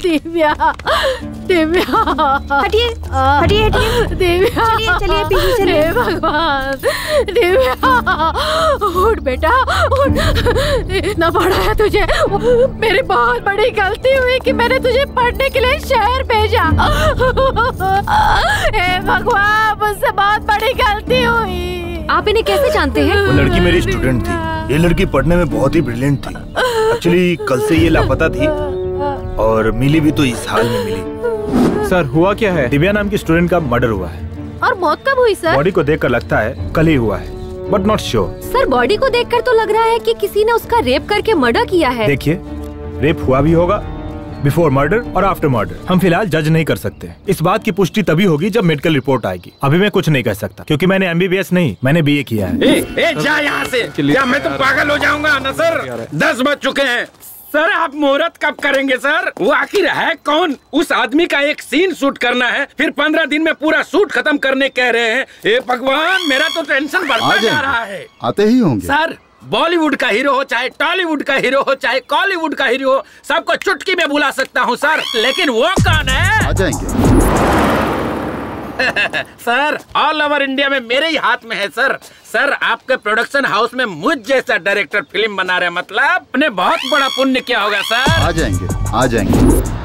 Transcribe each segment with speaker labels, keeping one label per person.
Speaker 1: दिव्या, दिव्या,
Speaker 2: हटिए हटिए हटिए।
Speaker 1: दिव्या,
Speaker 2: चलिए चलिए पीछे चलिए।
Speaker 1: हे भगवान, दिव्या उठ बेटा उठ। इतना बड़ा है तुझे, मेरी बहुत बड़ी गलती हुई कि मैंने तुझे पढ़ने के लिए शहर भेजा। हे भगवान, मुझसे बहुत बड़ी गलती हुई।
Speaker 2: आप इन्हें कैसे जानते हैं?
Speaker 3: वो लड़की मेरी स्टूडेंट थी। ये लड़की पढ़ने में बहुत ही ब्रिलियंट थी। एक्चुअली कल से ये लापता थी और मिली भी तो इस हाल में मिली।
Speaker 4: सर हुआ क्या है?
Speaker 3: दिव्या नाम की स्टूडेंट का मर्डर हुआ है।
Speaker 1: और मौत कब हुई सर?
Speaker 3: बॉडी को देखकर लगता है कल ही हुआ है, but not sure.
Speaker 2: Sir body को देखकर तो लग रहा है कि किसी ने उसका रेप करके मर्डर किया है।
Speaker 3: देखिए, रेप हुआ भी होगा, बिफोर मर्डर और आफ्टर मर्डर। हम फिलहाल जज नहीं कर सकते। इस बात की पुष्टि तभी होगी जब मेडिकल रिपोर्ट आएगी। अभी मैं कुछ नहीं कह सकता क्योंकि मैंने MBBS नहीं, मैंने BA किया है।
Speaker 5: जा यहाँ से। क्या मैं तो पागल हो जाऊंगा ना सर? 10 बज चुके हैं सर। आप मुहूर्त कब करेंगे सर? वो आखिर है कौन? उस आदमी का एक सीन शूट करना है, फिर 15 दिन में पूरा शूट खत्म करने कह रहे हैं। हे भगवान, मेरा तो टेंशन बढ़ता जा रहा है।
Speaker 6: आते ही होंगे
Speaker 5: सर। बॉलीवुड का हीरो हो, चाहे टॉलीवुड का हीरो हो, चाहे कॉलीवुड का हीरो हो, सबको चुटकी में बुला सकता हूँ सर। लेकिन वो कौन है?
Speaker 6: आ जाएंगे
Speaker 5: सर, ऑल ओवर इंडिया में मेरे ही हाथ में है सर। सर, आपके प्रोडक्शन हाउस में मुझ जैसा डायरेक्टर फिल्म बना रहे, मतलब आपने बहुत बड़ा पुण्य किया होगा सर।
Speaker 6: आ जाएंगे आ जाएंगे।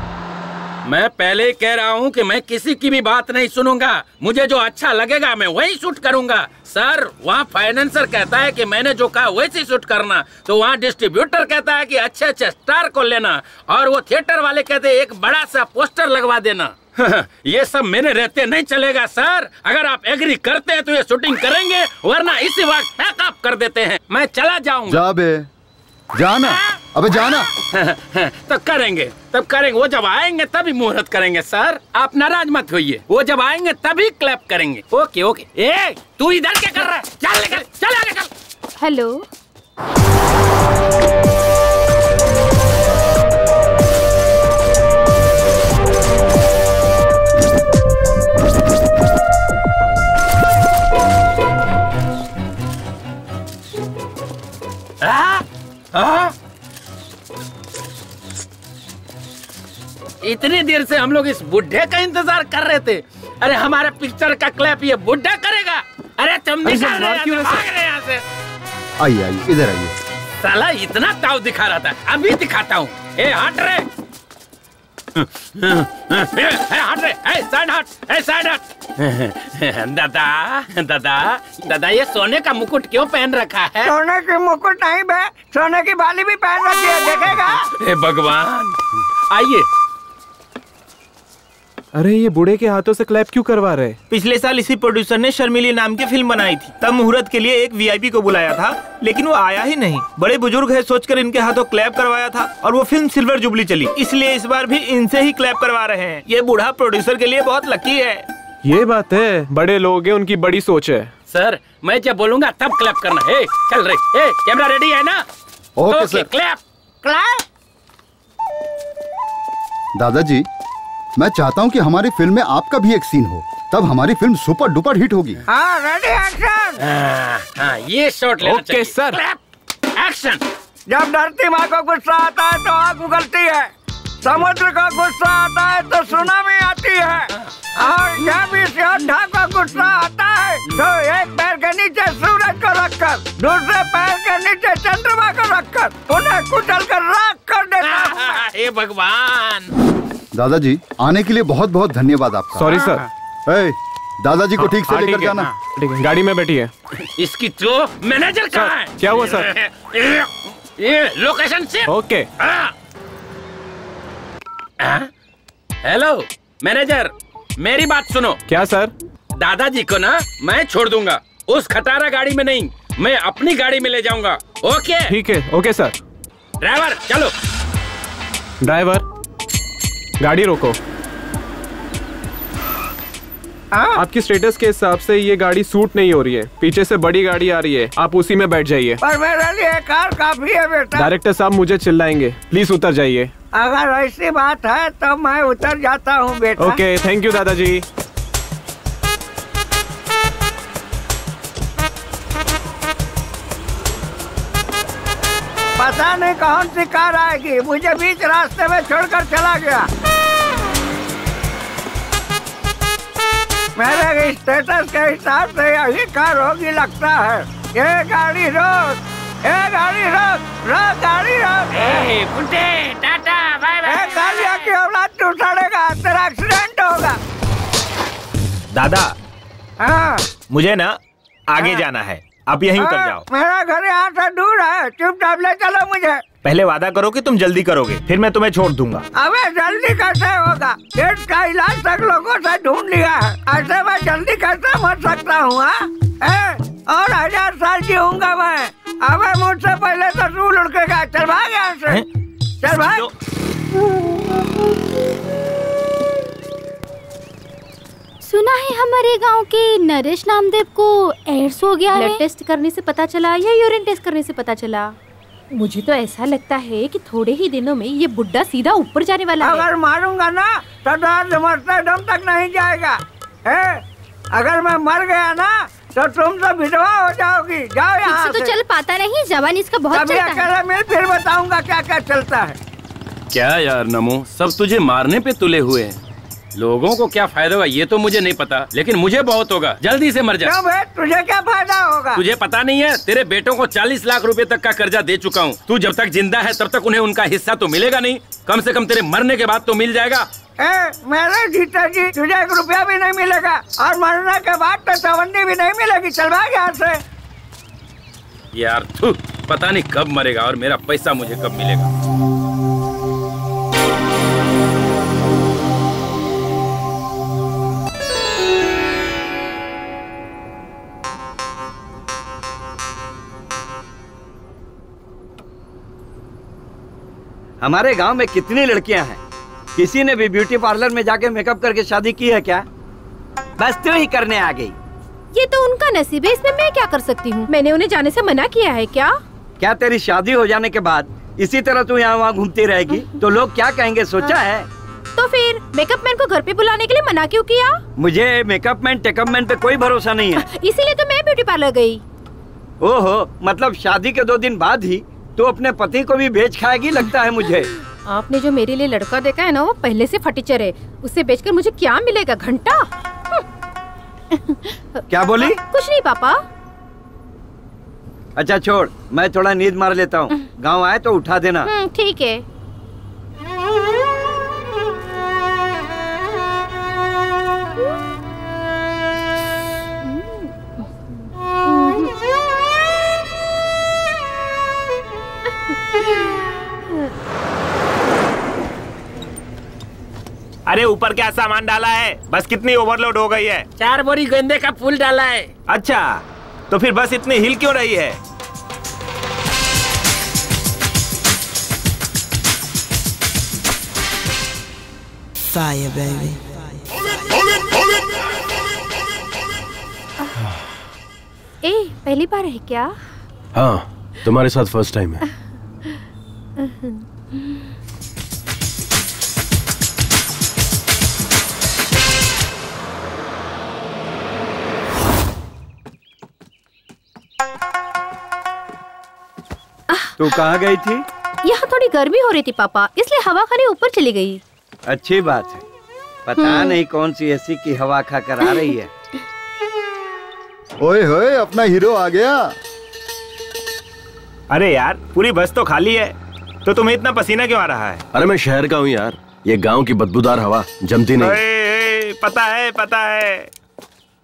Speaker 5: मैं पहले ही कह रहा हूँ कि मैं किसी की भी बात नहीं सुनूंगा। मुझे जो अच्छा लगेगा मैं वही शूट करूंगा। सर, वहाँ फाइनेंसर कहता है कि मैंने जो कहा वैसे शूट करना, तो वहाँ डिस्ट्रीब्यूटर कहता है कि अच्छे अच्छे स्टार को लेना, और वो थिएटर वाले कहते हैं एक बड़ा सा पोस्टर लगवा देना। ये सब मेरे रहते नहीं चलेगा सर। अगर आप एग्री करते हैं तो ये शूटिंग करेंगे, वरना इसी वक्त पैकअप कर देते हैं। मैं चला जाऊंगा।
Speaker 6: जा बे, जाना। अबे जाना।
Speaker 5: तब करेंगे, तब करेंगे। वो जब आएंगे तभी मुहूर्त करेंगे सर। आप नाराज मत होइए। वो जब आएंगे तभी क्लैप करेंगे। Okay okay. ए, तू इधर क्या कर रहा है? चल निकल, चल आगे चल।
Speaker 1: हेलो,
Speaker 5: इतनी देर से हम लोग इस बुढ़े का इंतजार कर रहे थे। अरे हमारे पिक्चर का क्लैप ये बुढ़ा करेगा? अरे तुम निकल रहे यहाँ से।
Speaker 6: आइए आइए, इधर आइए।
Speaker 5: साला इतना ताव दिखा रहा था, अभी दिखाता हूँ। ए हट रे, हट रे, साइड हट, साइड हट। दादा दादा दादा, ये सोने का मुकुट क्यों पहन रखा है?
Speaker 7: सोने की मुकुट नहीं बे, सोने की बाली भी पहन रखी है, देखेगा?
Speaker 5: हे भगवान, आइए।
Speaker 4: अरे ये बूढ़े के हाथों से क्लैप क्यों करवा रहे?
Speaker 3: पिछले साल इसी प्रोड्यूसर ने शर्मिली नाम की फिल्म बनाई थी। तब मुहूर्त के लिए एक VIP को बुलाया था, लेकिन वो आया ही नहीं। बड़े बुजुर्ग है सोचकर इनके हाथों क्लैप करवाया था, और वो फिल्म सिल्वर जुबली चली, इसलिए इस बार भी इनसे ही क्लैप करवा रहे हैं। ये बूढ़ा प्रोड्यूसर के लिए बहुत लकी है।
Speaker 4: ये बात है, बड़े लोग हैं, उनकी बड़ी सोच है।
Speaker 5: सर, मैं जब बोलूंगा तब क्लैप करना है। चल रही, कैमरा रेडी है ना?
Speaker 6: Okay sir.
Speaker 5: Clap clap.
Speaker 6: दादाजी, मैं चाहता हूँ कि हमारी फिल्म में आपका भी एक सीन हो, तब हमारी फिल्म सुपर डुपर हिट होगी।
Speaker 7: हाँ, रेडी एक्शन।
Speaker 5: ये शॉट लेना चाहिए।
Speaker 4: Okay sir.
Speaker 5: Clap action.
Speaker 7: जब धरती माँ को गुस्सा आता है तो आग उगलती है, समुद्र का गुस्सा आता है तो सुनामी आती है, और जब इस योद्धा को गुस्सा आता है तो एक पैर के नीचे सूरज को रखकर, दूसरे पैर के नीचे चंद्रमा को रखकर उन्हें कुचल कर राख कर देता है।
Speaker 5: हे भगवान।
Speaker 6: दादाजी, आने के लिए बहुत बहुत धन्यवाद आपका।
Speaker 4: Sorry sir.
Speaker 6: दादाजी को ठीक से लेकर जाना।
Speaker 4: ठीक है, गाड़ी में बैठिए।
Speaker 5: इसकी तो मैनेजर कहाँ है?
Speaker 4: क्या हुआ सर?
Speaker 5: ये लोकेशन से।
Speaker 4: ओके।
Speaker 5: हेलो मैनेजर, मेरी बात सुनो।
Speaker 4: क्या सर?
Speaker 5: दादाजी को ना मैं छोड़ दूंगा, उस खटारा गाड़ी में नहीं, मैं अपनी गाड़ी में ले जाऊंगा। ओके?
Speaker 4: ठीक है, ओके सर।
Speaker 5: ड्राइवर चलो।
Speaker 4: ड्राइवर, गाड़ी रोको। आपकी स्टेटस के हिसाब से ये गाड़ी सूट नहीं हो रही है, पीछे से बड़ी गाड़ी आ रही है, आप उसी में बैठ जाइए।
Speaker 7: पर मेरे लिए कार काफी है बेटा।
Speaker 4: डायरेक्टर साहब मुझे चिल्लाएंगे, प्लीज उतर जाइए।
Speaker 7: अगर ऐसी बात है तो मैं उतर जाता हूँ बेटा।
Speaker 4: ओके, थैंक यू दादाजी।
Speaker 7: पता नहीं कौन सी कार आएगी, मुझे बीच रास्ते में छोड़कर चला गया। मेरे स्टेटस के हिसाब से यही कार होगी लगता है। ये गाड़ी रोक, ये गाड़ी रोक, रोक गाड़ी रोक।
Speaker 5: Kunte, tata, bye bye.
Speaker 7: गाड़ियों की औलाद तू उठाड़ेगा, तेरा एक्सीडेंट होगा।
Speaker 3: दादा,
Speaker 7: हाँ
Speaker 3: मुझे ना आगे जाना है, आप यहीं उतर जाओ।
Speaker 7: मेरा घर यहाँ से दूर है, चुपचाप ले चलो मुझे।
Speaker 3: पहले वादा करो कि तुम जल्दी करोगे, फिर मैं तुम्हें छोड़ दूंगा।
Speaker 7: अबे जल्दी कैसे होगा? पेट का इलाज तक लोगों से ढूंढ लिया है, ऐसे मैं जल्दी कैसे मर सकता हूँ? और 1000 साल जीऊंगा मैं। अबे मुझसे पहले तो तू लुढ़केगा। चल भाग यहाँ से, चल भाग।
Speaker 2: सुना है हमारे गांव के नरेश नामदेव को एड्स हो गया है। ब्लड टेस्ट करने से पता चला या यूरिन टेस्ट करने से पता चला? मुझे तो ऐसा लगता है कि थोड़े ही दिनों में ये बुड्ढा सीधा ऊपर जाने वाला है।
Speaker 7: अगर मारूंगा ना तो दर्द मरते दम तक नहीं जाएगा। अगर मैं मर गया ना तो तुम तो विधवा हो जाओगी। जाओ यहाँ से।
Speaker 2: तो चल पाता नहीं, जवानी इसका बहुत चलता है।
Speaker 7: अकेला मिल, फिर बताऊंगा क्या क्या चलता है।
Speaker 5: क्या यार नमो, सब तुझे मारने पे तुले हुए हैं। लोगों को क्या फायदा होगा ये तो मुझे नहीं पता, लेकिन मुझे बहुत होगा। जल्दी से मर जा।
Speaker 7: क्यों बे, तुझे क्या फायदा होगा?
Speaker 5: तुझे पता नहीं है, तेरे बेटों को 40 लाख रुपए तक का कर्जा दे चुका हूँ। तू जब तक जिंदा है तब तक उन्हें उनका हिस्सा तो मिलेगा नहीं, कम से कम तेरे मरने के बाद तो मिल जाएगा।
Speaker 7: मेरे जीता जी, तुझे 1 रुपया भी नहीं मिलेगा, और मरने के बाद तो चवन्नी भी नहीं मिलेगी। चल भाग यहाँ से।
Speaker 5: यार तू पता नहीं कब मरेगा और मेरा पैसा मुझे कब मिलेगा।
Speaker 7: हमारे गांव में कितनी लड़कियां हैं, किसी ने भी ब्यूटी पार्लर में जाके मेकअप करके शादी की है क्या? बस तू ही करने आ गई।
Speaker 2: ये तो उनका नसीब है, इसमें मैं क्या कर सकती हूँ? मैंने उन्हें जाने से मना किया है क्या?
Speaker 7: क्या तेरी शादी हो जाने के बाद इसी तरह तू यहाँ वहाँ घूमती रहेगी तो लोग क्या कहेंगे, सोचा है?
Speaker 2: तो फिर मेकअप मैन को घर पे बुलाने के लिए मना क्यों किया?
Speaker 7: मुझे मेकअप मैन टेकअप मैन पे कोई भरोसा नहीं है।
Speaker 2: इसीलिए तो मैं ब्यूटी पार्लर गई।
Speaker 7: ओहो, मतलब शादी के 2 दिन बाद ही तू अपने पति को भी बेच खाएगी लगता है मुझे।
Speaker 2: आपने जो मेरे लिए लड़का देखा है ना, वो पहले से फटीचर है। उसे बेचकर मुझे क्या मिलेगा? घंटा।
Speaker 7: क्या बोली?
Speaker 2: कुछ नहीं पापा।
Speaker 7: अच्छा छोड़, मैं थोड़ा नींद मार लेता हूँ। गाँव आए तो उठा देना।
Speaker 2: ठीक है।
Speaker 3: अरे ऊपर क्या सामान डाला है? बस कितनी ओवरलोड हो गई है?
Speaker 5: 4 बोरी गेंदे का फूल डाला है।
Speaker 3: अच्छा, तो फिर बस इतनी हिल क्यों रही है?
Speaker 8: Fire, baby.
Speaker 2: पहली बार है क्या?
Speaker 9: हाँ, तुम्हारे साथ फर्स्ट टाइम है।
Speaker 7: तू कहाँ गई थी?
Speaker 2: यहाँ थोड़ी गर्मी हो रही थी पापा, इसलिए हवा खाने ऊपर चली गई।
Speaker 7: अच्छी बात है। पता नहीं कौन सी एसी की हवा खा कर आ रही है।
Speaker 6: ओए होए, अपना हीरो आ गया।
Speaker 3: अरे यार, पूरी बस तो खाली है, तो तुम्हें इतना पसीना क्यों आ रहा है?
Speaker 9: अरे मैं शहर का हूँ यार, ये गांव की बदबूदार हवा जमती नहीं।
Speaker 3: पता है, पता है।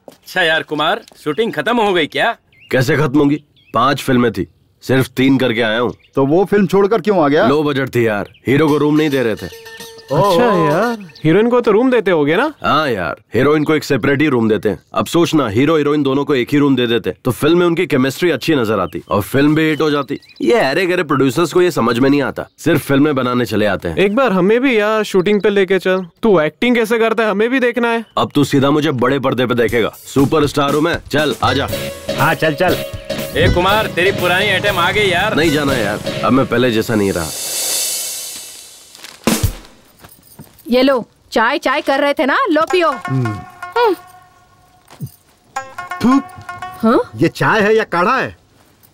Speaker 5: अच्छा यार कुमार, शूटिंग खत्म हो गई क्या?
Speaker 9: कैसे खत्म होगी? 5 फिल्में थी, सिर्फ 3 करके आया हूँ।
Speaker 6: तो वो फिल्म छोड़कर क्यों आ गया?
Speaker 9: लो बजट थी यार, हीरो को रूम नहीं दे रहे थे।
Speaker 4: अच्छा यार, हीरोइन को तो रूम देते होगे ना?
Speaker 9: हाँ यार, हीरोइन को एक सेपरेट ही रूम देते हैं। अब सोचना, हीरो हीरोइन दोनों को एक ही रूम दे देते तो फिल्म में उनकी केमिस्ट्री अच्छी नजर आती और फिल्म भी हिट हो जाती। ये अरे गरे प्रोड्यूसर्स को ये समझ में नहीं आता, सिर्फ फिल्में बनाने चले आते हैं।
Speaker 4: एक बार हमें भी यार शूटिंग पे लेके चल। तू एक्टिंग कैसे करता है हमें भी देखना है।
Speaker 9: अब तू सीधा मुझे बड़े पर्दे पे देखेगा, सुपरस्टार हूँ मैं। चल आजा।
Speaker 3: हाँ चल चल।
Speaker 5: ए कुमार, तेरी पुरानी आइटम आ गई यार।
Speaker 9: नहीं जाना यार, अब मैं पहले जैसा नहीं रहा।
Speaker 1: ये लो, चाय चाय कर रहे थे ना, लो पियो।
Speaker 6: हाँ? ये चाय है या काढ़ा है?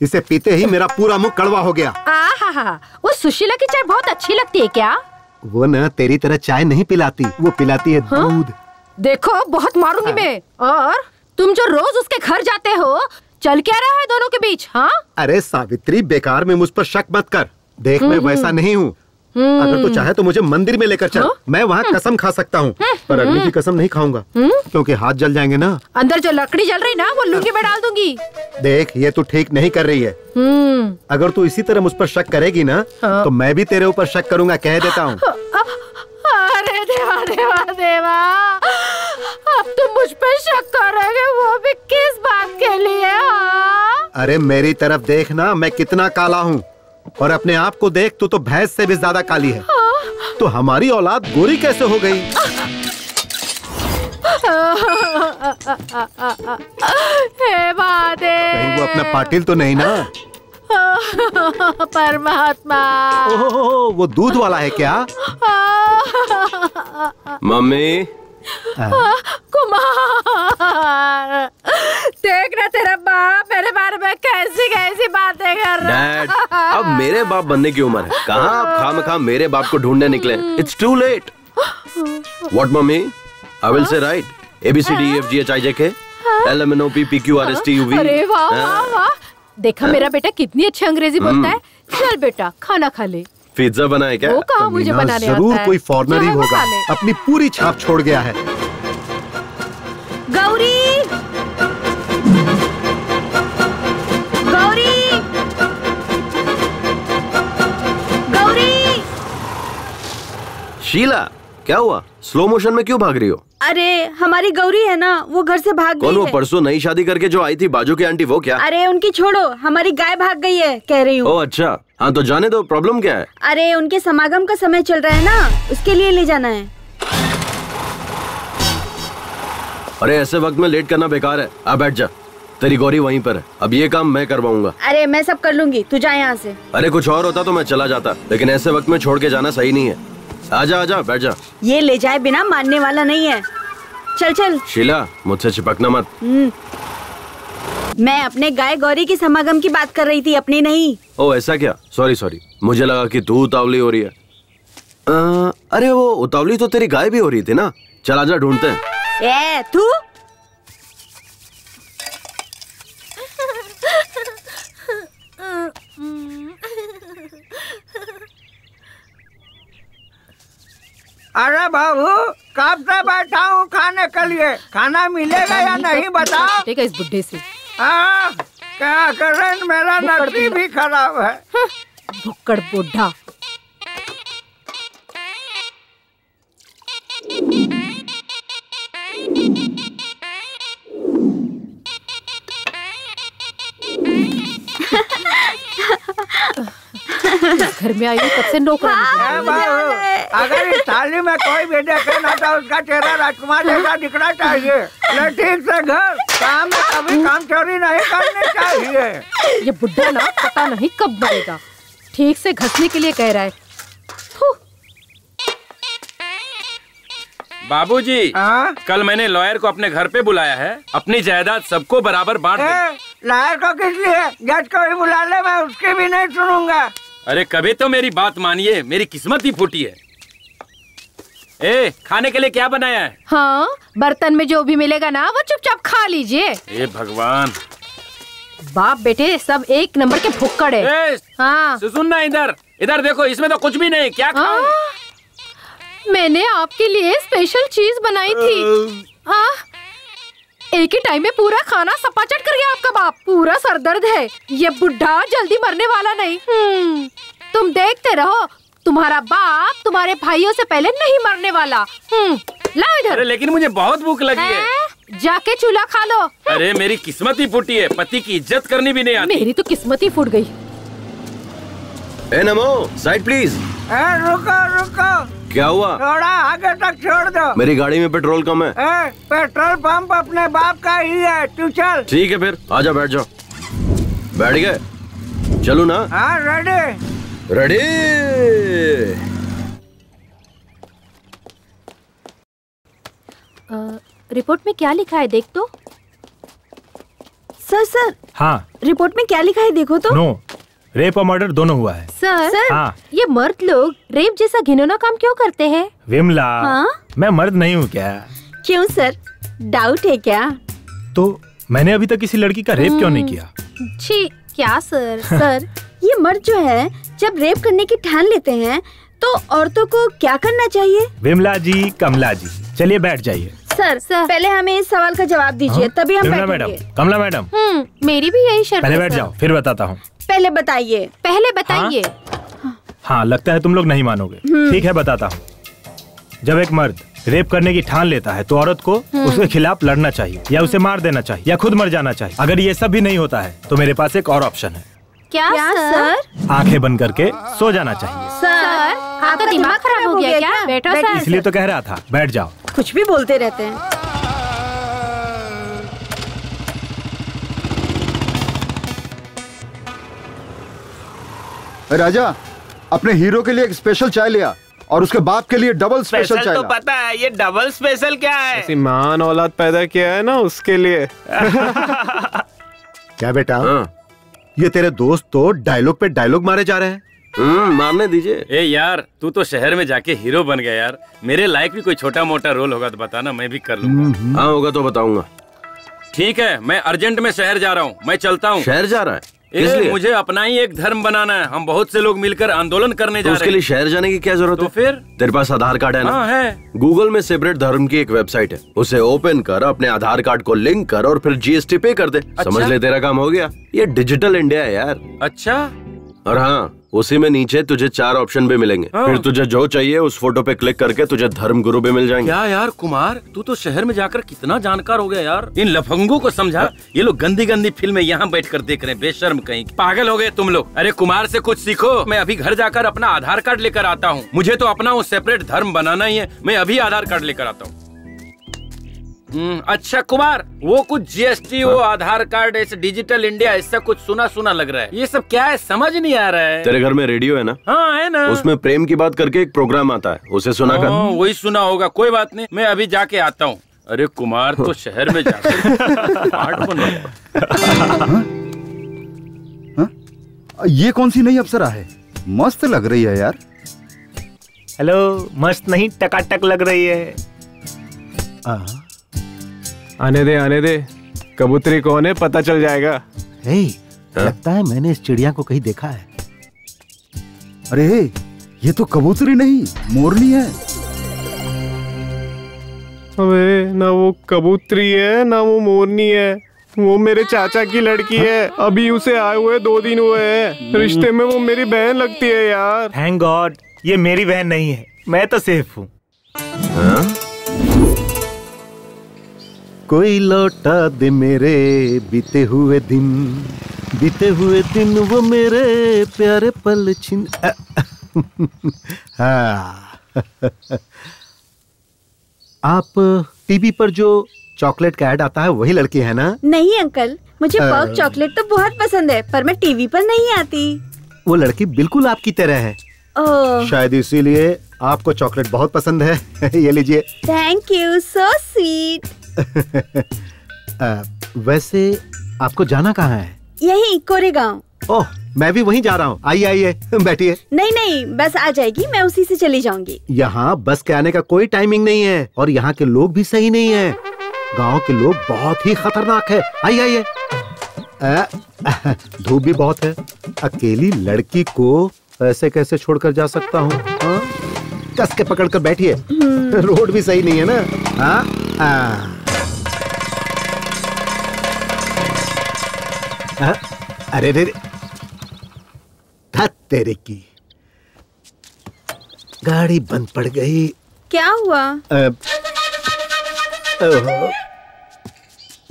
Speaker 10: इसे पीते ही मेरा पूरा मुंह कड़वा हो गया।
Speaker 1: आहा, वो सुशीला की चाय बहुत अच्छी लगती है क्या?
Speaker 10: वो न तेरी तरह चाय नहीं पिलाती, वो पिलाती है दूध।
Speaker 1: देखो बहुत मारूंगी मैं। और तुम जो रोज उसके घर जाते हो, चल क्या रहा है दोनों के बीच? हाँ
Speaker 10: अरे सावित्री, बेकार में मुझ पर शक मत कर। देख मैं वैसा नहीं हूँ। अगर तू चाहे तो मुझे मंदिर में लेकर चल। मैं वहाँ कसम खा सकता हूँ, पर अग्नि की कसम नहीं खाऊंगा क्योंकि हाथ जल जाएंगे ना।
Speaker 1: अंदर जो लकड़ी जल रही ना, वो लुंगी में डाल दूंगी।
Speaker 10: देख ये तू ठीक नहीं कर रही है। अगर तू इसी तरह मुझ पर शक करेगी ना, तो मैं भी तेरे ऊपर शक करूंगा, कह देता हूँ।
Speaker 1: अरे देवा देवा देवा, अब तुम मुझ पर शक करोगे, वो भी किस बात के लिए?
Speaker 10: अरे मेरी तरफ देख ना, मैं कितना काला हूँ, और अपने आप को देख, तू तो भैंस से भी ज्यादा काली है। तो हमारी औलाद गोरी कैसे हो गई?
Speaker 1: हे महादेव,
Speaker 10: कहीं वो अपना पाटिल तो नहीं ना?
Speaker 1: परमात्मा।
Speaker 10: ओह, वो दूध वाला है क्या?
Speaker 9: मम्मी।
Speaker 1: कुमार, देखना तेरा बाप मेरे बारे में कैसी कैसी बातें कर रहा है।
Speaker 9: डैड, अब मेरे बाप बनने की उम्र है। कहाँ आप खामखा मेरे बाप को ढूंढने निकले? It's too late. What mummy? I will say right ABCDEFGHIJK LMNOP PQRSTUV।
Speaker 1: अरे वाह वाह वाह, देखा मेरा बेटा कितनी अच्छी अंग्रेजी बोलता है। चल बेटा खाना खा ले।
Speaker 9: पिज्जा बनाए क्या?
Speaker 1: वो कहाँ मुझे बनाने आता है।
Speaker 10: जरूर कोई फॉरेनर ही होगा, अपनी पूरी छाप छोड़ गया है।
Speaker 2: गौरी, गौरी, गौरी।
Speaker 9: शीला, क्या हुआ? स्लो मोशन में क्यों भाग रही हो?
Speaker 2: अरे हमारी गौरी है ना, वो घर से भाग गई है।
Speaker 9: कौन वो परसों नई शादी करके जो आई थी, बाजू की आंटी, वो क्या?
Speaker 2: अरे उनकी छोड़ो, हमारी गाय भाग गई है कह रही हूँ।
Speaker 9: ओह अच्छा, हाँ तो जाने दो। प्रॉब्लम क्या है?
Speaker 2: अरे उनके समागम का समय चल रहा है ना, उसके लिए ले जाना है।
Speaker 9: अरे ऐसे वक्त में लेट करना बेकार है। आ बैठ जा, तेरी गौरी वहीं पर है। अब ये काम मैं करवाऊंगा।
Speaker 2: अरे मैं सब कर लूंगी, तू जा यहाँ से।
Speaker 9: अरे कुछ और होता तो मैं चला जाता, लेकिन ऐसे वक्त में छोड़ के जाना सही नहीं है। आजा आजा, बैठ जा।
Speaker 2: ये ले जाए बिना मानने वाला नहीं है। चल चल।
Speaker 9: शीला, मुझसे चिपकना मत।
Speaker 2: मैं अपने गाय गौरी की समागम की बात कर रही थी, अपनी नहीं।
Speaker 9: ओ ऐसा क्या? सॉरी सॉरी, मुझे लगा कि तू उतावली हो रही है। अरे वो उतावली तो तेरी गाय भी हो रही थी ना। चल आजा, ढूंढते हैं।
Speaker 2: ए तू
Speaker 7: अरे बाबू, कब से बैठा हूँ खाने के लिए। खाना मिलेगा या नहीं बताओ।
Speaker 1: ठीक है इस बुड्ढे से।
Speaker 7: क्या करें, मेरा नसीब भी खराब है।
Speaker 1: भुक्कड़ बुढ़ा। घर में आई हूँ तब से नौकरानी।
Speaker 7: अगर इस थाली में कोई भी देखे ना तो उसका चेहरा राजकुमार जैसा दिखना चाहिए। ठीक से घर काम में कभी काम चोरी नहीं करनी चाहिए।
Speaker 1: ये बुड्ढा ना पता नहीं कब मरेगा। ठीक से घसने के लिए कह रहा है।
Speaker 5: बाबूजी, कल मैंने लॉयर को अपने घर पे बुलाया है। अपनी जायदाद सबको बराबर बांट दे।
Speaker 7: लॉयर को किस लिए? जज को भी बुला ले, मैं उसकी भी नहीं सुनूंगा।
Speaker 5: अरे कभी तो मेरी बात मानिए, मेरी किस्मत ही फूटी है। ए, खाने के लिए क्या बनाया है?
Speaker 1: हाँ, बर्तन में जो भी मिलेगा ना वो चुपचाप खा लीजिए।
Speaker 5: ए भगवान,
Speaker 1: बाप बेटे सब एक नंबर के भुक्कड़ है। हाँ
Speaker 5: सुनना, इधर इधर देखो, इसमें तो कुछ भी नहीं। क्या खाऊं?
Speaker 1: मैंने आपके लिए स्पेशल चीज बनाई थी। एक ही टाइम में पूरा खाना सपाचट कर गया आपका बाप। पूरा सरदर्द है। ये बुढ़ा जल्दी मरने वाला नहीं। तुम देखते रहो, तुम्हारा बाप तुम्हारे भाइयों से पहले नहीं मरने वाला। लाओ इधर।
Speaker 5: अरे लेकिन मुझे बहुत भूख लगी है।
Speaker 1: जाके चूल्हा खा लो।
Speaker 5: अरे मेरी किस्मत ही फूटी है, पति की इज्जत करनी भी नहीं आती।
Speaker 1: मेरी तो किस्मत ही फूट गई।
Speaker 9: ए नमो, साइड प्लीज।
Speaker 7: रुको रुको।
Speaker 9: क्या हुआ?
Speaker 7: थोड़ा आगे तक छोड़ दो।
Speaker 9: मेरी गाड़ी में पेट्रोल कम है।
Speaker 7: पेट्रोल पंप अपने बाप का ही है, तू चल।
Speaker 9: ठीक है फिर, आजा बैठ जाओ। बैठ गए? चलो ना।
Speaker 7: हाँ रेडी।
Speaker 9: रेडी।
Speaker 2: रिपोर्ट में क्या लिखा है देख तो।
Speaker 11: सर।
Speaker 3: हाँ,
Speaker 11: रिपोर्ट में क्या लिखा है देखो तो।
Speaker 3: नो, रेप और मर्डर दोनों हुआ है।
Speaker 2: सर,
Speaker 3: हाँ।
Speaker 2: ये मर्द लोग रेप जैसा घिनौना काम क्यों करते हैं?
Speaker 3: विमला,
Speaker 11: हाँ?
Speaker 3: मैं मर्द नहीं हूँ क्या?
Speaker 11: क्यों सर, डाउट है क्या?
Speaker 3: तो मैंने अभी तक किसी लड़की का रेप क्यों नहीं किया?
Speaker 2: छी, क्या सर?
Speaker 11: सर, ये मर्द जो है जब रेप करने की ठान लेते हैं तो औरतों को क्या करना चाहिए?
Speaker 3: विमला जी, कमला जी, चलिए बैठ जाइए।
Speaker 11: सर, पहले हमें इस सवाल का जवाब दीजिए, तभी हम
Speaker 3: विमला
Speaker 11: बैठेंगे।
Speaker 3: मैडम, कमला मैडम,
Speaker 2: मेरी भी यही शर्त है।
Speaker 3: पहले बैठ जाओ, फिर बताता हूँ।
Speaker 11: पहले बताइए।
Speaker 2: पहले बताइए।
Speaker 3: हाँ, लगता है तुम लोग नहीं मानोगे। ठीक है, बताता हूँ। जब एक मर्द रेप करने की ठान लेता है तो औरत को उसके खिलाफ लड़ना चाहिए, या उसे मार देना चाहिए, या खुद मर जाना चाहिए। अगर ये सब भी नहीं होता है तो मेरे पास एक और ऑप्शन है।
Speaker 2: क्या सर?
Speaker 3: आंखें बंद करके सो जाना चाहिए।
Speaker 11: सर,
Speaker 2: आपका दिमाग खराब हो गया क्या? बैठो सर।
Speaker 3: इसलिए तो कह रहा था, बैठ जाओ।
Speaker 11: कुछ भी बोलते रहते हैं।
Speaker 6: राजा, अपने हीरो के लिए एक स्पेशल चाय लिया और उसके बाप के लिए डबल स्पेशल चाय
Speaker 3: तो
Speaker 6: ला।
Speaker 3: पता है, ये डबल स्पेशल क्या है?
Speaker 4: ऐसी महान औलाद पैदा किया है ना उसके लिए।
Speaker 10: क्या बेटा, ये तेरे दोस्त तो डायलॉग पे डायलॉग मारे जा रहे हैं।
Speaker 9: मारने दीजिए।
Speaker 5: ए यार, तू तो शहर में जाके हीरो बन गया यार। मेरे लायक भी कोई छोटा मोटा रोल होगा तो बताना, मैं भी कर लूंगा।
Speaker 9: हाँ, होगा तो बताऊंगा।
Speaker 5: ठीक है, मैं अर्जेंट में शहर जा रहा हूँ, मैं चलता हूँ।
Speaker 9: शहर जा रहा है?
Speaker 5: इसलिए मुझे अपना ही एक धर्म बनाना है। हम बहुत से लोग मिलकर आंदोलन करने जा रहे हैं।
Speaker 9: उसके लिए शहर जाने की क्या जरूरत है?
Speaker 5: तो फिर
Speaker 9: तेरे पास आधार कार्ड है ना?
Speaker 5: हाँ है।
Speaker 9: गूगल में सेपरेट धर्म की एक वेबसाइट है, उसे ओपन कर, अपने आधार कार्ड को लिंक कर और फिर GST पे कर दे। समझ ले, तेरा काम हो गया। ये डिजिटल इंडिया है यार।
Speaker 5: अच्छा।
Speaker 9: और हाँ, उसी में नीचे तुझे 4 ऑप्शन भी मिलेंगे। फिर तुझे जो चाहिए उस फोटो पे क्लिक करके तुझे धर्म गुरु भी मिल जाएंगे।
Speaker 5: क्या यार कुमार, तू तो शहर में जाकर कितना जानकार हो गया यार। इन लफंगों को समझा, ये लोग गंदी गंदी फिल्में यहाँ बैठकर देख रहे हैं, बेशर्म कहीं। पागल हो गए तुम लोग। अरे कुमार से कुछ सीखो। मैं अभी घर जाकर अपना आधार कार्ड लेकर आता हूँ। मुझे तो अपना वो सेपरेट धर्म बनाना ही है। मैं अभी आधार कार्ड लेकर आता हूँ। अच्छा कुमार, वो कुछ GST, वो आधार कार्ड, ऐसे डिजिटल इंडिया, ऐसा कुछ सुना सुना लग रहा है। ये सब क्या है, समझ नहीं आ रहा है।
Speaker 9: तेरे घर में रेडियो है ना?
Speaker 5: हाँ है ना।
Speaker 9: उसमें प्रेम की बात करके एक प्रोग्राम आता है, उसे सुना कर।
Speaker 5: वही सुना होगा, कोई बात नहीं, मैं अभी जाके आता हूँ। अरे कुमार तो शहर में जाकर
Speaker 6: ये कौन सी नई अप्सरा है? मस्त लग रही है यार।
Speaker 3: हेलो, मस्त नहीं, टकाटक लग रही है।
Speaker 4: आने दे, कबूतरी कौन है पता चल जाएगा।
Speaker 10: लगता है मैंने इस चिड़िया को कहीं देखा है।
Speaker 6: अरे ये तो कबूतरी नहीं, मोरनी है।
Speaker 4: अबे, ना वो कबूतरी है ना वो मोरनी है, वो मेरे चाचा की लड़की है। अभी उसे आए हुए 2 दिन हुए हैं। रिश्ते में वो मेरी बहन लगती है यार।
Speaker 3: थैंक गॉड, ये मेरी बहन नहीं है, मैं तो सेफ हूँ।
Speaker 10: कोई लौटा दे मेरे बीते हुए दिन वो मेरे प्यारे पल छिन। हाँ। आप टीवी पर जो चॉकलेट का ऐड आता है वही लड़की है ना?
Speaker 11: नहीं अंकल, मुझे पर्क चॉकलेट तो बहुत पसंद है, पर मैं टीवी पर नहीं आती।
Speaker 10: वो लड़की बिल्कुल आपकी तरह है। शायद इसीलिए आपको चॉकलेट बहुत पसंद है। ये लीजिए।
Speaker 11: Thank you, so sweet.
Speaker 10: वैसे आपको जाना कहाँ है?
Speaker 11: यही कोरेगांव।
Speaker 10: ओह, मैं भी वहीं जा रहा हूँ। आइए बैठिए।
Speaker 11: नहीं, बस आ जाएगी, मैं उसी से चली जाऊंगी।
Speaker 10: यहाँ बस के आने का कोई टाइमिंग नहीं है और यहाँ के लोग भी सही नहीं है। गांव के लोग बहुत ही खतरनाक है। आइए। धूप भी बहुत है। अकेली लड़की को ऐसे कैसे छोड़कर जा सकता हूँ? कस के पकड़ कर बैठिए। रोड भी सही नहीं है ना। अरे तेरे की गाड़ी बंद पड़ गई।
Speaker 11: क्या हुआ?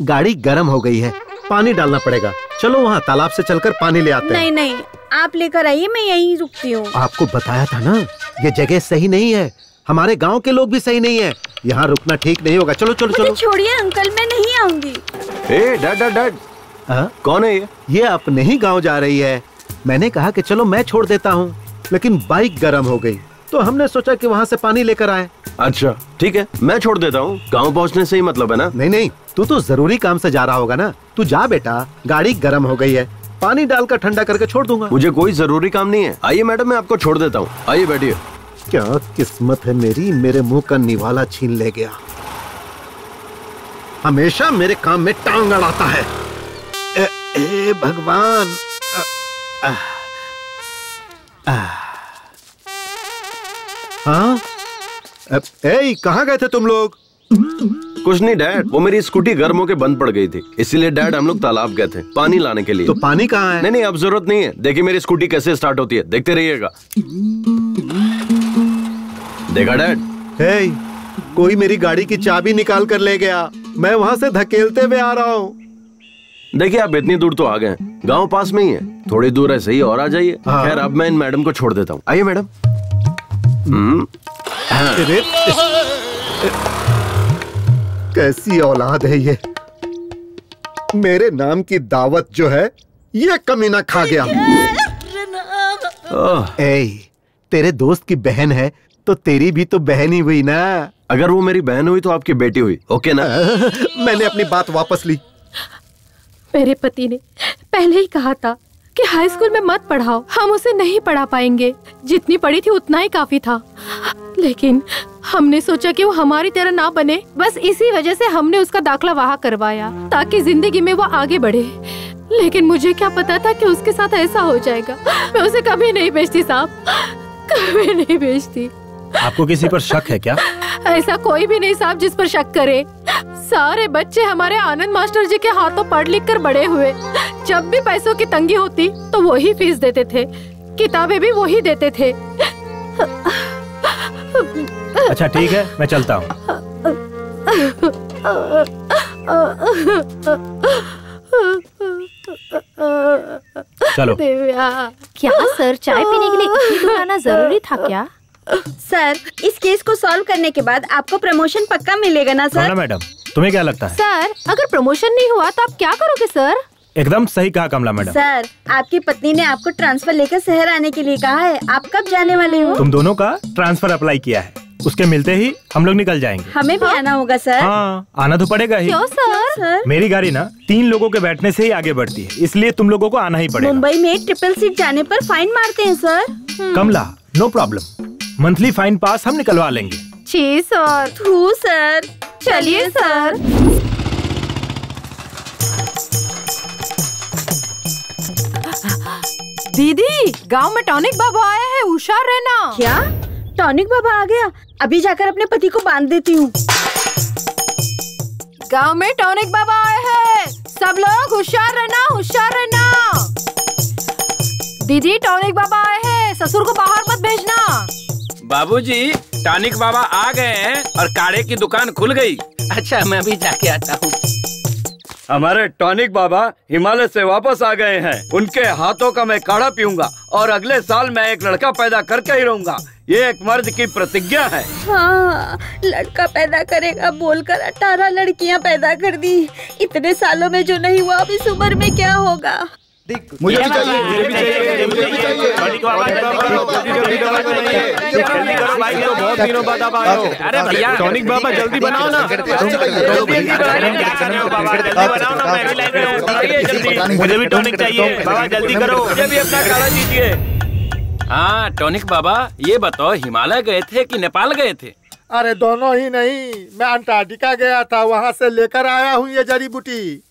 Speaker 10: गाड़ी गर्म हो गई है, पानी डालना पड़ेगा। चलो वहाँ तालाब से चलकर पानी ले आते हैं।
Speaker 11: नहीं, आप लेकर आइए, मैं यहीं रुकती हूँ।
Speaker 10: आपको बताया था ना, ये जगह सही नहीं है। हमारे गांव के लोग भी सही नहीं है, यहाँ रुकना ठीक नहीं होगा। चलो।
Speaker 11: छोड़िए अंकल, मैं नहीं आऊंगी।
Speaker 10: डैड, कौन है ये अपने ही गांव जा रही है। मैंने कहा कि चलो मैं छोड़ देता हूँ, लेकिन बाइक गर्म हो गई तो हमने सोचा कि वहाँ से पानी लेकर आए।
Speaker 9: अच्छा ठीक है, मैं छोड़ देता हूँ। गाँव पहुँचने से ही मतलब है ना?
Speaker 10: नहीं नहीं, तू तो जरूरी काम से जा रहा होगा ना। तू जा बेटा, गाड़ी गर्म हो गई है, पानी डालकर ठंडा करके छोड़ दूंगा।
Speaker 9: मुझे कोई जरूरी काम नहीं है। आइए मैडम, मैं आपको छोड़ देता हूँ। आइए बैठिए।
Speaker 10: क्या किस्मत है मेरी, मेरे मुंह का निवाला छीन ले गया। हमेशा मेरे काम में टांग अड़ाता है। ए भगवान। हाँ, कहाँ गए थे तुम लोग?
Speaker 9: कुछ नहीं डैड, वो मेरी स्कूटी गर्म होके बंद पड़ गई थी, इसीलिए डैड हम लोग तालाब गए थे पानी लाने के लिए।
Speaker 10: तो पानी कहाँ है?
Speaker 9: नहीं अब जरूरत नहीं है। देखिए मेरी स्कूटी कैसे स्टार्ट होती है, देखते रहिएगा। देखा डैड?
Speaker 10: कोई मेरी गाड़ी की चाबी निकाल कर ले गया, मैं वहाँ से धकेलते हुए आ रहा हूँ।
Speaker 9: देखिए आप इतनी दूर तो आ गए, गांव पास में ही है, थोड़ी दूर ऐसे ही और आ जाइए। खैर अब मैं इन मैडम को छोड़ देता हूँ। आइए मैडम।
Speaker 10: कैसी औलाद है ये, मेरे नाम की दावत जो है ये कमीना खा गया। तेरे दोस्त की बहन है तो तेरी भी तो बहन ही हुई ना।
Speaker 9: अगर वो मेरी बहन हुई तो आपकी बेटी हुई, ओके ना?
Speaker 10: मैंने अपनी बात वापस ली।
Speaker 1: मेरे पति ने पहले ही कहा था कि हाई स्कूल में मत पढ़ाओ, हम उसे नहीं पढ़ा पाएंगे। जितनी पढ़ी थी उतना ही काफी था, लेकिन हमने सोचा कि वो हमारी तरह ना बने, बस इसी वजह से हमने उसका दाखला वहाँ करवाया ताकि जिंदगी में वो आगे बढ़े। लेकिन मुझे क्या पता था कि उसके साथ ऐसा हो जाएगा। मैं उसे कभी नहीं भेजती साहब, कभी नहीं भेजती।
Speaker 3: आपको किसी पर शक है क्या?
Speaker 1: ऐसा कोई भी नहीं साहब जिस पर शक करे। सारे बच्चे हमारे आनंद मास्टर जी के हाथों पढ़ लिख कर बड़े हुए। जब भी पैसों की तंगी होती तो वही फीस देते थे, किताबें भी वही देते थे।
Speaker 3: अच्छा ठीक है, मैं चलता हूँ। चलो।
Speaker 2: क्या सर, चाय पीने के लिए इतनी दूर आना जरूरी था क्या?
Speaker 11: सर, इस केस को सॉल्व करने के बाद आपको प्रमोशन पक्का मिलेगा ना सर?
Speaker 3: मैडम, तुम्हें क्या लगता है?
Speaker 2: सर, अगर प्रमोशन नहीं हुआ तो आप क्या करोगे सर?
Speaker 3: एकदम सही कहा कमला मैडम।
Speaker 11: सर, आपकी पत्नी ने आपको ट्रांसफर लेकर शहर आने के लिए कहा है। आप कब जाने वाले हो?
Speaker 3: तुम दोनों का ट्रांसफर अप्लाई किया है, उसके मिलते ही हम लोग निकल जाएंगे।
Speaker 11: हमें भी आना होगा सर।
Speaker 3: हाँ, आना तो पड़ेगा ही।
Speaker 2: क्यों सर?
Speaker 3: मेरी गाड़ी ना 3 लोगों के बैठने से ही आगे बढ़ती है, इसलिए तुम लोगों को आना ही पड़ेगा।
Speaker 11: मुंबई में ट्रिपल सीट जाने पर फाइन मारते हैं सर।
Speaker 3: कमला, नो प्रॉब्लम, मंथली फाइन पास हम निकलवा लेंगे।
Speaker 1: जी सर।
Speaker 11: थू सर।
Speaker 1: चलिए सर। दीदी, गांव में टॉनिक बाबा आया है, हुशार रहना।
Speaker 11: क्या? टॉनिक बाबा आ गया? अभी जाकर अपने पति को बांध देती हूँ।
Speaker 1: गांव में टॉनिक बाबा आए हैं, सब लोग होशियार रहना, होशियार रहना। दीदी, टॉनिक बाबा आए हैं, ससुर को बाहर मत भेजना।
Speaker 5: बाबूजी, टॉनिक बाबा आ गए हैं और काढ़े की दुकान खुल गई। अच्छा, मैं भी जाके आता हूँ।
Speaker 7: हमारे टॉनिक बाबा हिमालय से वापस आ गए हैं। उनके हाथों का मैं काढ़ा पीऊंगा और अगले साल मैं एक लड़का पैदा करके ही रहूंगा। ये एक मर्द की प्रतिज्ञा है।
Speaker 11: हाँ, लड़का पैदा करेगा बोलकर 18 लड़कियां पैदा कर दी। इतने सालों में जो नहीं हुआ, अब इस उम्र में क्या होगा?
Speaker 6: मुझे भी चाहिए, मुझे भी चाहिए, मुझे भी चाहिए।
Speaker 4: बहुत दिनों बाद आप आए हो।
Speaker 5: अरे भैया,
Speaker 4: टॉनिक बाबा जल्दी बनाओ ना।
Speaker 3: मुझे भी टॉनिक चाहिए बाबा, जल्दी करो।
Speaker 5: मुझे भी अपना काढ़ा दीजिए। हाँ टॉनिक बाबा, ये बताओ हिमालय गए थे कि नेपाल गए थे?
Speaker 12: अरे दोनों ही नहीं, मैं अंटार्कटिका गया था, वहाँ से लेकर आया हूँ ये जड़ी बूटी।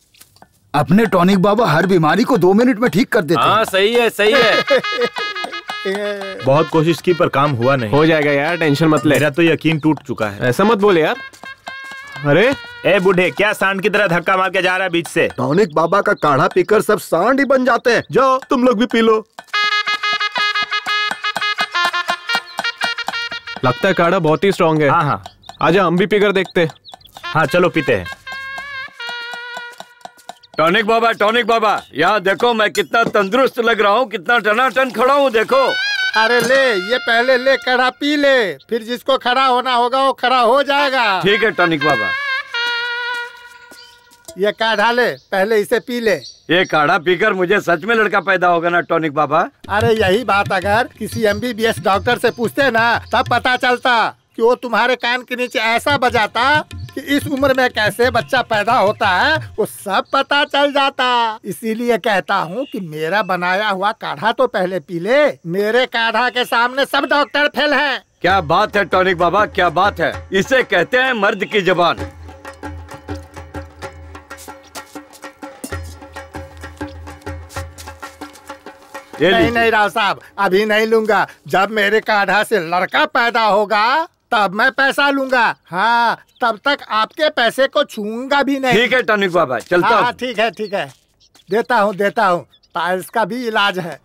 Speaker 6: अपने टॉनिक बाबा हर बीमारी को 2 मिनट में ठीक कर देते हैं।
Speaker 5: हाँ सही है, सही है।
Speaker 3: बहुत कोशिश की पर काम हुआ नहीं।
Speaker 4: हो जाएगा यार, टेंशन मत ले।
Speaker 3: मेरा तो यकीन टूट चुका है।
Speaker 4: ऐसा मत बोले यार। अरे
Speaker 3: ए बूढ़े, क्या सांड की तरह धक्का मार के जा रहा है बीच से?
Speaker 10: टॉनिक बाबा का काढ़ा पीकर सब सांड ही बन जाते हैं। जाओ तुम लोग भी पी लो।
Speaker 4: लगता है काढ़ा बहुत ही स्ट्रॉन्ग है।
Speaker 3: हाँ हाँ,
Speaker 4: आजा हम भी पीकर देखते।
Speaker 3: हाँ चलो पीते हैं।
Speaker 7: टॉनिक बाबा, यहाँ देखो मैं कितना तंदुरुस्त लग रहा हूँ, कितना टनाटन खड़ा हूँ, देखो।
Speaker 12: अरे ले, ये पहले ले काढ़ा पी ले, फिर जिसको खड़ा होना होगा वो खड़ा हो जाएगा।
Speaker 7: ठीक है टॉनिक बाबा।
Speaker 12: ये काढ़ा ले, पहले इसे पी ले।
Speaker 13: ये काढ़ा पीकर मुझे सच में लड़का पैदा होगा ना टॉनिक बाबा?
Speaker 12: अरे यही बात अगर किसी MBBS डॉक्टर से पूछते ना तब पता चलता कि वो तुम्हारे कान के नीचे ऐसा बजाता कि इस उम्र में कैसे बच्चा पैदा होता है वो सब पता चल जाता। इसीलिए कहता हूँ कि मेरा बनाया हुआ काढ़ा तो पहले पी ले। मेरे काढ़ा के सामने सब डॉक्टर फेल हैं।
Speaker 13: क्या बात है टॉनिक बाबा, क्या बात है। इसे कहते हैं मर्द की जबान।
Speaker 12: नहीं राव साहब, अभी नहीं लूंगा। जब मेरे काढ़ा से लड़का पैदा होगा तब मैं पैसा लूंगा। हाँ, तब तक आपके पैसे को छूंगा भी नहीं।
Speaker 13: ठीक है टॉनिक बाबा, चलता हूँ।
Speaker 12: हाँ ठीक है ठीक है, देता हूँ। पाइल्स का भी इलाज है।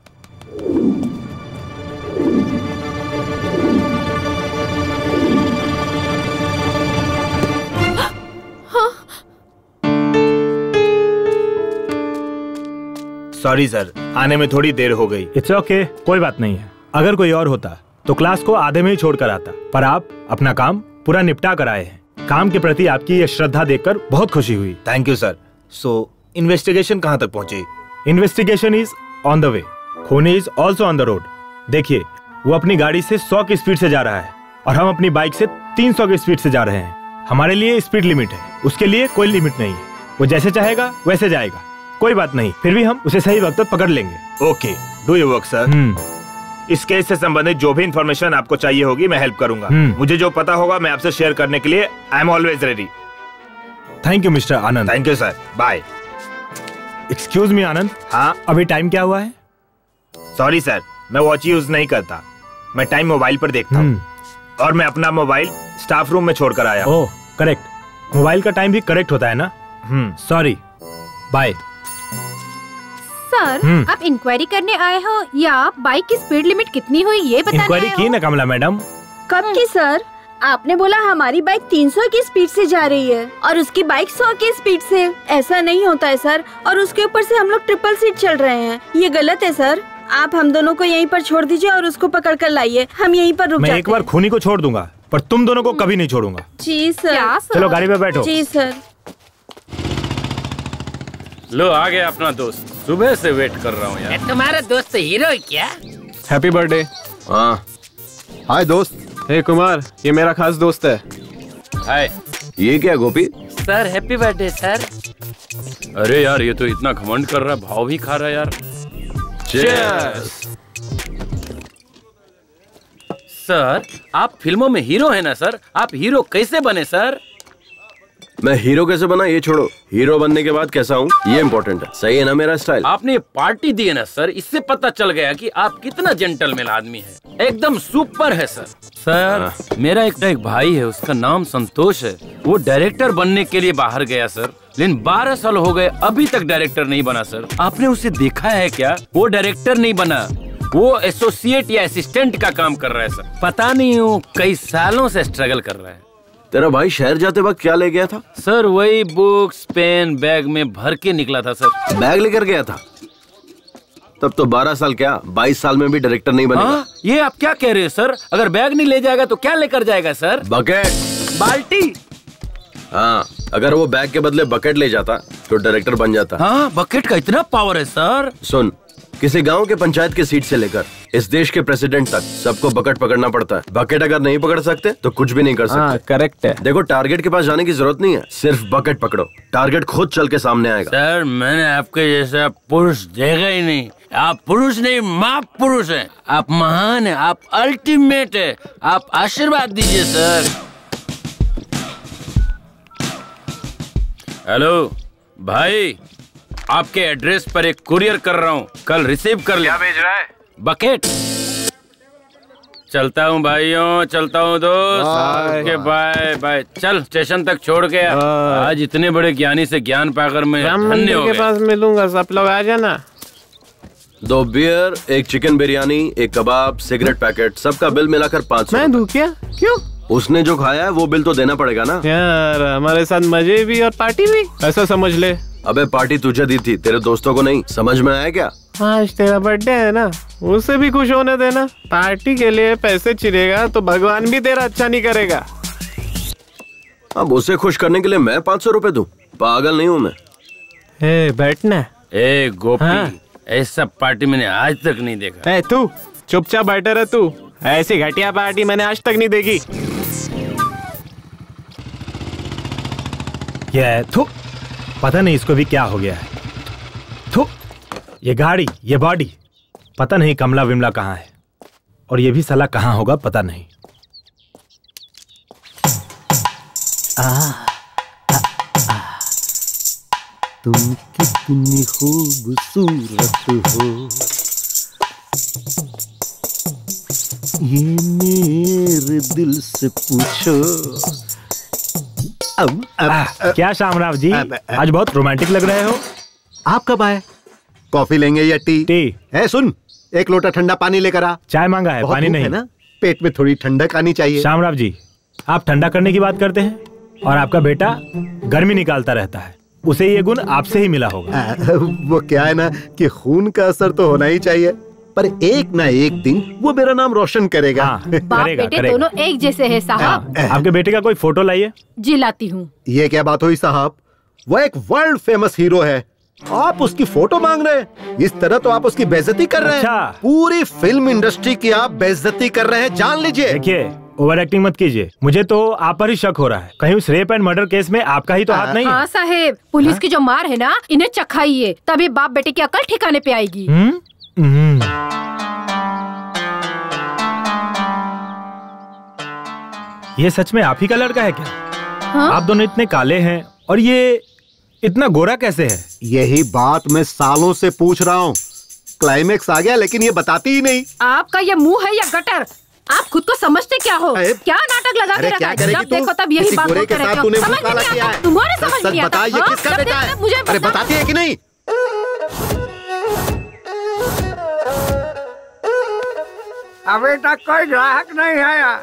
Speaker 3: सॉरी सर, आने में थोड़ी देर हो गई।
Speaker 14: इट्स ओके, कोई बात नहीं है। अगर कोई और होता तो क्लास को आधे में ही छोड़कर आता, पर आप अपना काम पूरा निपटा कर आए हैं। काम के प्रति आपकी ये श्रद्धा देखकर बहुत खुशी हुई।
Speaker 3: Thank you sir. So investigation कहाँ तक पहुँची?
Speaker 14: Investigation is on the way. खूनी is also on the road. देखिए, वो अपनी गाड़ी से 100 की स्पीड से जा रहा है और हम अपनी बाइक से 300 की स्पीड से जा रहे हैं। हमारे लिए स्पीड लिमिट है, उसके लिए कोई लिमिट नहीं है। वो जैसे चाहेगा वैसे जाएगा, कोई बात नहीं। फिर भी हम उसे सही वक्त पर पकड़ लेंगे।
Speaker 3: Okay, do your work sir. इस केस से संबंधित जो भी इंफॉर्मेशन आपको चाहिए होगी मैं हेल्प करूंगा। मुझे जो पता होगा मैं आपसे शेयर करने के लिए I am always ready.
Speaker 14: Thank you mister Anand.
Speaker 3: Thank you sir, bye.
Speaker 14: Excuse me Anand.
Speaker 3: हाँ,
Speaker 14: अभी टाइम क्या हुआ है?
Speaker 3: सॉरी सर, मैं वॉच यूज नहीं करता। मैं टाइम मोबाइल पर देखता हूँ और मैं अपना मोबाइल स्टाफ रूम में छोड़कर आया।
Speaker 14: ओह करेक्ट, मोबाइल का टाइम भी करेक्ट होता है ना। Sorry, bye.
Speaker 2: सर, आप इंक्वायरी करने आए हो या आप बाइक की स्पीड लिमिट कितनी हुई ये बताने आए हो?
Speaker 14: इंक्वायरी की ना कमला मैडम।
Speaker 11: कब की सर? आपने बोला हमारी बाइक 300 की स्पीड से जा रही है और उसकी बाइक 100 की स्पीड से। ऐसा नहीं होता है सर, और उसके ऊपर से हम लोग ट्रिपल सीट चल रहे हैं। ये गलत है सर। आप हम दोनों को यहीं पर छोड़ दीजिए और उसको पकड़ कर लाइए। हम यहीं पर रुक जाते हैं।
Speaker 14: मैं एक बार खूनी को छोड़ दूंगा, पर तुम दोनों को कभी नहीं छोड़ूंगा।
Speaker 11: जी सर।
Speaker 14: चलो गाड़ी में बैठो।
Speaker 11: जी सर।
Speaker 5: लो आ गया अपना दोस्त, सुबह से वेट कर रहा हूँ यार।
Speaker 15: तुम्हारा दोस्त हीरो है क्या?
Speaker 4: Happy birthday.
Speaker 9: हाँ,
Speaker 6: हाय दोस्त।
Speaker 4: हे कुमार, ये मेरा खास दोस्त है।
Speaker 5: हाय।
Speaker 9: ये क्या Gopi?
Speaker 15: Sir happy birthday sir.
Speaker 5: अरे यार, ये तो इतना घमंड कर रहा है, भाव भी खा रहा है यार।
Speaker 9: चीयर्स।
Speaker 5: सर, आप फिल्मों में हीरो है ना सर? आप हीरो कैसे बने सर?
Speaker 9: मैं हीरो कैसे बना ये छोड़ो, हीरो बनने के बाद कैसा हूँ ये इम्पोर्टेंट है। सही है ना मेरा स्टाइल?
Speaker 5: आपने पार्टी दी है ना सर, इससे पता चल गया कि आप कितना जेंटलमैन आदमी है। एकदम सुपर है सर। सर, मेरा एक भाई है, उसका नाम संतोष है। वो डायरेक्टर बनने के लिए बाहर गया सर, लेकिन 12 साल हो गए अभी तक डायरेक्टर नहीं बना सर। आपने उसे देखा है क्या? वो डायरेक्टर नहीं बना, वो एसोसिएट या असिस्टेंट का काम कर रहा है सर। पता नहीं वो कई सालों से स्ट्रगल कर रहा है।
Speaker 9: तेरा भाई शहर जाते वक्त क्या ले गया था?
Speaker 5: सर वही बुक्स पेन बैग में भर के निकला था सर।
Speaker 9: बैग लेकर गया था? तब तो 12 साल क्या 22 साल में भी डायरेक्टर नहीं बनेगा।
Speaker 5: हाँ? ये आप क्या कह रहे हैं सर? अगर बैग नहीं ले जाएगा तो क्या लेकर जाएगा सर?
Speaker 9: बकेट।
Speaker 5: बाल्टी।
Speaker 9: हाँ, अगर वो बैग के बदले बकेट ले जाता तो डायरेक्टर बन जाता।
Speaker 5: हाँ, बकेट का इतना पावर है सर।
Speaker 9: सुन, किसी गांव के पंचायत की सीट से लेकर इस देश के प्रेसिडेंट तक सबको बकेट पकड़ना पड़ता है। बकेट अगर नहीं पकड़ सकते तो कुछ भी नहीं कर सकते।
Speaker 4: करेक्ट है।
Speaker 9: देखो, टारगेट के पास जाने की जरूरत नहीं है, सिर्फ बकेट पकड़ो, टारगेट खुद चल के सामने आएगा।
Speaker 5: सर, मैंने आपके जैसा पुरुष देखा ही नहीं। आप पुरुष नहीं, महापुरुष हैं। आप महान हैं, आप अल्टीमेट है। आप आशीर्वाद दीजिए सर। हेलो भाई, आपके एड्रेस पर एक कुरियर कर रहा हूँ, कल रिसीव कर ले।
Speaker 3: क्या भेज रहा है?
Speaker 5: बकेट। चलता हूँ भाइयों, चलता हूँ दोस्त। Okay bye bye. चल स्टेशन तक छोड़ के। आज इतने बड़े ज्ञानी से ज्ञान पाकर मैं धन्य हो गया।
Speaker 4: के पास मिलूंगा, सब लोग आ जाना।
Speaker 9: 2 बियर, 1 चिकन बिरयानी, 1 कबाब, सिगरेट पैकेट, सबका बिल मिलाकर 500।
Speaker 4: मैं दूं क्या? क्यों?
Speaker 9: उसने जो खाया है वो बिल तो देना पड़ेगा ना
Speaker 4: यार। हमारे साथ मजे भी और पार्टी भी, ऐसा समझ ले।
Speaker 9: अबे पार्टी तुझे दी थी, तेरे दोस्तों को नहीं। समझ में आया क्या?
Speaker 4: आज तेरा बर्थडे है ना, उसे भी खुश होने देना। पार्टी के लिए पैसे चिरेगा तो भगवान भी तेरा अच्छा नहीं करेगा।
Speaker 9: अब उसे खुश करने के लिए मैं 500 रुपए दूं? पागल नहीं हूँ मैं।
Speaker 4: बैठना,
Speaker 5: ए गोपी, ऐसा पार्टी मैंने आज तक नहीं देखा।
Speaker 4: ए तू चुपचाप बैठा रह तू, ऐसी घटिया पार्टी मैंने आज तक नहीं देखी।
Speaker 14: ये थू, पता नहीं इसको भी क्या हो गया है। थू, ये गाड़ी, ये बॉडी, पता नहीं कमला विमला कहाँ है, और ये भी साला कहाँ होगा पता नहीं।
Speaker 10: तुम कितनी खूबसूरत हो, ये मेरे दिल से पूछो।
Speaker 14: क्या शामराव जी, आज बहुत रोमांटिक लग रहे हो।
Speaker 10: आप कब आए? कॉफी लेंगे या टी?
Speaker 14: टी।
Speaker 10: है सुन, एक लोटा ठंडा पानी लेकर आ।
Speaker 14: चाय मांगा है, पानी नहीं।
Speaker 10: है ना, पेट में थोड़ी ठंडक आनी चाहिए।
Speaker 14: शामराव जी, आप ठंडा करने की बात करते हैं, और आपका बेटा गर्मी निकालता रहता है। उसे ये गुण आपसे ही मिला होगा।
Speaker 10: वो क्या है ना कि खून का असर तो होना ही चाहिए, पर एक ना एक दिन वो मेरा नाम रोशन करेगा।
Speaker 1: बाप बेटे दोनों एक जैसे हैं साहब।
Speaker 14: आपके बेटे का कोई फोटो लाइए।
Speaker 1: जी लाती हूँ।
Speaker 10: ये क्या बात हुई साहब, वो एक वर्ल्ड फेमस हीरो है, आप उसकी फोटो मांग रहे हैं? इस तरह तो आप उसकी बेइज्जती कर रहे हैं। पूरी फिल्म इंडस्ट्री की आप बेइज्जती कर रहे हैं, जान लीजिए।
Speaker 14: देखिए, ओवर एक्टिंग मत कीजिए, मुझे तो आप पर ही शक हो रहा है। कहीं उस रेप एंड मर्डर केस में आपका ही तो हाथ नहीं है।
Speaker 1: हाँ साहेब, पुलिस की जो मार है ना, इन्हें चखाइए, तभी बाप बेटे की अकल ठिकाने पे आएगी।
Speaker 14: ये सच में आप ही का लड़का है क्या?
Speaker 1: हाँ?
Speaker 14: आप दोनों इतने काले हैं और ये इतना गोरा कैसे है?
Speaker 10: यही बात मैं सालों से पूछ रहा हूँ, क्लाइमेक्स आ गया लेकिन ये बताती ही नहीं।
Speaker 1: आपका ये मुंह है या गटर? आप खुद को समझते क्या हो? क्या नाटक लगा के रखा है? जब देखो तब यही बात करते रहते हो। समझ नहीं आता, तुम्हारे समझ नहीं आता।
Speaker 10: ये किसका बेटा है? अरे बताती है कि नहीं?
Speaker 7: अभी तक कोई ग्राहक नहीं आया।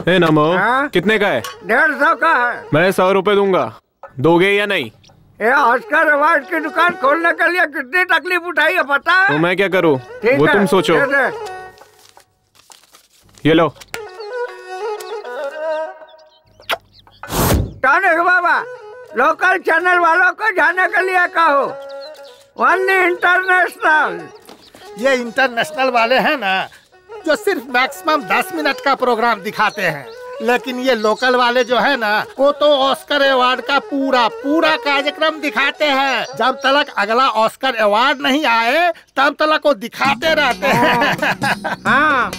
Speaker 4: ए नमो, कितने का है?
Speaker 7: 150 का है।
Speaker 4: मैं 100 रुपए दूंगा, दोगे या नहीं?
Speaker 7: ये ऑस्कर अवार्ड की दुकान खोलने के लिए कितनी तकलीफ उठाई है पता है?
Speaker 4: तो मैं क्या करूं? वो तुम सोचो। ये लो।
Speaker 7: टॉनिक बाबा, लोकल चैनल वालों को जाने के लिए कहो, ओनली इंटरनेशनल।
Speaker 12: ये इंटरनेशनल वाले हैं ना, जो सिर्फ मैक्सिमम 10 मिनट का प्रोग्राम दिखाते हैं, लेकिन ये लोकल वाले जो है ना, वो तो ऑस्कर अवार्ड का पूरा कार्यक्रम दिखाते हैं। जब तक अगला ऑस्कर अवार्ड नहीं आए तब तक वो दिखाते रहते हैं।
Speaker 11: हाँ,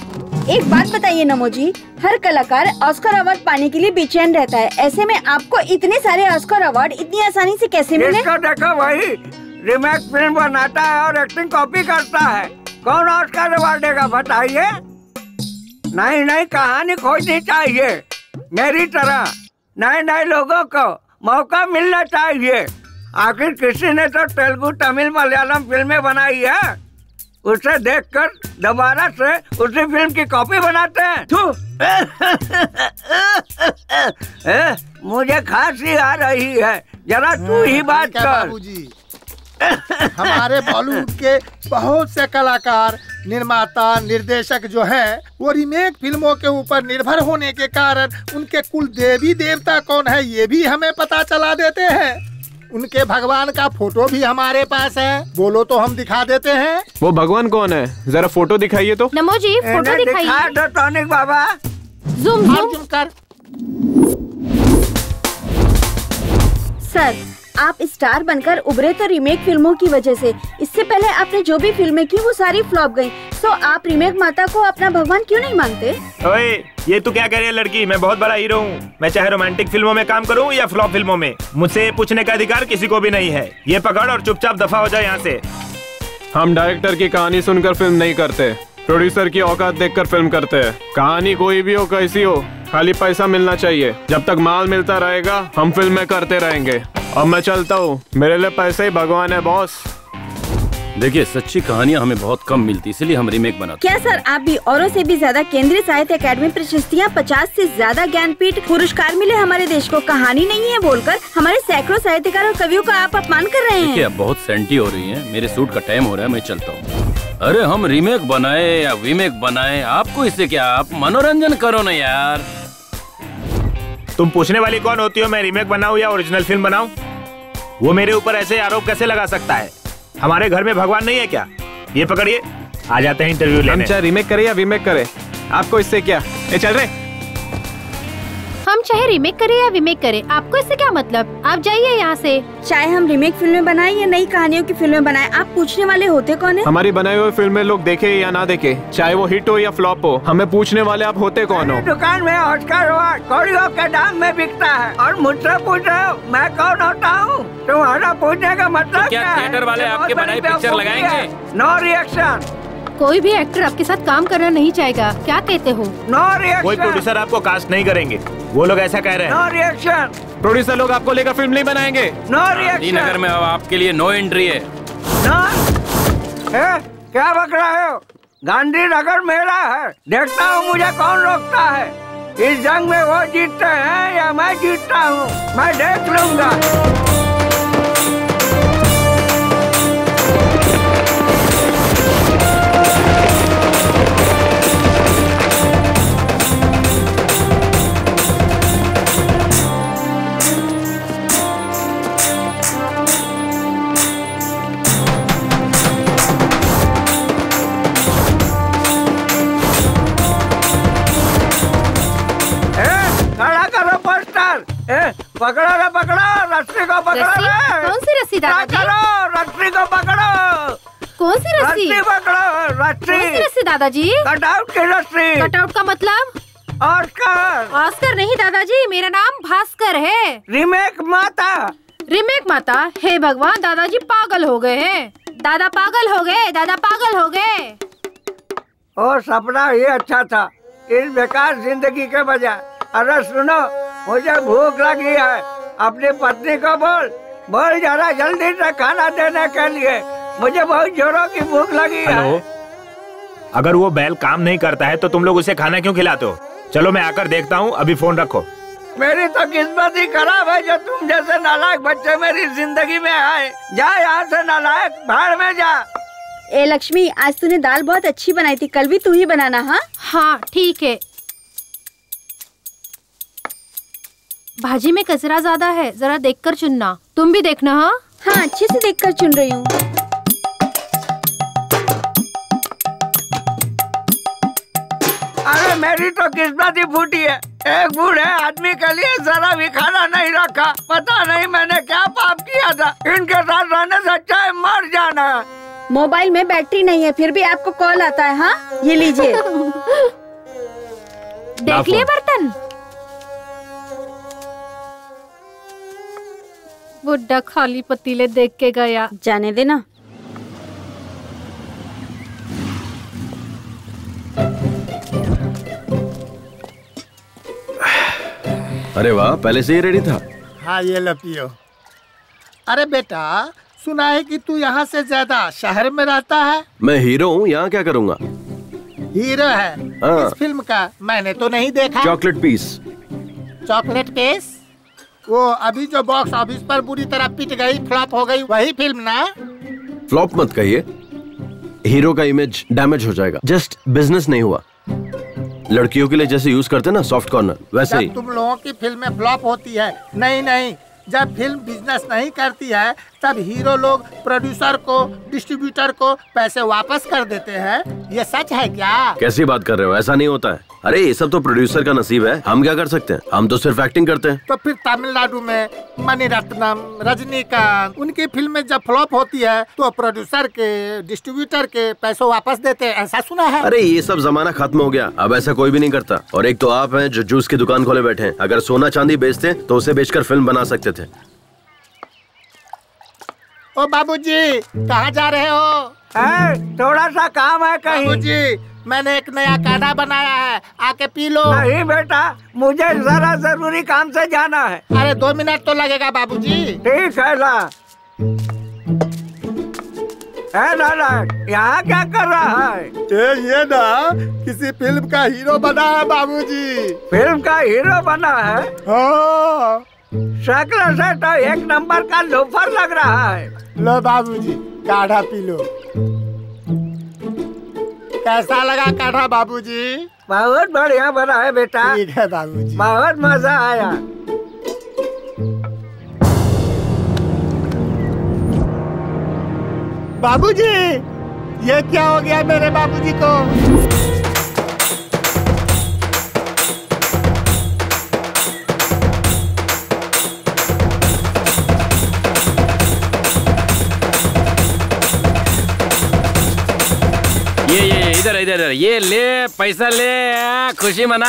Speaker 11: एक बात बताइए नमो जी, हर कलाकार ऑस्कर अवार्ड पाने के लिए बेचैन रहता है, ऐसे में आपको इतने सारे ऑस्कर अवार्ड इतनी आसानी से कैसे मिले?
Speaker 7: इसको देखो, वही रीमेक फिल्म बनाता है और एक्टिंग कॉपी करता है, कौन ऑस्कर अवार्ड देगा बताइए? नई कहानी खोजनी चाहिए, मेरी तरह नए लोगों को मौका मिलना चाहिए। आखिर किसी ने तो तेलुगु, तमिल, मलयालम फिल्में बनाई है, उसे देखकर दोबारा से उसी फिल्म की कॉपी बनाते हैं। मुझे खांसी आ रही है, जरा तू ही बात कर।
Speaker 12: हमारे बॉलीवुड के बहुत से कलाकार, निर्माता, निर्देशक जो हैं, वो रीमेक फिल्मों के ऊपर निर्भर होने के कारण उनके कुल देवी देवता कौन है ये भी हमें पता चला देते हैं। उनके भगवान का फोटो भी हमारे पास है, बोलो तो हम दिखा देते हैं।
Speaker 4: वो भगवान कौन है, जरा फोटो दिखाइए तो।
Speaker 1: नमो जी, फोटो दिखाइए।
Speaker 7: दो टॉनिक बाबा,
Speaker 1: ज़ूम
Speaker 12: कर।
Speaker 11: सर, आप स्टार बनकर उभरे तो रीमेक फिल्मों की वजह से। इससे पहले आपने जो भी फिल्में की वो सारी फ्लॉप गयी, तो आप रीमेक माता को अपना भगवान क्यों नहीं मानते?
Speaker 14: ओए, ये तू क्या कह रही है लड़की? मैं बहुत बड़ा हीरो हूँ, मैं चाहे रोमांटिक फिल्मों में काम करूँ या फ्लॉप फिल्मों में, मुझसे पूछने का अधिकार किसी को भी नहीं है। ये पकड़ और चुपचाप दफा हो जाए यहाँ से।
Speaker 4: हम डायरेक्टर की कहानी सुनकर फिल्म नहीं करते, प्रोड्यूसर की औकात देखकर फिल्म करते हैं। कहानी कोई भी हो, कैसी हो, खाली पैसा मिलना चाहिए। जब तक माल मिलता रहेगा हम फिल्में करते रहेंगे। अब मैं चलता हूँ, मेरे लिए पैसे ही भगवान है बॉस।
Speaker 5: देखिए, सच्ची कहानियाँ हमें बहुत कम मिलती, इसलिए हम रीमेक बनाते।
Speaker 11: क्या सर, आप भी औरों से भी ज्यादा केंद्रीय साहित्य अकादमी प्रशस्तियाँ, 50 से ज्यादा ज्ञानपीठ पुरस्कार मिले हमारे देश को, कहानी नहीं है बोलकर हमारे सैकड़ों साहित्यकार और कवियों का आप अपमान कर रहे हैं।
Speaker 5: देखिए, अब बहुत सेंटी हो रही है, मेरे सूट का टाइम हो रहा है, मैं चलता हूँ। अरे हम रीमेक बनाए या वीमेक बनाए, आपको इससे क्या, आप मनोरंजन करो ना यार।
Speaker 14: तुम पूछने वाली कौन होती हो मैं रीमेक बनाऊं या ओरिजिनल फिल्म बनाऊं? वो मेरे ऊपर ऐसे आरोप कैसे लगा सकता है? हमारे घर में भगवान नहीं है क्या? ये पकड़िए, आ जाते हैं इंटरव्यू लेने।
Speaker 4: हम चाहे रीमेक करें या वीमेक करें, आपको इससे क्या? चल रहे
Speaker 2: हम चाहे रीमेक करें या वीमेक करें, आपको इससे क्या मतलब? आप जाइए यहाँ से।
Speaker 11: चाहे हम रीमेक फिल्में बनाएं या नई कहानियों की फिल्में बनाएं, आप पूछने वाले होते कौन है?
Speaker 4: हमारी बनाई हुई फिल्में लोग देखे या ना देखे, चाहे वो हिट हो या फ्लॉप हो, हमें पूछने वाले आप होते कौन हो?
Speaker 7: दुकान में ऑस्कर अवार्ड कौड़ियों के दाम में बिकता है और मुझसे पूछ रहे हो मैं कौन होता हूँ? तुम्हारा पूछने का मतलब
Speaker 5: क्या थिएटर वाले आपके बनाई पिक्चर लगाएंगे?
Speaker 7: No reaction.
Speaker 2: कोई भी एक्टर आपके साथ काम करना नहीं चाहेगा, क्या कहते हो?
Speaker 7: No reaction.
Speaker 14: कोई प्रोड्यूसर आपको कास्ट नहीं करेंगे, वो लोग ऐसा कह रहे हैं।
Speaker 7: No reaction.
Speaker 4: प्रोड्यूसर लोग आपको लेकर फिल्म नहीं बनाएंगे।
Speaker 7: No reaction.
Speaker 5: गांधीनगर में अब आपके लिए नो एंट्री है।
Speaker 7: क्या बक रहे हो? गांधीनगर मेरा है, देखता हूँ मुझे कौन रोकता है। इस जंग में वो जीतते हैं या मैं जीतता हूँ, मैं देख लूंगा। पकड़ो रे, पकड़ो रस्सी को, पकड़ो रे।
Speaker 2: कौन सी रस्सी दादाजी?
Speaker 7: रस्सी को पकड़ो।
Speaker 2: कौन सी रस्सी?
Speaker 7: रस्सी पकड़ो, रस्सी।
Speaker 2: कौन सी रस्सी दादाजी?
Speaker 7: कटआउट की रस्सी।
Speaker 2: कटआउट का मतलब?
Speaker 7: ऑस्कर।
Speaker 2: ऑस्कर नहीं दादाजी, मेरा नाम भास्कर है।
Speaker 7: रीमेक माता।
Speaker 2: रीमेक माता? हे भगवान, दादाजी पागल हो गए हैं। दादा पागल हो गए, दादा पागल हो गए।
Speaker 7: ओ सपना ये अच्छा था इस बेकार जिंदगी के बजाय। अरे सुनो, मुझे भूख लगी है, अपनी पत्नी को बोल जरा जल्दी से खाना देने के लिए, मुझे बहुत जोरों की भूख लगी है।
Speaker 14: हेलो, अगर वो बैल काम नहीं करता है तो तुम लोग उसे खाना क्यों खिलाते हो? चलो मैं आकर देखता हूँ, अभी फोन रखो।
Speaker 7: मेरी तो किस्मत ही खराब है जो तुम जैसे नालायक बच्चे मेरी जिंदगी में आए। जा यहाँ से नालायक, भाड़ में जा।
Speaker 11: ए लक्ष्मी, आज तूने दाल बहुत अच्छी बनाई थी, कल भी तू ही बनाना। हाँ
Speaker 2: हाँ ठीक है। भाजी में कचरा ज्यादा है, जरा देखकर चुनना। तुम भी देखना। हाँ
Speaker 11: हाँ, अच्छे से देखकर चुन रही हूँ।
Speaker 7: अरे मेरी तो किस्मत ही फूटी है, एक बूढ़े आदमी के लिए जरा भी खाना नहीं रखा। पता नहीं मैंने क्या पाप किया था, इनके साथ रहने से अच्छा है मर जाना।
Speaker 11: मोबाइल में बैटरी नहीं है, फिर भी आपको कॉल आता है। हाँ ये लीजिए।
Speaker 2: देख लिए बर्तन? बुड्ढा खाली पतीले देख के गया।
Speaker 11: जाने देना।
Speaker 9: अरे वाह, पहले से ही रेडी था।
Speaker 12: हाँ ये लो पियो। अरे बेटा, सुना है कि तू यहाँ से ज्यादा शहर में रहता है।
Speaker 9: मैं हीरो हूँ, यहाँ क्या करूँगा?
Speaker 12: हीरो है?
Speaker 9: हाँ।
Speaker 12: इस फिल्म का मैंने तो नहीं देखा।
Speaker 9: Chocolate piece.
Speaker 12: Chocolate piece? वो अभी जो बॉक्स ऑफिस पर बुरी तरह पिट गई, फ्लॉप हो गई, वही फिल्म ना?
Speaker 9: फ्लॉप मत कहिए, हीरो का इमेज डैमेज हो जाएगा। जस्ट बिजनेस नहीं हुआ। लड़कियों के लिए जैसे यूज करते ना सॉफ्ट कॉर्नर, वैसे ही।
Speaker 12: तुम लोगों की फिल्में फ्लॉप होती है। नहीं, जब फिल्म बिजनेस नहीं करती है तब हीरो लोग प्रोड्यूसर को, डिस्ट्रीब्यूटर को पैसे वापस कर देते हैं। ये सच है क्या?
Speaker 9: कैसी बात कर रहे हो? ऐसा नहीं होता है। अरे ये सब तो प्रोड्यूसर का नसीब है, हम क्या कर सकते हैं? हम तो सिर्फ एक्टिंग करते हैं।
Speaker 12: तो फिर तमिलनाडु में मणिरत्नम, रजनीकांत, उनकी फिल्में जब फ्लॉप होती है तो प्रोड्यूसर के, डिस्ट्रीब्यूटर के पैसे वापस देते हैं, ऐसा सुना है।
Speaker 9: अरे ये सब जमाना खत्म हो गया, अब ऐसा कोई भी नहीं करता। और एक तो आप हैं जो जूस की दुकान खोले बैठे हैं। अगर सोना चांदी बेचते तो उसे बेचकर फिल्म बना सकते थे।
Speaker 12: ओ बाबूजी, कहाँ जा रहे हो?
Speaker 7: थोड़ा सा काम है कहीं।
Speaker 12: बाबूजी, मैंने एक नया काढ़ा बनाया है, आके पी लो।
Speaker 7: नहीं बेटा, मुझे जरा जरूरी काम से जाना है।
Speaker 12: अरे 2 मिनट तो लगेगा बाबूजी।
Speaker 7: ठीक है ला। लाला, यहाँ क्या कर रहा है?
Speaker 12: ये ना किसी फिल्म का हीरो बना है बाबूजी।
Speaker 7: फिल्म का हीरो बना है?
Speaker 12: हाँ।
Speaker 7: शक्ल से तो एक नंबर का लोफर लग रहा है।
Speaker 12: लो बाबूजी, काढ़ा पी लो। कैसा लगा काढ़ा बाबूजी?
Speaker 7: बहुत बढ़िया बना है बेटा।
Speaker 12: ठीक है बाबूजी।
Speaker 7: बहुत मजा आया।
Speaker 12: बाबूजी, ये क्या हो गया मेरे बाबूजी को?
Speaker 5: ये इधर इधर ये ले पैसा ले, खुशी मना।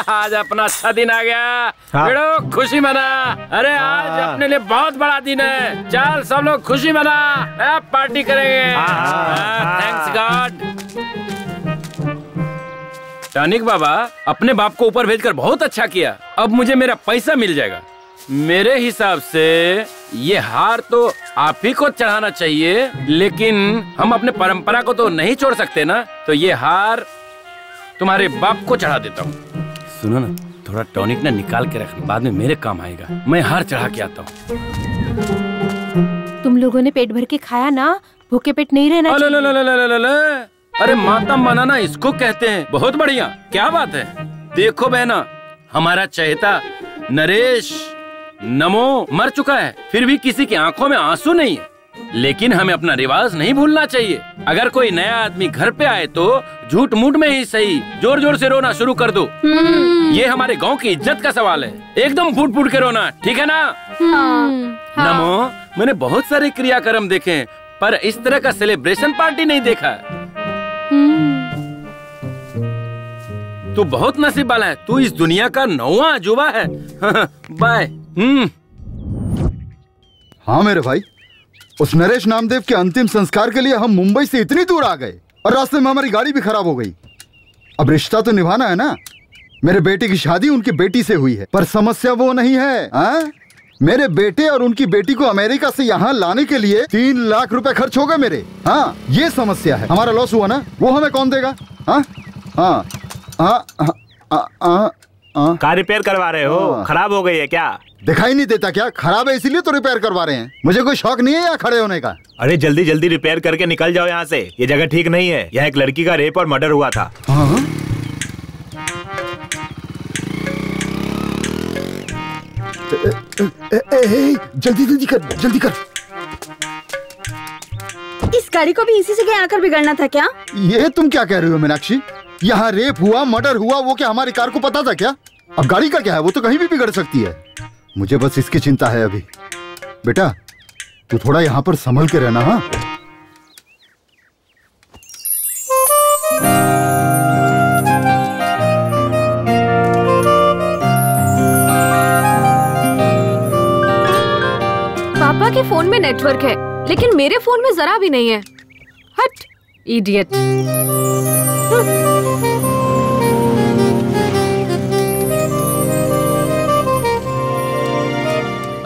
Speaker 5: आज अपना अच्छा दिन आ गया। बेड़ो खुशी मना। अरे आज अपने लिए बहुत बड़ा दिन है। चल सब लोग खुशी मना, पार्टी करेंगे। Thanks God. टॉनिक बाबा, अपने बाप को ऊपर भेजकर बहुत अच्छा किया। अब मुझे मेरा पैसा मिल जाएगा। मेरे हिसाब से ये हार तो आप ही को चढ़ाना चाहिए, लेकिन हम अपने परंपरा को तो नहीं छोड़ सकते ना। तो ये हार तुम्हारे बाप को चढ़ा देता हूँ। सुनो ना, थोड़ा टॉनिक ना निकाल के रखना, बाद में मेरे काम आएगा। मैं हार चढ़ा के आता हूँ।
Speaker 2: तुम लोगों ने पेट भर के खाया ना, भूखे पेट नहीं रहना चाहिए।
Speaker 5: अरे माता मनाना इसको कहते हैं। बहुत बढ़िया, क्या बात है। देखो बहना, हमारा चहेता नरेश नमो मर चुका है, फिर भी किसी की आंखों में आंसू नहीं है। लेकिन हमें अपना रिवाज नहीं भूलना चाहिए। अगर कोई नया आदमी घर पे आए तो झूठ मूठ में ही सही जोर जोर से रोना शुरू कर दो। ये हमारे गांव की इज्जत का सवाल है। एकदम फूट फूट के रोना, ठीक है ना? नमो, मैंने बहुत सारे क्रियाक्रम देखे हैं, पर इस तरह का सेलिब्रेशन पार्टी नहीं देखा। तू बहुत नसीब वाला है। तू इस दुनिया का 9वां अजूबा है। बाय।
Speaker 6: हाँ मेरे भाई, उस नरेश नामदेव के अंतिम संस्कार के लिए हम मुंबई से इतनी दूर आ गए और रास्ते में हमारी गाड़ी भी खराब हो गई। अब रिश्ता तो निभाना है ना। मेरे बेटे की शादी उनकी बेटी से हुई है, पर समस्या वो नहीं है। हाँ? मेरे बेटे और उनकी बेटी को अमेरिका से यहाँ लाने के लिए 3 लाख रुपए खर्च हो गए मेरे। हाँ, ये समस्या है। हमारा लॉस हुआ ना, वो हमें कौन देगा? हाँ हाँ हाँ।
Speaker 14: कार रिपेयर करवा रहे हो? खराब हो गई है क्या?
Speaker 6: दिखाई नहीं देता क्या? खराब है इसीलिए तो रिपेयर करवा रहे हैं। मुझे कोई शौक नहीं है यहाँ खड़े होने का।
Speaker 14: अरे जल्दी जल्दी रिपेयर करके निकल जाओ यहाँ से। ये जगह ठीक नहीं है। यहाँ एक लड़की का रेप और मर्डर हुआ था।
Speaker 6: हाँ? जल्दी जल्दी कर, जल्दी कर।
Speaker 11: इस गाड़ी को भी इसी जगह आकर बिगड़ना था क्या?
Speaker 6: ये तुम क्या कह रही हो मीनाक्षी? यहाँ रेप हुआ, मर्डर हुआ, वो क्या हमारी कार को पता था क्या? अब गाड़ी का क्या है, वो तो कहीं भी बिगड़ सकती है। मुझे बस इसकी चिंता है अभी। बेटा तू थोड़ा यहाँ पर संभल के रहना। हाँ,
Speaker 1: पापा के फोन में नेटवर्क है, लेकिन मेरे फोन में जरा भी नहीं है। हट, इडियट।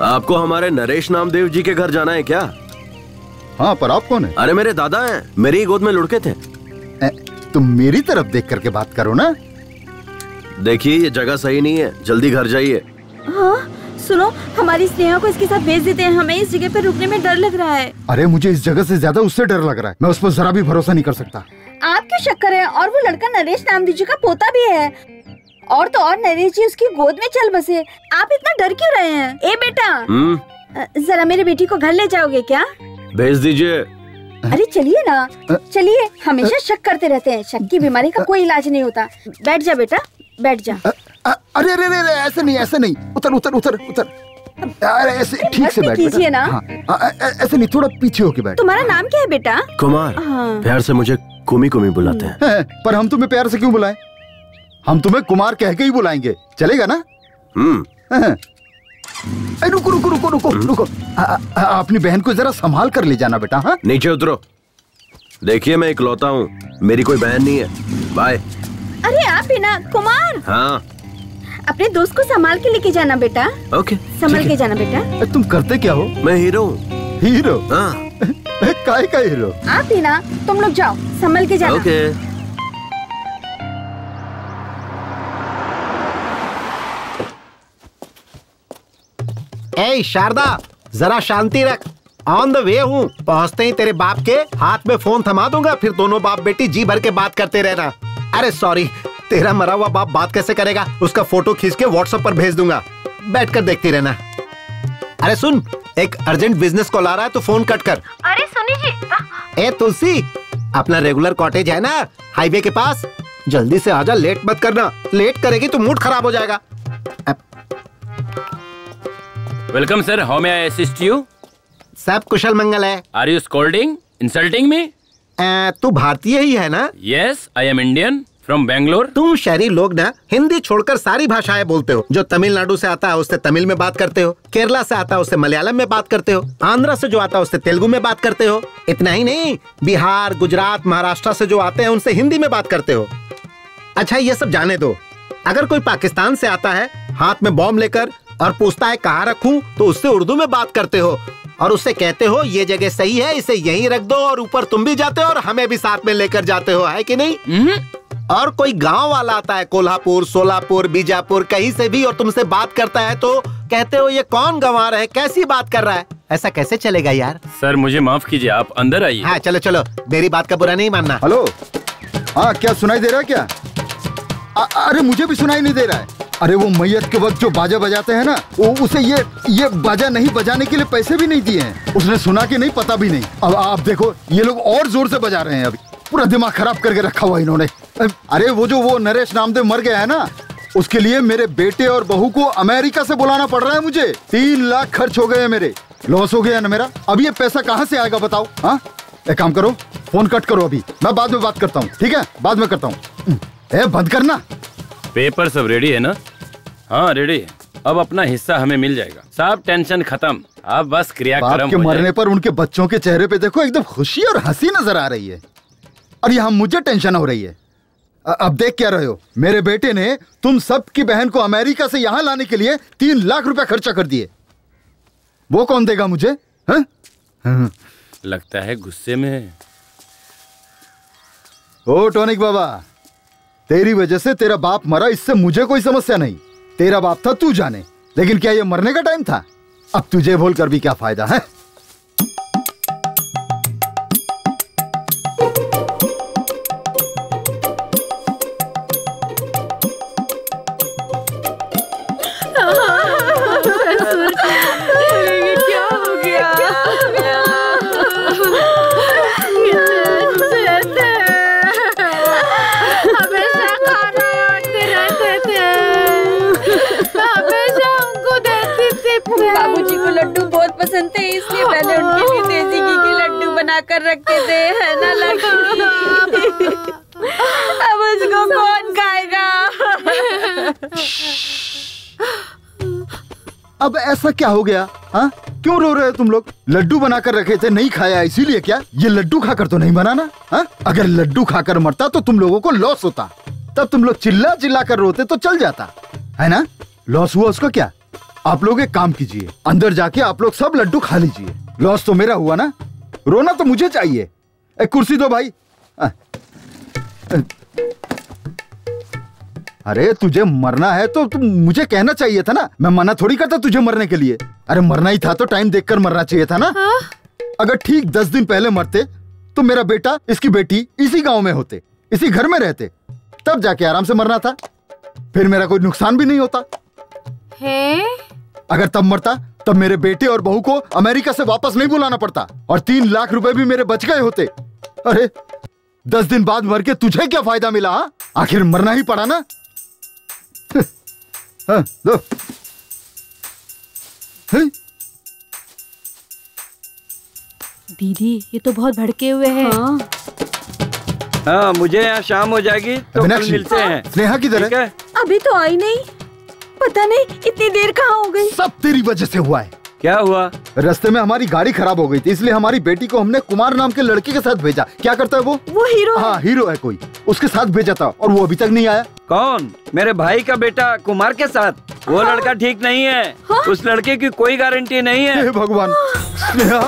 Speaker 9: आपको हमारे नरेश नामदेव जी के घर जाना है क्या?
Speaker 6: हाँ, पर आप कौन है?
Speaker 9: अरे मेरे दादा हैं, मेरी ही गोद में लुढ़के थे।
Speaker 6: तुम मेरी तरफ देख करके बात करो ना।
Speaker 9: देखिए ये जगह सही नहीं है, जल्दी घर जाइए।
Speaker 11: हाँ, सुनो, हमारी स्नेहा को इसके साथ भेज देते हैं। हमें इस जगह पे रुकने में डर लग रहा है।
Speaker 6: अरे मुझे इस जगह से ज्यादा उससे डर लग रहा है। मैं उस पर जरा भी भरोसा नहीं कर सकता।
Speaker 11: आप क्यों शक कर रहे हैं? और वो लड़का नरेश नामदेव जी का पोता भी है। और तो और नरेश जी उसकी गोद में चल बसे। आप इतना डर क्यों रहे हैं? ए बेटा, जरा मेरी बेटी को घर ले जाओगे क्या?
Speaker 9: भेज दीजिए।
Speaker 11: अरे चलिए ना, चलिए। हमेशा शक करते रहते हैं। शक की बीमारी का कोई इलाज नहीं होता। बैठ जा बेटा, बैठ जा।
Speaker 6: अरे अरे अरे, ऐसे नहीं, ऐसे नहीं। उतर उतर उतर उतर। अरे ऐसे ठीक से बैठ
Speaker 11: कीजिए ना।
Speaker 6: ऐसे नहीं, थोड़ा पीछे होके बैठ।
Speaker 11: तुम्हारा नाम क्या है बेटा?
Speaker 9: कुमार। प्यार से मुझे कुमी कुमी बुलाते हैं।
Speaker 6: पर हम तुम्हें प्यार से क्यों बुलाएं? हम तुम्हें कुमार कह के ही बुलाएंगे, चलेगा ना? रुको रुको रुको रुको रुको। अपनी बहन को जरा संभाल कर ले जाना बेटा। हाँ,
Speaker 9: नीचे उतरो। देखिए मैं इकलौता हूँ, मेरी कोई बहन नहीं है। बाय।
Speaker 11: अरे आप ही ना कुमार।
Speaker 9: हाँ,
Speaker 11: अपने दोस्त को संभाल के लेके जाना बेटा।
Speaker 9: ओके,
Speaker 11: संभाल के जाना बेटा।
Speaker 6: तुम करते क्या हो?
Speaker 9: मैं हीरो हूँ।
Speaker 6: हीरो?
Speaker 9: हाँ।
Speaker 6: काय का हीरो?
Speaker 11: आप ही ना, तुम लोग जाओ, संभल के जाना।
Speaker 9: ओके।
Speaker 10: ए शारदा, जरा शांति रख। ऑन द वे हूँ। पहुँचते ही तेरे बाप के हाथ में फोन थमा दूंगा, फिर दोनों बाप बेटी जी भर के बात करते रहना। अरे सॉरी, तेरा मरा हुआ बाप बात कैसे करेगा? उसका फोटो खींच के व्हाट्सएप पर भेज दूंगा, बैठकर देखती रहना। अरे सुन, एक अर्जेंट बिजनेस कॉल आ रहा है तो फोन कट कर।
Speaker 2: अरे सुनी जी।
Speaker 10: ए तुलसी, अपना रेगुलर कॉटेज है ना हाईवे के पास, जल्दी से आजा, लेट मत करना। लेट करेगी तो मूड खराब हो जाएगा।
Speaker 5: Welcome sir, how may I assist you?
Speaker 10: सब कुशल मंगल है।
Speaker 5: Are you scolding, insulting me?
Speaker 10: तू भारतीय ही है ना?
Speaker 5: Yes, I am Indian from Bangalore.
Speaker 10: तुम शहरी लोग ना हिंदी छोड़कर सारी भाषाएं बोलते हो। जो तमिलनाडु से आता है उससे तमिल में बात करते हो, केरला से आता है उससे मलयालम में बात करते हो, आंध्र से जो आता है उससे तेलुगु में बात करते हो। इतना ही नहीं, बिहार, गुजरात, महाराष्ट्र से जो आते हैं उनसे हिंदी में बात करते हो। अच्छा ये सब जाने दो, अगर कोई पाकिस्तान से आता है हाथ में बॉम्ब लेकर और पूछता है कहाँ रखूं, तो उससे उर्दू में बात करते हो और उससे कहते हो ये जगह सही है, इसे यहीं रख दो, और ऊपर तुम भी जाते हो और हमें भी साथ में लेकर जाते हो, है कि नहीं? और कोई गांव वाला आता है कोल्हापुर, सोलापुर, बीजापुर, कहीं से भी, और तुमसे बात करता है तो कहते हो ये कौन गंवार है, कैसी बात कर रहा है। ऐसा कैसे चलेगा यार?
Speaker 5: सर मुझे माफ कीजिए, आप अंदर आइए।
Speaker 10: हाँ चलो चलो, मेरी बात का बुरा नहीं मानना।
Speaker 6: हेलो, हाँ क्या सुनाई दे रहा है क्या? अरे मुझे भी सुनाई नहीं दे रहा है। अरे वो मैयत के वक्त जो बाजा बजाते हैं ना, उसे ये बाजा नहीं बजाने के लिए पैसे भी नहीं दिए हैं। उसने सुना कि नहीं पता भी नहीं। अब आप देखो ये लोग और जोर से बजा रहे हैं, अभी पूरा दिमाग खराब करके रखा हुआ इन्होंने। अरे वो नरेश नामदेव मर गया है ना, उसके लिए मेरे बेटे और बहू को अमेरिका से बुलाना पड़ रहा है मुझे। 3 लाख खर्च हो गए, मेरे लॉस हो गया ना मेरा। अब ये पैसा कहाँ से आएगा बताओ? हाँ एक काम करो, फोन कट करो, अभी मैं बाद में बात करता हूँ, ठीक है? बाद में करता हूँ। बंद करना।
Speaker 5: पेपर सब रेडी है ना? हाँ रेडी है। अब अपना हिस्सा हमें मिल जाएगा। सब टेंशन खत्म, अब बस क्रियाक्रम
Speaker 6: के मरने पर उनके बच्चों के चेहरे पे देखो एकदम खुशी और हंसी नजर आ रही है, और यहाँ मुझे टेंशन हो रही है। अब देख क्या रहे हो, मेरे बेटे ने तुम सब की बहन को अमेरिका से यहाँ लाने के लिए 3 लाख रुपया खर्चा कर दिए। वो कौन देगा मुझे? हाँ?
Speaker 5: लगता है गुस्से में।
Speaker 6: ओ टॉनिक बाबा, तेरी वजह से तेरा बाप मरा, इससे मुझे कोई समस्या नहीं। तेरा बाप था तू जाने, लेकिन क्या ये मरने का टाइम था? अब तुझे बोल कर भी क्या फायदा है?
Speaker 11: क्या हो गया?
Speaker 1: हमेशा खाना बांटते रहते थे, हमेशा हमको देती थी।
Speaker 11: बाबूजी को लड्डू बहुत पसंद थे, इसलिए मैंने उनके लिए देसी घी के लड्डू बनाकर रखे थे, है ना लक्ष्मी? अब उसको कौन खाएगा?
Speaker 6: अब ऐसा क्या हो गया? हाँ क्यों रो रहे हो तुम लोग? लड्डू बनाकर रखे थे, नहीं खाया इसीलिए क्या? ये लड्डू खाकर तो नहीं बनाना। हाँ अगर लड्डू खाकर मरता तो तुम लोगों को लॉस होता, तब तुम लोग चिल्ला चिल्ला कर रोते तो चल जाता, है ना? लॉस हुआ उसका क्या? आप लोग एक काम कीजिए, अंदर जाके आप लोग सब लड्डू खा लीजिए। लॉस तो मेरा हुआ ना, रोना तो मुझे चाहिए। एक कुर्सी दो भाई। अरे तुझे मरना है तो तुम मुझे कहना चाहिए था ना, मैं मना थोड़ी करता तुझे मरने के लिए। अरे मरना ही था तो टाइम देखकर मरना चाहिए था ना। अगर ठीक 10 दिन पहले मरते तो मेरा बेटा, इसकी बेटी इसी गांव में होते, इसी घर में रहते, तब जाके आराम से मरना था, फिर मेरा कोई नुकसान भी नहीं होता
Speaker 1: है।
Speaker 6: अगर तब मरता तब मेरे बेटे और बहू को अमेरिका से वापस नहीं बुलाना पड़ता, और 3 लाख रुपए भी मेरे बच गए होते। अरे 10 दिन बाद मर के तुझे क्या फायदा मिला? हा? आखिर मरना ही पड़ा ना। हाँ, दो।
Speaker 2: दीदी ये तो बहुत भड़के हुए हैं।
Speaker 13: हाँ मुझे यहाँ शाम हो जाएगी तो कल मिलते हैं।
Speaker 6: स्नेहा किधर है?
Speaker 11: अभी तो आई नहीं, पता नहीं इतनी देर कहाँ हो गई।
Speaker 6: सब तेरी वजह से हुआ है।
Speaker 13: क्या हुआ?
Speaker 6: रास्ते में हमारी गाड़ी खराब हो गई थी, इसलिए हमारी बेटी को हमने कुमार नाम के लड़के के साथ भेजा। क्या करता है वो?
Speaker 11: हीरो।
Speaker 6: हाँ हीरो है कोई, उसके साथ भेजा था और वो अभी तक नहीं आया।
Speaker 13: कौन? मेरे भाई का बेटा कुमार के साथ? वो लड़का ठीक नहीं है। उस लड़के की कोई गारंटी नहीं है।
Speaker 6: हे भगवान। स्नेहा।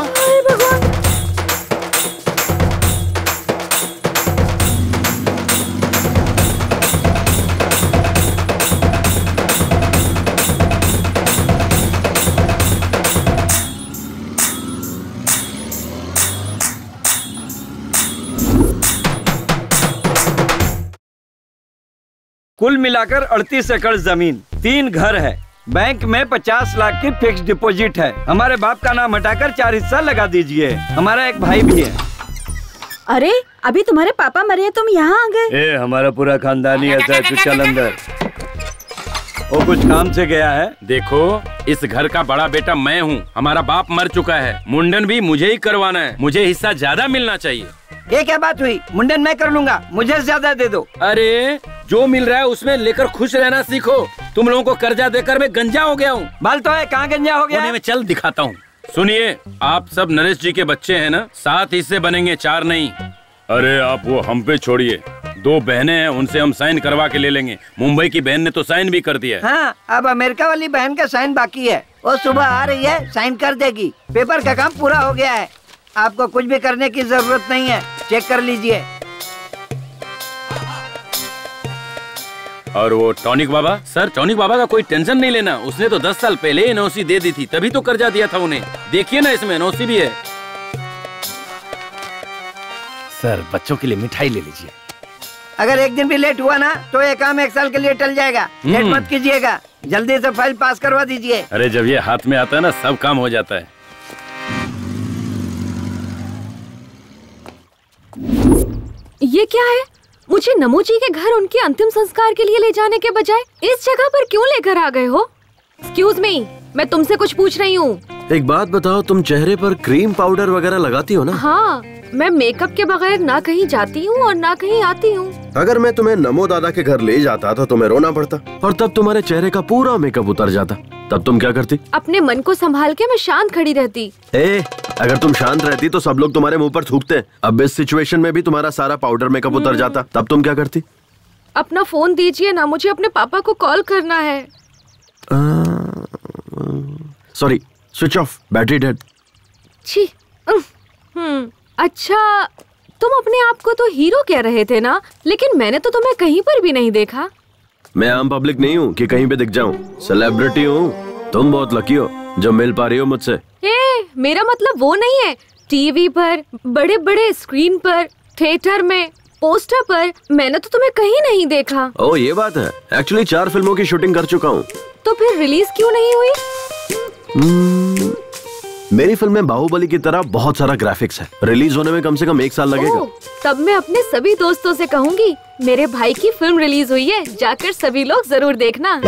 Speaker 13: कुल मिलाकर 38 एकड़ जमीन, 3 घर है, बैंक में 50 लाख की फिक्स डिपॉजिट है। हमारे बाप का नाम हटाकर 4 हिस्सा लगा दीजिए। हमारा एक भाई भी है।
Speaker 11: अरे अभी तुम्हारे पापा मरे, तुम यहाँ आ गए?
Speaker 13: हमारा पूरा खानदान ही ऐसा है, तू चल अंदर। वो कुछ काम से गया है।
Speaker 5: देखो, इस घर का बड़ा बेटा मैं हूँ। हमारा बाप मर चुका है, मुंडन भी मुझे ही करवाना है। मुझे हिस्सा ज्यादा मिलना चाहिए।
Speaker 13: ये क्या बात हुई? मुंडन मैं कर लूंगा, मुझे ज्यादा दे दो।
Speaker 5: अरे जो मिल रहा है उसमें लेकर खुश रहना सीखो। तुम लोगों को कर्जा देकर मैं गंजा हो गया हूँ।
Speaker 13: बाल तो है, कहाँ गंजा हो गया?
Speaker 5: मैं चल दिखाता हूँ। सुनिए, आप सब नरेश जी के बच्चे हैं ना? 7 हिस्से बनेंगे, 4 नहीं। अरे आप वो हम पे छोड़िए, 2 बहनें हैं, उनसे हम साइन करवा के ले लेंगे। मुंबई की बहन ने तो साइन भी कर दिया है।
Speaker 13: हाँ, अब अमेरिका वाली बहन का साइन बाकी है। वो सुबह आ रही है, साइन कर देगी। पेपर का काम पूरा हो गया है। आपको कुछ भी करने की जरूरत नहीं है, चेक कर लीजिए।
Speaker 5: और वो टॉनिक बाबा, सर टॉनिक बाबा का कोई टेंशन नहीं लेना। उसने तो 10 साल पहले एनओसी दे दी थी, तभी तो कर्जा दिया था उन्हें। देखिए ना, इसमें एनओसी भी है। सर बच्चों के लिए मिठाई ले लीजिए।
Speaker 13: अगर एक दिन भी लेट हुआ ना तो ये काम 1 साल के लिए टल जाएगा। लेट मत कीजिएगा, जल्दी से फाइल पास करवा दीजिए।
Speaker 5: अरे जब ये हाथ में आता है ना, सब काम हो जाता है।
Speaker 1: ये क्या है? मुझे नमो जी के घर उनके अंतिम संस्कार के लिए ले जाने के बजाय इस जगह पर क्यों लेकर आ गए हो? एक्सक्यूज मी, मैं तुमसे कुछ पूछ रही हूँ।
Speaker 9: एक बात बताओ, तुम चेहरे पर क्रीम पाउडर वगैरह लगाती हो ना?
Speaker 1: हाँ, मैं मेकअप के बगैर ना कहीं जाती हूँ और ना कहीं आती हूँ।
Speaker 9: अगर मैं तुम्हें नमो दादा के घर ले जाता तो तुम्हें रोना पड़ता और तब तुम्हारे चेहरे का पूरा मेकअप उतर जाता। तब तुम क्या करती?
Speaker 1: अपने मन को संभाल के मैं शांत खड़ी रहती।
Speaker 9: अगर तुम शांत रहती तो सब लोग तुम्हारे मुंह पर थूकते। अब इस सिचुएशन में भी तुम्हारा सारा पाउडर मेकअप उतर जाता, तब तुम क्या करती?
Speaker 1: अपना फोन दीजिए ना, मुझे अपने पापा को कॉल करना है।
Speaker 9: Sorry, switch off, battery dead.
Speaker 1: छी। अच्छा, तुम अपने आप को तो हीरो कह रहे थे ना, लेकिन मैंने तो तुम्हें कहीं पर भी नहीं देखा।
Speaker 9: मैं आम पब्लिक नहीं हूँ कि कहीं पे दिख जाऊँ। सेलिब्रिटी हूँ। तुम बहुत लकी हो जो मिल पा रही हो मुझसे।
Speaker 1: मेरा मतलब वो नहीं है। टीवी पर, बड़े बड़े स्क्रीन पर, थिएटर में, पोस्टर पर मैंने तो तुम्हें कहीं नहीं देखा।
Speaker 9: ओह, ये बात है। एक्चुअली 4 फिल्मों की शूटिंग कर चुका हूँ।
Speaker 1: तो फिर रिलीज क्यों नहीं हुई?
Speaker 9: मेरी फिल्म में बाहुबली की तरह बहुत सारा ग्राफिक्स है। रिलीज होने में कम से कम 1 साल लगेगा।
Speaker 1: तब मैं अपने सभी दोस्तों से कहूँगी, मेरे भाई की फिल्म रिलीज हुई है, जाकर सभी लोग जरूर देखना।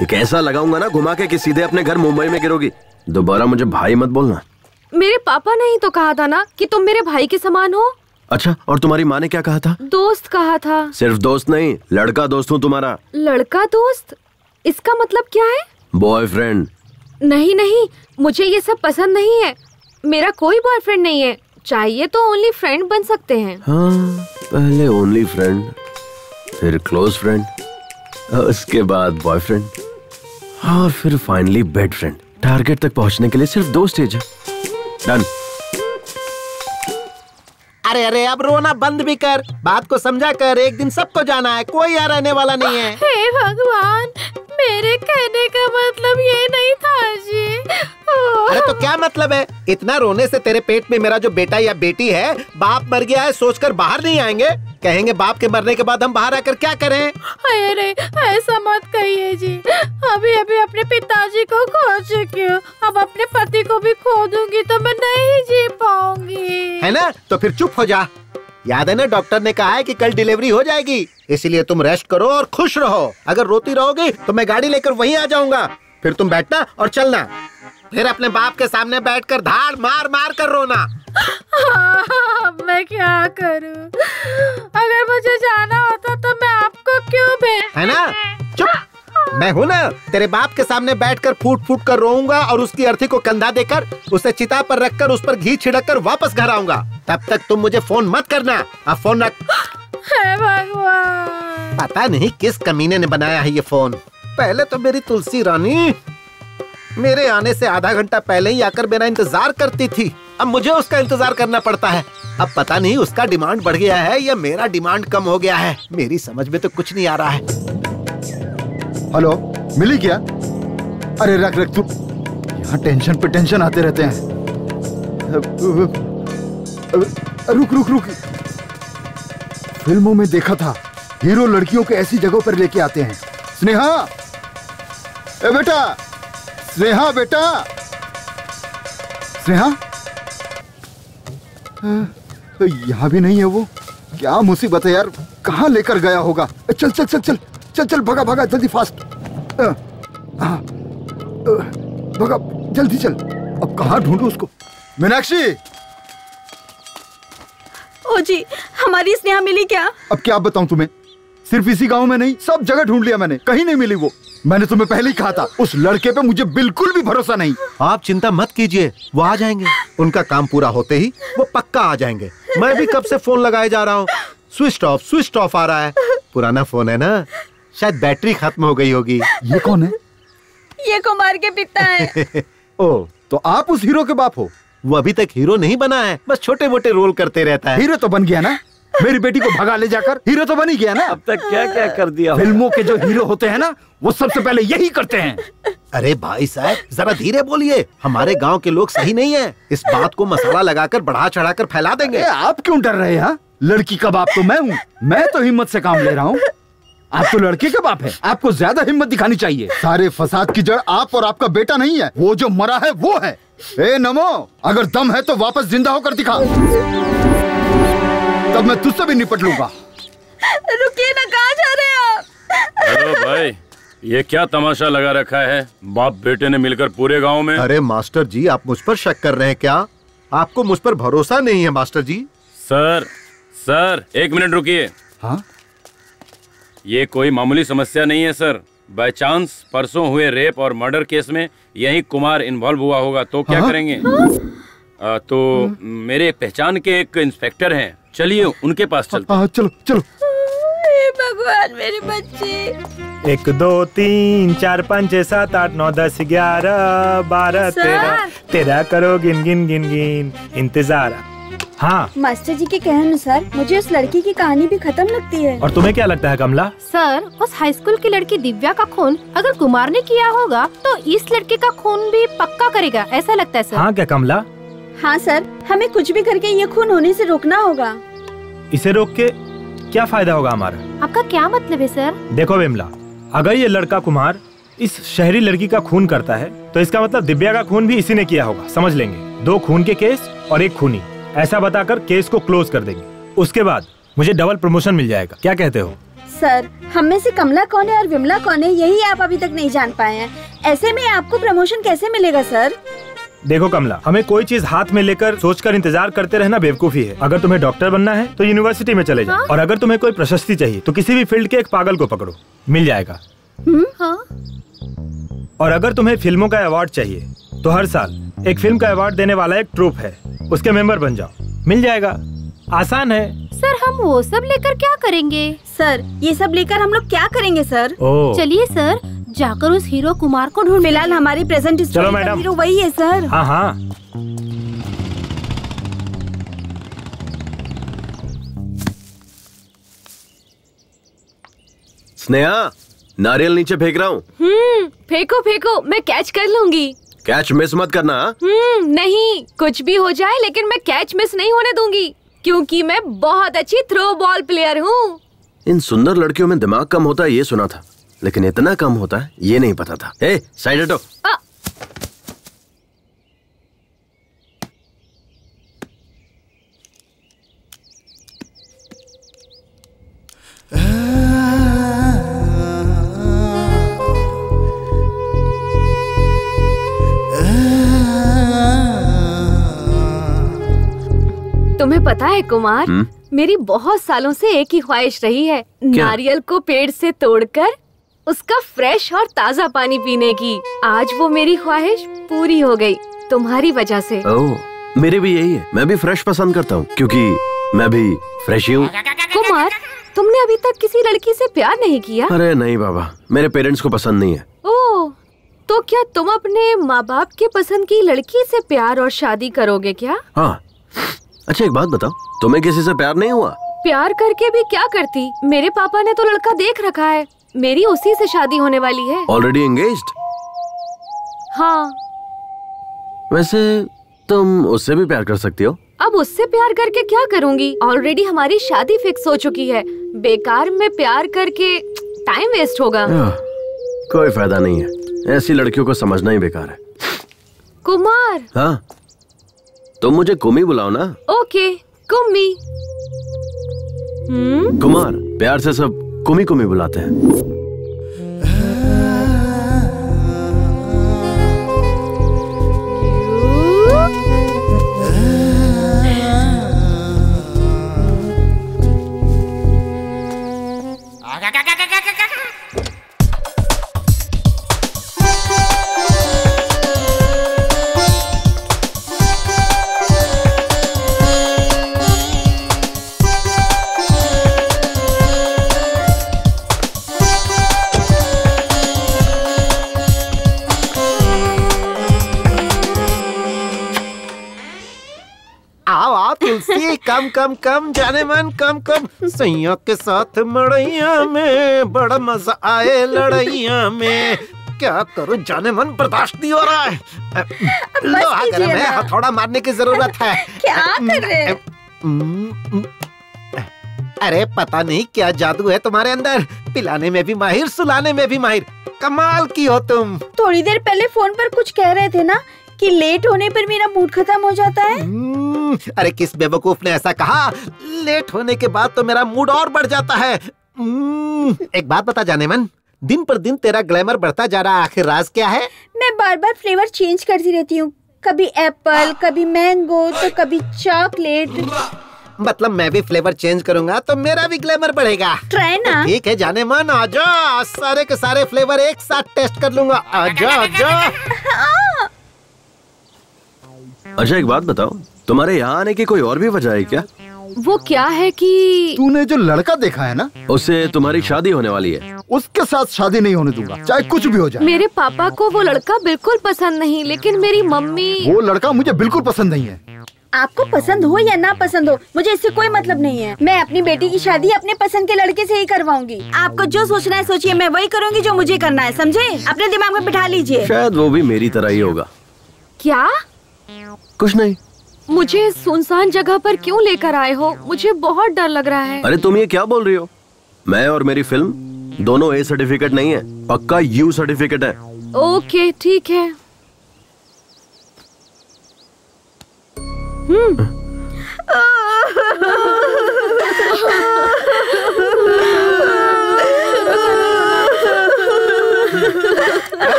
Speaker 9: एक ऐसा लगाऊंगा ना घुमा के कि सीधे अपने घर मुंबई में गिरोगी। दोबारा मुझे भाई मत बोलना।
Speaker 1: मेरे पापा ने ही तो कहा था ना कि तुम मेरे भाई के समान हो।
Speaker 9: अच्छा, और तुम्हारी माँ ने क्या कहा था?
Speaker 1: दोस्त कहा था।
Speaker 9: सिर्फ दोस्त नहीं, लड़का दोस्त हूँ तुम्हारा।
Speaker 1: लड़का दोस्त? इसका मतलब क्या है?
Speaker 9: बॉयफ्रेंड।
Speaker 1: नहीं नहीं, मुझे ये सब पसंद नहीं है। मेरा कोई बॉयफ्रेंड नहीं है। चाहिए तो ओनली फ्रेंड बन सकते हैं।
Speaker 9: हाँ, पहले ओनली फ्रेंड, फिर क्लोज फ्रेंड, उसके बाद बॉयफ्रेंड, और फिर फाइनली बेड फ्रेंड। टारगेट तक पहुंचने के लिए सिर्फ 2 स्टेज है। डन।
Speaker 10: अरे अरे, अब रोना बंद भी कर, बात को समझा कर। एक दिन सबको जाना है, कोई यहाँ रहने वाला नहीं है।
Speaker 1: हे भगवान, मेरे कहने का मतलब ये नहीं था जी।
Speaker 10: अरे तो क्या मतलब है? इतना रोने से तेरे पेट में मेरा जो बेटा या बेटी है, बाप मर गया है सोचकर बाहर नहीं आएंगे? कहेंगे बाप के मरने के बाद हम बाहर आकर क्या करें?
Speaker 1: अरे ऐसा मत कहिए जी। अभी अभी अपने पिताजी को खो चुकी हूँ, अब अपने पति को भी खो दूंगी तो मैं नहीं जी पाऊंगी।
Speaker 10: है ना? तो फिर चुप हो जा। याद है ना, डॉक्टर ने कहा है कि कल डिलीवरी हो जाएगी, इसलिए तुम रेस्ट करो और खुश रहो। अगर रोती रहोगी तो मैं गाड़ी लेकर वहीं आ जाऊंगा, फिर तुम बैठना और चलना, फिर अपने बाप के सामने बैठकर धाड़ मार मार कर रोना।
Speaker 1: अब मैं क्या करूं? अगर मुझे जाना होता तो मैं आपको क्यों भेज?
Speaker 10: है ना? चुप, मैं हूँ ना, तेरे बाप के सामने बैठकर फूट फूट कर रोऊंगा और उसकी अर्थी को कंधा देकर उसे चिता पर रखकर उस पर घी छिड़क कर वापस घर आऊंगा। तब तक तुम मुझे फोन मत करना। अब फोन रख।
Speaker 1: हे भगवान,
Speaker 10: पता नहीं किस कमीने ने बनाया है ये फोन। पहले तो मेरी तुलसी रानी मेरे आने से आधा घंटा पहले ही आकर मेरा इंतजार करती थी, अब मुझे उसका इंतजार करना पड़ता है। अब पता नहीं उसका डिमांड बढ़ गया है या मेरा डिमांड कम हो गया है, मेरी समझ में तो कुछ नहीं आ रहा है।
Speaker 6: हेलो, मिली क्या? अरे रख रख तू, यहाँ टेंशन पे टेंशन आते रहते हैं। रुक रुक रुक, फिल्मों में देखा था हीरो लड़कियों के ऐसी जगहों पर लेके आते हैं। स्नेहा, ए बेटा, स्नेहा बेटा, स्नेहा, यहाँ भी नहीं है वो। क्या मुसीबत है यार, कहाँ लेकर गया होगा। चल चल चल चल चल चल, भगा भगा जल्दी, फास्ट। भगा जल्दी चल। अब कहाँ ढूंढूं उसको। मीनाक्षी,
Speaker 11: ओ जी, हमारी स्नेहा मिली क्या?
Speaker 6: अब क्या बताऊं तुम्हें, सिर्फ इसी गांव में नहीं, सब जगह ढूंढ लिया मैंने, कहीं नहीं मिली वो। मैंने तुम्हें पहले ही कहा था, उस लड़के पे मुझे बिल्कुल भी भरोसा नहीं।
Speaker 10: आप चिंता मत कीजिए, वो आ जाएंगे। उनका काम पूरा होते ही वो पक्का आ जाएंगे। मैं भी कब से फोन लगाए जा रहा हूँ, स्विच ऑफ आ रहा है। पुराना फोन है ना, शायद बैटरी खत्म हो गई होगी।
Speaker 6: ये कौन है?
Speaker 11: ये कुमार के पिता है।
Speaker 6: ओ, तो आप उस हीरो के बाप हो?
Speaker 10: वो अभी तक हीरो नहीं बना है, बस छोटे मोटे रोल करते रहता है।
Speaker 6: हीरो तो बन गया ना, मेरी बेटी को भगा ले जाकर हीरो तो बन ही गया ना।
Speaker 13: अब तक क्या क्या कर दिया।
Speaker 6: फिल्मों के जो हीरो होते हैं ना, वो सबसे पहले यही करते हैं।
Speaker 10: अरे भाई साहब, जरा धीरे बोलिए, हमारे गांव के लोग सही नहीं है। इस बात को मसाला लगाकर बढ़ा चढ़ाकर फैला देंगे।
Speaker 6: आप क्यों डर रहे हैं? लड़की का बाप तो मैं हूँ, मैं तो हिम्मत से काम ले रहा हूँ। आप तो लड़के का बाप है, आपको ज्यादा हिम्मत दिखानी चाहिए। सारे फसाद की जड़ आप और आपका बेटा नहीं है, वो जो मरा है वो है। ए नमो, अगर दम है तो वापस जिंदा होकर दिखा, तब मैं तुझसे भी निपट लूंगा।
Speaker 11: रुकिए ना, कहाँ जा रहे हैं आप?
Speaker 16: हेलो भाई, ये क्या तमाशा लगा रखा है? बाप बेटे ने मिलकर पूरे गांव में।
Speaker 10: अरे मास्टर जी, आप मुझ पर शक कर रहे हैं क्या? आपको मुझ पर भरोसा नहीं है मास्टर जी?
Speaker 16: सर एक मिनट रुकिए।
Speaker 6: हाँ?
Speaker 16: ये कोई मामूली समस्या नहीं है सर। बाय चांस परसों हुए रेप और मर्डर केस में यही कुमार इन्वॉल्व हुआ होगा, तो क्या करेंगे? तो मेरे पहचान के एक इंस्पेक्टर हैं, चलिए उनके पास चलते हैं।
Speaker 6: चलो चलो।
Speaker 11: भगवान, मेरे बच्चे।
Speaker 14: 1 2 3 4 5 6 7 8 9 10 11 12 13 करो गिन गिन गिन गिन इंतजार। हाँ
Speaker 11: मास्टर जी के कहने अनुसार मुझे उस लड़की की कहानी भी खत्म लगती है।
Speaker 14: और तुम्हें क्या लगता है कमला?
Speaker 2: सर, उस हाई स्कूल की लड़की दिव्या का खून अगर कुमार ने किया होगा तो इस लड़के का खून भी पक्का करेगा, ऐसा लगता है सर।
Speaker 14: हाँ क्या कमला?
Speaker 11: हाँ सर, हमें कुछ भी करके ये खून होने से रोकना होगा।
Speaker 14: इसे रोक के क्या फायदा होगा हमारा?
Speaker 2: आपका क्या मतलब है सर?
Speaker 14: देखो विमला, अगर ये लड़का कुमार इस शहरी लड़की का खून करता है तो इसका मतलब दिव्या का खून भी इसी ने किया होगा, समझ लेंगे। 2 खून के केस और 1 खूनी, ऐसा बताकर केस को क्लोज कर देंगे। उसके बाद मुझे डबल प्रमोशन मिल जाएगा, क्या कहते हो?
Speaker 11: सर, हम में से कमला कौन है और विमला कौन है, यही आप अभी तक नहीं जान पाए हैं। ऐसे में आपको प्रमोशन कैसे मिलेगा सर?
Speaker 14: देखो कमला, हमें कोई चीज हाथ में लेकर सोचकर इंतजार करते रहना बेवकूफी है। अगर तुम्हें डॉक्टर बनना है तो यूनिवर्सिटी में चले जाओ, और अगर तुम्हें कोई प्रशस्ति चाहिए तो किसी भी फील्ड के एक पागल को पकड़ो, मिल जाएगा।
Speaker 2: हाँ?
Speaker 14: और अगर तुम्हें फिल्मों का अवार्ड चाहिए तो हर साल एक फिल्म का अवार्ड देने वाला एक ट्रूप है, उसके मेंबर बन जाओ, मिल जाएगा। आसान है।
Speaker 2: सर, हम वो सब लेकर क्या करेंगे?
Speaker 11: सर, ये सब लेकर हम लोग क्या करेंगे सर?
Speaker 2: चलिए सर, जाकर उस हीरो कुमार को ढूंढ।
Speaker 11: फिलहाल हमारी प्रेजेंट स्टोरी का हीरो वही है सर।
Speaker 14: हाँ हाँ।
Speaker 9: स्नेहा, नारियल नीचे फेंक रहा हूँ।
Speaker 1: फेंको फेंको, मैं कैच कर लूंगी।
Speaker 9: कैच मिस मत करना।
Speaker 1: नहीं, कुछ भी हो जाए लेकिन मैं कैच मिस नहीं होने दूंगी, क्योंकि मैं बहुत अच्छी थ्रो बॉल प्लेयर हूँ।
Speaker 9: इन सुंदर लड़कियों में दिमाग कम होता है ये सुना था, लेकिन इतना कम होता है ये नहीं पता था। ए, साइड हटो।
Speaker 1: तुम्हें पता है कुमार, मेरी बहुत सालों से एक ही ख्वाहिश रही है, नारियल को पेड़ से तोड़कर उसका फ्रेश और ताज़ा पानी पीने की। आज वो मेरी ख्वाहिश पूरी हो गई तुम्हारी वजह से।
Speaker 9: ओह, मेरे भी यही है, मैं भी फ्रेश पसंद करता हूँ क्योंकि मैं भी फ्रेश ही हूँ।
Speaker 1: कुमार, तुमने अभी तक किसी लड़की से प्यार नहीं किया?
Speaker 9: अरे नहीं बाबा, मेरे पेरेंट्स को पसंद नहीं है।
Speaker 1: ओह, तो क्या तुम अपने माँ बाप के पसंद की लड़की से प्यार और शादी करोगे क्या?
Speaker 9: हाँ। अच्छा एक बात बताओ, तुम्हें किसी से प्यार नहीं हुआ?
Speaker 1: प्यार करके भी क्या करती, मेरे पापा ने तो लड़का देख रखा है, मेरी उसी से शादी होने वाली है।
Speaker 9: Already engaged?
Speaker 1: हाँ।
Speaker 9: वैसे तुम उससे भी प्यार कर सकती हो।
Speaker 17: अब उससे प्यार करके क्या करूँगी? ऑलरेडी हमारी शादी फिक्स हो चुकी है। बेकार में प्यार करके टाइम वेस्ट होगा।
Speaker 9: कोई फायदा नहीं है, ऐसी लड़कियों को समझना ही बेकार है।
Speaker 17: कुमार।
Speaker 9: हाँ, तुम मुझे कुमी बुलाओ ना।
Speaker 17: ओके, कुम्मी।
Speaker 9: कुमार, प्यार से सब कुमी कुमी बुलाते हैं।
Speaker 10: कम कम कम जाने मन कम कम, सैया के साथ मड़ैया में बड़ा मजा आए लड़ैया में। क्या करूं जाने मन, बर्दाश्त नहीं हो रहा है। लोहा गर्म है, हथौड़ा मारने की जरूरत है।
Speaker 11: क्या कर रहे हैं?
Speaker 10: अरे पता नहीं क्या जादू है तुम्हारे अंदर, पिलाने में भी माहिर, सुलाने में भी माहिर। कमाल की हो तुम।
Speaker 11: थोड़ी देर पहले फोन पर कुछ कह रहे थे ना कि लेट होने पर मेरा मूड खत्म हो जाता है।
Speaker 10: अरे किस बेवकूफ ने ऐसा कहा? लेट होने के बाद तो मेरा मूड और बढ़ जाता है। एक बात बता जाने मन, दिन पर दिन तेरा ग्लैमर बढ़ता जा रहा है, आखिर राज क्या है?
Speaker 11: मैं बार बार फ्लेवर चेंज करती रहती हूँ, कभी एप्पल, कभी मैंगो, तो कभी चॉकलेट।
Speaker 10: मतलब मैं भी फ्लेवर चेंज करूंगा तो मेरा भी ग्लैमर बढ़ेगा।
Speaker 11: ट्राई ना।
Speaker 10: ठीक है जाने मन, आजा, सारे के सारे फ्लेवर एक साथ टेस्ट कर लूंगा। आजा आजा।
Speaker 9: अच्छा एक बात बताओ, तुम्हारे यहाँ आने की कोई और भी वजह है क्या?
Speaker 17: वो क्या है कि
Speaker 6: तूने जो लड़का देखा है ना,
Speaker 9: उससे तुम्हारी शादी होने वाली है।
Speaker 6: उसके साथ शादी नहीं होने दूंगा, चाहे कुछ भी हो जाए।
Speaker 17: मेरे पापा को वो लड़का बिल्कुल पसंद नहीं, लेकिन मेरी मम्मी।
Speaker 6: वो लड़का मुझे बिल्कुल पसंद नहीं है।
Speaker 11: आपको पसंद हो या ना पसंद हो, मुझे इससे कोई मतलब नहीं है। मैं अपनी बेटी की शादी अपने पसंद के लड़के से ही करवाऊंगी। आपको जो सोचना है सोचिए, मैं वही करूँगी जो मुझे करना है, समझे? अपने दिमाग में बिठा लीजिए।
Speaker 9: शायद वो भी मेरी तरह ही होगा।
Speaker 17: क्या?
Speaker 9: कुछ नहीं।
Speaker 17: मुझे सुनसान जगह पर क्यों लेकर आए हो? मुझे बहुत डर लग रहा है।
Speaker 9: अरे तुम ये क्या बोल रही हो? मैं और मेरी फिल्म दोनों ए सर्टिफिकेट नहीं है, पक्का यू सर्टिफिकेट है।
Speaker 17: ओके ठीक है।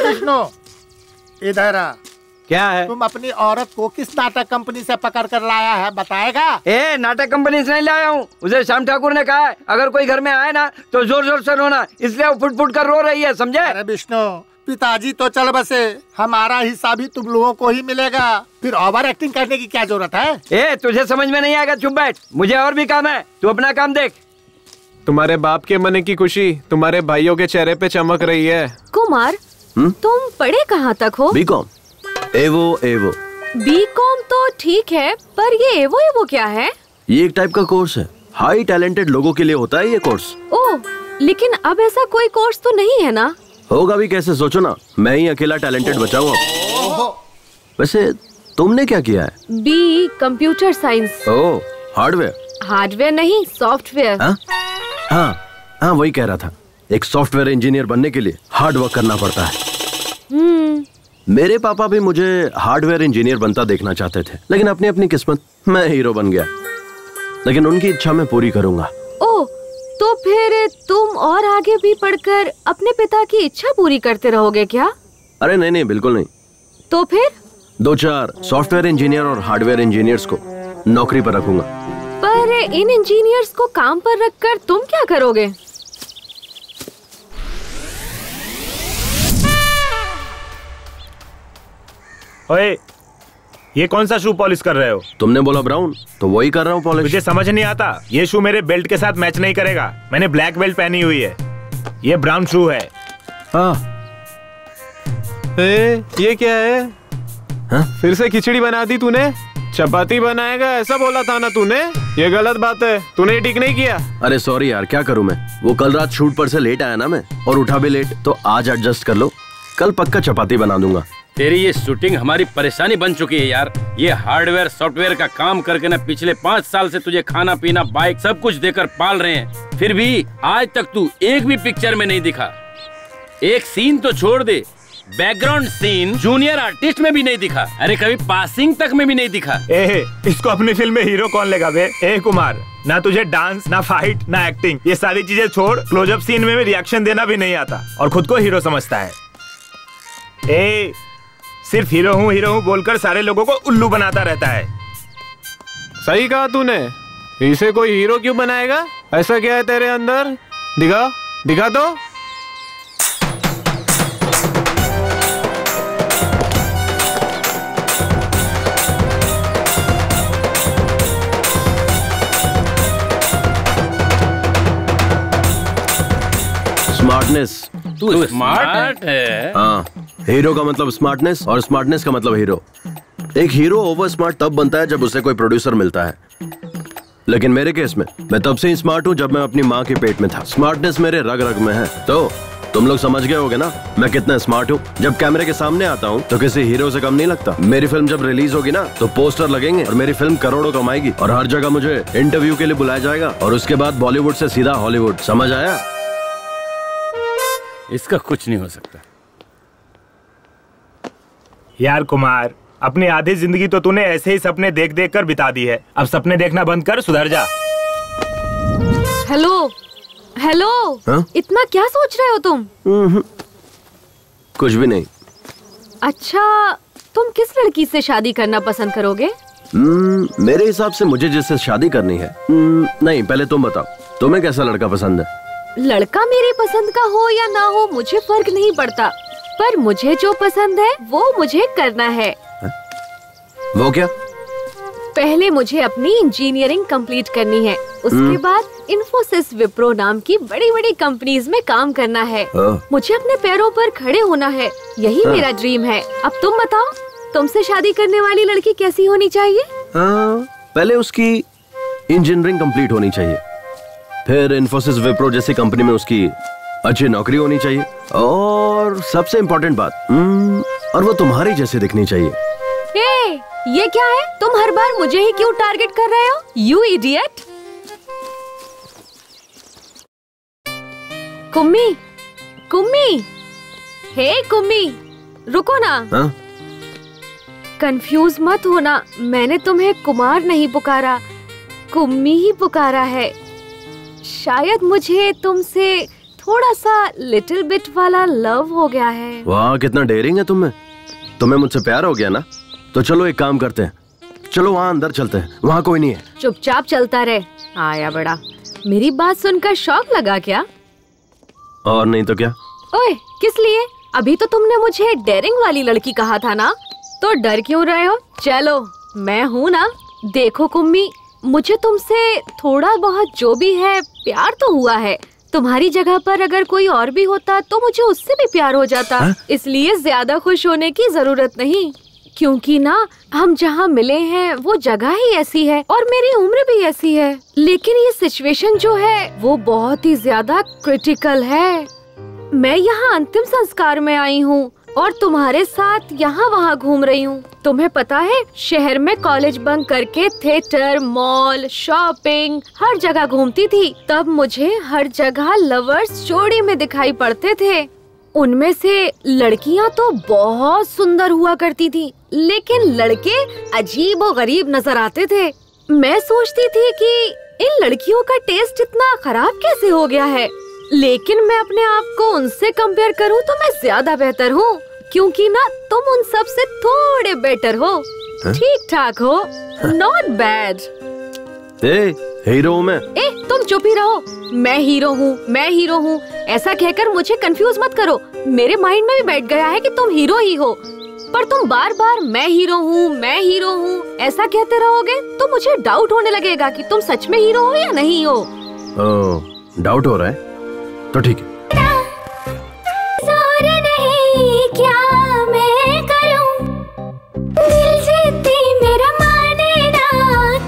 Speaker 12: विष्णु इधर आ।
Speaker 13: क्या है?
Speaker 12: तुम अपनी औरत को किस नाटक कंपनी से पकड़ कर लाया है, बताएगा?
Speaker 13: ए, नाटक कंपनी से नहीं लाया हूँ। उसे श्याम ठाकुर ने कहा है अगर कोई घर में आए ना तो जोर जोर से रोना, इसलिए वो फुट फुट कर रो रही है, समझे?
Speaker 12: अरे विष्णु, पिताजी तो चल बसे, हमारा हिस्सा भी तुम लोगों को ही मिलेगा, फिर ओवर एक्टिंग करने की क्या जरूरत है?
Speaker 13: ए, तुझे समझ में नहीं आएगा, चुप बैठ, मुझे और भी काम है, तू अपना काम देख।
Speaker 4: तुम्हारे बाप के मन की खुशी तुम्हारे भाइयों के चेहरे पे चमक रही है।
Speaker 17: कुमार, तुम पढ़े कहाँ तक हो?
Speaker 9: बीकॉम। एवो एवो।
Speaker 17: बीकॉम तो ठीक है, पर ये एवो एवो क्या है?
Speaker 9: ये एक टाइप का कोर्स है, हाई टैलेंटेड लोगों के लिए होता है ये कोर्स।
Speaker 17: ओह, लेकिन अब ऐसा कोई कोर्स तो नहीं है ना?
Speaker 9: होगा भी कैसे, सोचो ना, मैं ही अकेला टैलेंटेड बचा हूँ अब। वैसे तुमने क्या किया है?
Speaker 17: B computer science.
Speaker 9: Oh, hardware?
Speaker 17: Hardware नहीं, सॉफ्टवेयर।
Speaker 9: हाँ, वही कह रहा था। एक सॉफ्टवेयर इंजीनियर बनने के लिए हार्ड वर्क करना पड़ता है। मेरे पापा भी मुझे हार्डवेयर इंजीनियर बनता देखना चाहते थे, लेकिन अपनी अपनी किस्मत, मैं हीरो बन गया। लेकिन उनकी इच्छा मैं पूरी करूंगा।
Speaker 17: ओह, तो फिर तुम और आगे भी पढ़कर अपने पिता की इच्छा पूरी करते रहोगे क्या?
Speaker 9: अरे नहीं नहीं, बिल्कुल नहीं।
Speaker 17: तो फिर
Speaker 9: 2-4 सॉफ्टवेयर इंजीनियर और हार्डवेयर इंजीनियर्स को नौकरी पर रखूंगा।
Speaker 17: पर इन इंजीनियर्स को काम पर रखकर तुम क्या करोगे?
Speaker 14: ओए, ये कौन सा शू पॉलिश कर रहे हो?
Speaker 9: तुमने बोला ब्राउन, तो वही कर रहा हूँ पॉलिश।
Speaker 14: मुझे समझ नहीं आता, ये शू मेरे बेल्ट के साथ मैच नहीं करेगा। मैंने ब्लैक बेल्ट पहनी हुई है, ये ब्राउन शू है।
Speaker 9: हाँ।
Speaker 4: ये क्या है?
Speaker 9: हाँ?
Speaker 4: फिर से खिचड़ी बना दी तूने? चपाती बनाएगा ऐसा बोला था ना तूने? ये गलत बात है, तूने ये ठीक नहीं किया।
Speaker 9: अरे सॉरी यार, क्या करूँ मैं, वो कल रात शूट पर से लेट आया ना मैं, और उठा भी लेट, तो आज एडजस्ट कर लो, कल पक्का चपाती बना दूंगा।
Speaker 16: तेरी ये शूटिंग हमारी परेशानी बन चुकी है यार। ये हार्डवेयर सॉफ्टवेयर का काम करके ना पिछले 5 साल से तुझे खाना पीना बाइक सब कुछ देकर पाल रहे हैं, फिर भी आज तक तू एक भी पिक्चर में नहीं दिखा। एक सीन तो छोड़ दे, बैकग्राउंड सीन जूनियर आर्टिस्ट में भी नहीं दिखा। अरे कभी पासिंग तक में भी नहीं दिखा।
Speaker 14: इसको अपनी फिल्म में हीरो कौन लेगा बे? कुमार, ना तुझे डांस, ना फाइट, ना एक्टिंग, ये सारी चीजें छोड़, क्लोजअप सीन में रिएक्शन देना भी नहीं आता और खुद को हीरो समझता है। सिर्फ हीरो हूँ बोलकर सारे लोगों को उल्लू बनाता रहता है।
Speaker 4: सही कहा तूने, इसे कोई हीरो क्यों बनाएगा? ऐसा क्या है तेरे अंदर? दिखा तो।
Speaker 9: स्मार्टनेस।
Speaker 16: तू स्मार्ट है?
Speaker 9: हाँ, हीरो का मतलब स्मार्टनेस और स्मार्टनेस का मतलब हीरो। एक हीरो ओवर स्मार्ट तब बनता है जब उसे कोई प्रोड्यूसर मिलता है, लेकिन मेरे केस में मैं तब से ही स्मार्ट हूँ जब मैं अपनी माँ के पेट में था। स्मार्टनेस मेरे रग रग में है। तो तुम लोग समझ गए होगे ना मैं कितना स्मार्ट हूँ। जब कैमरे के सामने आता हूँ तो किसी हीरो से कम नहीं लगता। मेरी फिल्म जब रिलीज होगी ना तो पोस्टर लगेंगे और मेरी फिल्म करोड़ों कमाएगी और हर जगह मुझे इंटरव्यू के लिए बुलाया जाएगा और उसके बाद बॉलीवुड से सीधा हॉलीवुड। समझ आया?
Speaker 16: इसका कुछ नहीं हो सकता।
Speaker 14: यार कुमार, अपनी आधी जिंदगी तो तूने ऐसे ही सपने देख देख कर बिता दी है। अब सपने देखना बंद कर, सुधर जा।
Speaker 17: हेलो
Speaker 9: हाँ?
Speaker 17: इतना क्या सोच रहे हो तुम?
Speaker 9: कुछ भी नहीं।
Speaker 17: अच्छा, तुम किस लड़की से शादी करना पसंद करोगे?
Speaker 9: मेरे हिसाब से मुझे जिससे शादी करनी है। नहीं, पहले तुम बताओ, तुम्हें कैसा लड़का पसंद है?
Speaker 17: लड़का मेरी पसंद का हो या ना हो मुझे फर्क नहीं पड़ता, पर मुझे जो पसंद है वो मुझे करना है।
Speaker 9: वो क्या?
Speaker 17: पहले मुझे अपनी इंजीनियरिंग कंप्लीट करनी है, उसके बाद इन्फोसिस, विप्रो नाम की बड़ी बड़ी कंपनीज में काम करना है। मुझे अपने पैरों पर खड़े होना है, यही मेरा ड्रीम है। अब तुम बताओ, तुमसे शादी करने वाली लड़की कैसी होनी चाहिए?
Speaker 9: पहले उसकी इंजीनियरिंग कंप्लीट होनी चाहिए, फिर इन्फोसिस, विप्रो जैसी कंपनी में उसकी अच्छी नौकरी होनी चाहिए, और सबसे इम्पोर्टेंट बात, और वो तुम्हारी जैसे दिखनी चाहिए।
Speaker 17: ये क्या है? तुम हर बार मुझे ही क्यों टारगेट कर रहे हो? You idiot! Kummi, hey Kummi, रुको ना। कंफ्यूज मत होना, मैंने तुम्हें कुमार नहीं पुकारा, कुम्मी ही पुकारा है। शायद मुझे तुमसे थोड़ा सा लिटिल बिट वाला लव हो गया है।
Speaker 9: वाह, कितना डेयरिंग है तुम्हें मुझसे प्यार हो गया ना? तो चलो एक काम करते हैं, चलो वहाँ अंदर चलते हैं, वहाँ कोई नहीं है।
Speaker 17: चुपचाप चलता रहे। आया बड़ा, मेरी बात सुनकर शौक लगा क्या?
Speaker 9: और नहीं तो क्या?
Speaker 17: ओए, किस लिए? अभी तो तुमने मुझे डेयरिंग वाली लड़की कहा था ना, तो डर क्यों रहे हो? चलो, मैं हूँ ना। देखो कुम्मी, मुझे तुमसे थोड़ा बहुत जो भी है प्यार तो हुआ है। तुम्हारी जगह पर अगर कोई और भी होता तो मुझे उससे भी प्यार हो जाता। इसलिए ज्यादा खुश होने की जरूरत नहीं, क्योंकि ना हम जहाँ मिले हैं वो जगह ही ऐसी है और मेरी उम्र भी ऐसी है। लेकिन ये सिचुएशन जो है वो बहुत ही ज्यादा क्रिटिकल है। मैं यहाँ अंतिम संस्कार में आई हूँ और तुम्हारे साथ यहाँ वहाँ घूम रही हूँ। तुम्हें पता है, शहर में कॉलेज बंक करके थिएटर, मॉल, शॉपिंग हर जगह घूमती थी। तब मुझे हर जगह लवर्स जोड़ी में दिखाई पड़ते थे। उनमें से लड़कियाँ तो बहुत सुंदर हुआ करती थी, लेकिन लड़के अजीब और गरीब नजर आते थे। मैं सोचती थी कि इन लड़कियों का टेस्ट इतना खराब कैसे हो गया है, लेकिन मैं अपने आप को उनसे कंपेयर करूं तो मैं ज्यादा बेहतर हूँ, क्योंकि ना तुम उन सब से थोड़े बेटर हो, ठीक ठाक हो, नॉट बैड।
Speaker 9: हीरो हूँ मैं।
Speaker 17: तुम चुप ही रहो। मैं हीरो हूँ ऐसा कहकर मुझे कंफ्यूज मत करो। मेरे माइंड में भी बैठ गया है कि तुम हीरो ही हो, पर तुम बार बार मैं हीरो हूँ ऐसा कहते रहोगे तो मुझे डाउट होने लगेगा कि तुम सच में हीरो हो या नहीं हो।
Speaker 9: डाउट हो रहा है तो ठीक है।
Speaker 18: क्या मैं करूं, दिल जीती मेरा माने ना,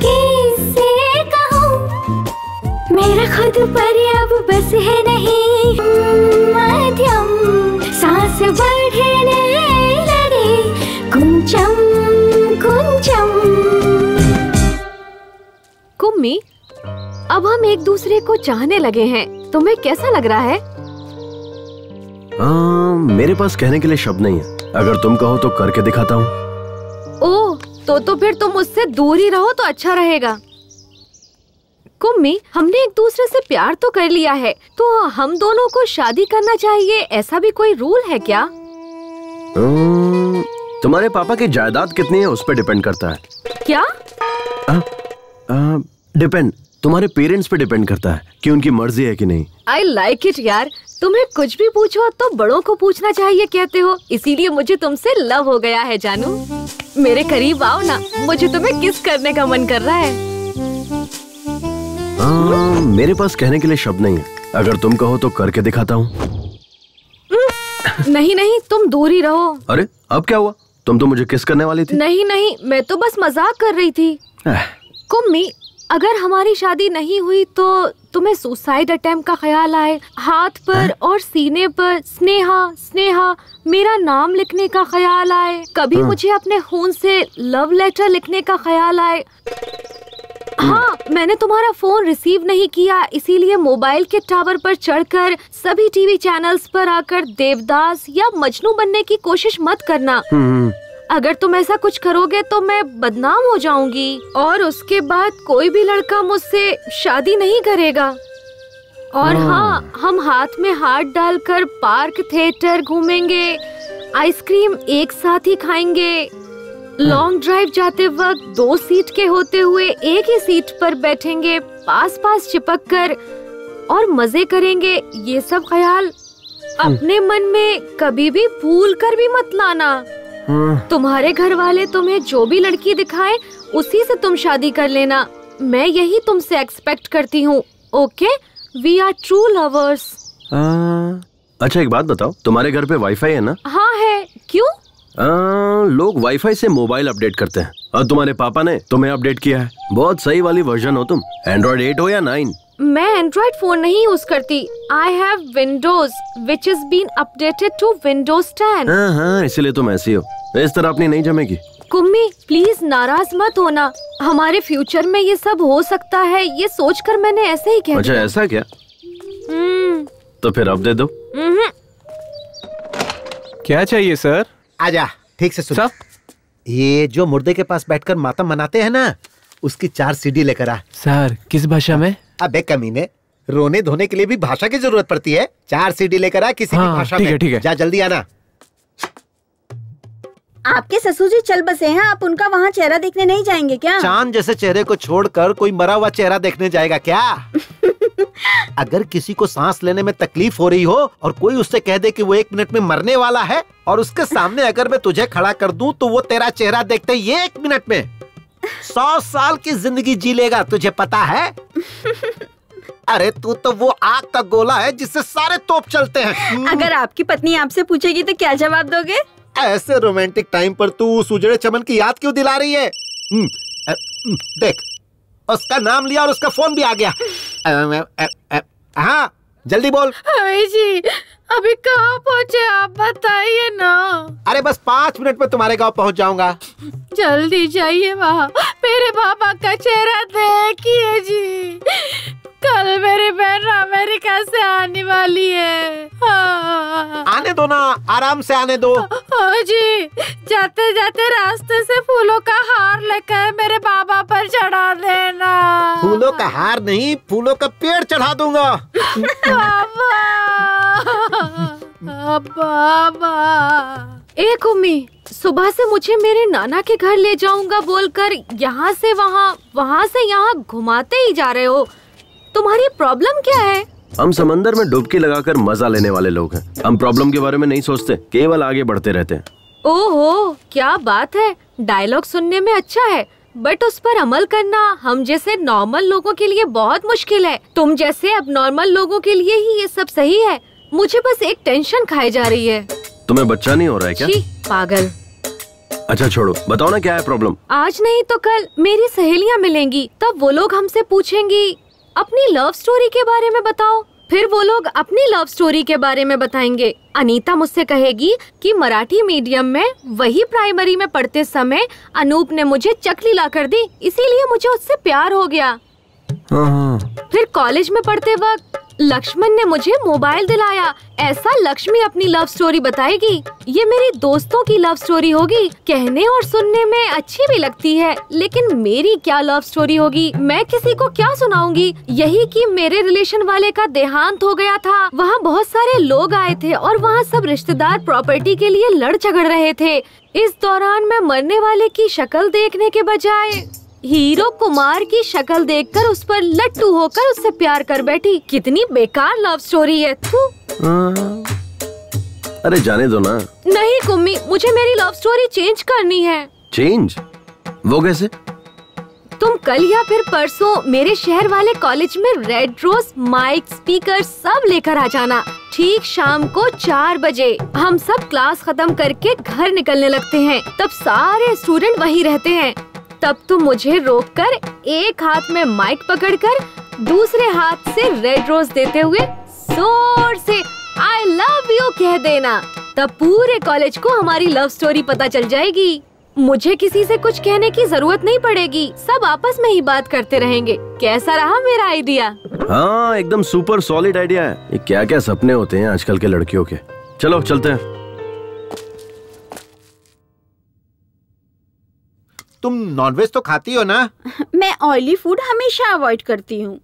Speaker 18: किससे कहूं, मेरा खुद पर अब बस है नहीं, मध्यम सांस बढ़ने लगे,
Speaker 17: कुम्मी, अब हम एक दूसरे को चाहने लगे हैं, तुम्हें कैसा लग रहा है?
Speaker 9: मेरे पास कहने के लिए शब्द नहीं है। अगर तुम कहो तो करके दिखाता हूँ।
Speaker 17: ओह, तो फिर तुम मुझसे दूर ही रहो तो अच्छा रहेगा। कुम्मी, हमने एक दूसरे से प्यार तो कर लिया है, तो हम दोनों को शादी करना चाहिए, ऐसा भी कोई रूल है क्या?
Speaker 9: तुम्हारे पापा की जायदाद कितनी है उस पर डिपेंड करता है।
Speaker 17: क्या?
Speaker 9: डिपेंड, तुम्हारे पेरेंट्स पे डिपेंड करता है कि उनकी मर्जी है कि नहीं।
Speaker 17: I like it यार, तुम्हें कुछ भी पूछो तो बड़ों को पूछना चाहिए कहते हो, इसीलिए मुझे तुमसे लव हो गया है जानू। मेरे करीब आओ ना, मुझे तुम्हें किस करने का मन कर रहा है।
Speaker 9: मेरे पास कहने के लिए शब्द नहीं है, अगर तुम कहो तो करके दिखाता हूँ।
Speaker 17: नहीं नहीं, तुम दूर ही रहो।
Speaker 9: अरे अब क्या हुआ? तुम तो मुझे किस करने वाली थी।
Speaker 17: नहीं नहीं, मैं तो बस मजाक कर रही थी। कुम्मी, अगर हमारी शादी नहीं हुई तो तुम्हें सुसाइड अटेम्प्ट का ख्याल आए, हाथ पर और सीने पर स्नेहा स्नेहा मेरा नाम लिखने का ख्याल आए, कभी मुझे अपने खून से लव लेटर लिखने का ख्याल आए। हाँ, मैंने तुम्हारा फोन रिसीव नहीं किया, इसीलिए मोबाइल के टावर पर चढ़कर सभी टीवी चैनल्स पर आकर देवदास या मजनू बनने की कोशिश मत करना। अगर तुम ऐसा कुछ करोगे तो मैं बदनाम हो जाऊंगी और उसके बाद कोई भी लड़का मुझसे शादी नहीं करेगा। और हाँ, हम हाथ में हाथ डालकर पार्क थिएटर घूमेंगे, आइसक्रीम एक साथ ही खाएंगे, लॉन्ग ड्राइव जाते वक्त 2 सीट के होते हुए एक ही सीट पर बैठेंगे, पास पास चिपक कर और मजे करेंगे। ये सब ख्याल अपने मन में कभी भी भूल कर भी मत लाना। तुम्हारे घर वाले तुम्हें जो भी लड़की दिखाएं, उसी से तुम शादी कर लेना। मैं यही तुमसे एक्सपेक्ट करती हूँ। Okay, we are true lovers.
Speaker 9: अच्छा एक बात बताओ, तुम्हारे घर पे वाईफाई है ना?
Speaker 17: हाँ है। क्यों?
Speaker 9: लोग वाईफाई से मोबाइल अपडेट करते हैं और तुम्हारे पापा ने तुम्हें अपडेट किया है। बहुत सही वाली वर्जन हो तुम। एंड्रॉइड 8 हो या 9?
Speaker 17: मैं एंड्रॉइड फोन नहीं यूज करती। I have Windows, which has been updated to Windows 10।
Speaker 9: हाँ, इसीलिए तुम ऐसी हो। इस तरह अपनी नहीं जमेगी।
Speaker 17: कुम्मी, प्लीज नाराज मत होना। हमारे फ्यूचर में ये सब हो सकता है, ये सोचकर मैंने ऐसे ही कह दिया।
Speaker 9: अच्छा ऐसा क्या? तो फिर अब दे दो।
Speaker 4: क्या चाहिए सर?
Speaker 10: आजा, ठीक से सुन। ये जो मुर्दे के पास बैठकर मातम मनाते हैं ना, उसकी 4 सीडी लेकर आ।
Speaker 4: सर किस भाषा में?
Speaker 10: अबे कमीने, रोने धोने के लिए भी भाषा की जरूरत पड़ती है। 4 सीडी लेकर आ किसी की भाषा में।
Speaker 4: ठीक है।
Speaker 10: जा जल्दी आना।
Speaker 11: आपके ससुर जी चल बसे हैं, आप उनका वहाँ चेहरा देखने नहीं जाएंगे क्या?
Speaker 10: चांद जैसे चेहरे को छोड़कर कोई मरा हुआ चेहरा देखने जाएगा क्या? अगर किसी को सांस लेने में तकलीफ हो रही हो और कोई उससे कह दे कि वो 1 मिनट में मरने वाला है, और उसके सामने अगर मैं तुझे खड़ा कर दूं तो वो तेरा चेहरा देखते ही 1 मिनट में 100 साल की जिंदगी जी लेगा, तुझे पता है? अरे तू तो वो आग का गोला है जिससे सारे तोप चलते हैं।
Speaker 11: अगर आपकी पत्नी आपसे पूछेगी तो क्या जवाब दोगे?
Speaker 10: ऐसे रोमांटिक टाइम पर तू उस उजड़े चमन की याद क्यों दिला रही है? देख, उसका नाम लिया और उसका फोन भी आ गया। हाँ जल्दी बोल।
Speaker 1: जी अभी कहाँ पहुँचे आप बताइए ना।
Speaker 10: अरे बस 5 मिनट में तुम्हारे गांव पहुँच जाऊंगा।
Speaker 1: जल्दी जाइए वहाँ, मेरे पापा का चेहरा देखिए जी। कल मेरी बहन अमेरिका से आने वाली है।
Speaker 10: आने दो ना, आराम से आने दो।
Speaker 1: जी, जाते जाते रास्ते से फूलों का हार लेकर मेरे बाबा पर चढ़ा देना।
Speaker 10: फूलों का हार नहीं, फूलों का पेड़ चढ़ा दूंगा।
Speaker 1: बाबा।
Speaker 17: एक उम्मी, सुबह से मुझे मेरे नाना के घर ले जाऊंगा बोलकर यहाँ से वहाँ, वहाँ से यहाँ घुमाते ही जा रहे हो। तुम्हारी प्रॉब्लम क्या है?
Speaker 9: हम समंदर में डुबकी लगाकर मजा लेने वाले लोग हैं। हम प्रॉब्लम के बारे में नहीं सोचते, केवल आगे बढ़ते रहते हैं।
Speaker 17: ओहो, क्या बात है। डायलॉग सुनने में अच्छा है, बट उस पर अमल करना हम जैसे नॉर्मल लोगों के लिए बहुत मुश्किल है। तुम जैसे अब नॉर्मल लोगों के लिए ही ये सब सही है। मुझे बस एक टेंशन खाई जा रही है।
Speaker 9: तुम्हें बच्चा नहीं हो रहा है क्या?
Speaker 17: पागल।
Speaker 9: अच्छा छोड़ो, बताओ ना क्या है प्रॉब्लम।
Speaker 17: आज नहीं तो कल मेरी सहेलियाँ मिलेंगी, तब वो लोग हमसे पूछेंगी अपनी लव स्टोरी के बारे में बताओ। फिर वो लोग अपनी लव स्टोरी के बारे में बताएंगे। अनीता मुझसे कहेगी कि मराठी मीडियम में वही प्राइमरी में पढ़ते समय अनूप ने मुझे चकली ला कर दी, इसीलिए मुझे उससे प्यार हो गया।
Speaker 9: हाँ।
Speaker 17: फिर कॉलेज में पढ़ते वक्त लक्ष्मण ने मुझे मोबाइल दिलाया। ऐसा लक्ष्मी अपनी लव स्टोरी बताएगी। ये मेरी दोस्तों की लव स्टोरी होगी। कहने और सुनने में अच्छी भी लगती है, लेकिन मेरी क्या लव स्टोरी होगी? मैं किसी को क्या सुनाऊंगी? यही कि मेरे रिलेशन वाले का देहांत हो गया था। वहाँ बहुत सारे लोग आए थे और वहाँ सब रिश्तेदार प्रॉपर्टी के लिए लड़ झगड़ रहे थे। इस दौरान मैं मरने वाले की शक्ल देखने के बजाय हीरो कुमार की शक्ल देखकर उस पर लट्टू होकर उससे प्यार कर बैठी। कितनी बेकार लव स्टोरी है।
Speaker 9: अरे जाने दो ना।
Speaker 17: नहीं कुम्मी, मुझे मेरी लव स्टोरी चेंज करनी है।
Speaker 9: चेंज? वो कैसे?
Speaker 17: तुम कल या फिर परसों मेरे शहर वाले कॉलेज में रेड रोज, माइक, स्पीकर सब लेकर आ जाना। ठीक शाम को 4 बजे हम सब क्लास खत्म करके घर निकलने लगते हैं। तब सारे स्टूडेंट वहीं रहते हैं। तब तुम मुझे रोककर एक हाथ में माइक पकड़कर दूसरे हाथ से रेड रोज देते हुए जोर से आई लव यू कह देना। तब पूरे कॉलेज को हमारी लव स्टोरी पता चल जाएगी। मुझे किसी से कुछ कहने की जरूरत नहीं पड़ेगी। सब आपस में ही बात करते रहेंगे। कैसा रहा मेरा आइडिया?
Speaker 9: हाँ, एकदम सुपर सॉलिड आइडिया है। ये क्या क्या सपने होते हैं आजकल के लड़कियों के। चलो चलते हैं।
Speaker 10: तुम नॉनवेज तो खाती हो ना?
Speaker 11: मैं ऑयली फूड हमेशा अवॉइड करती हूँ।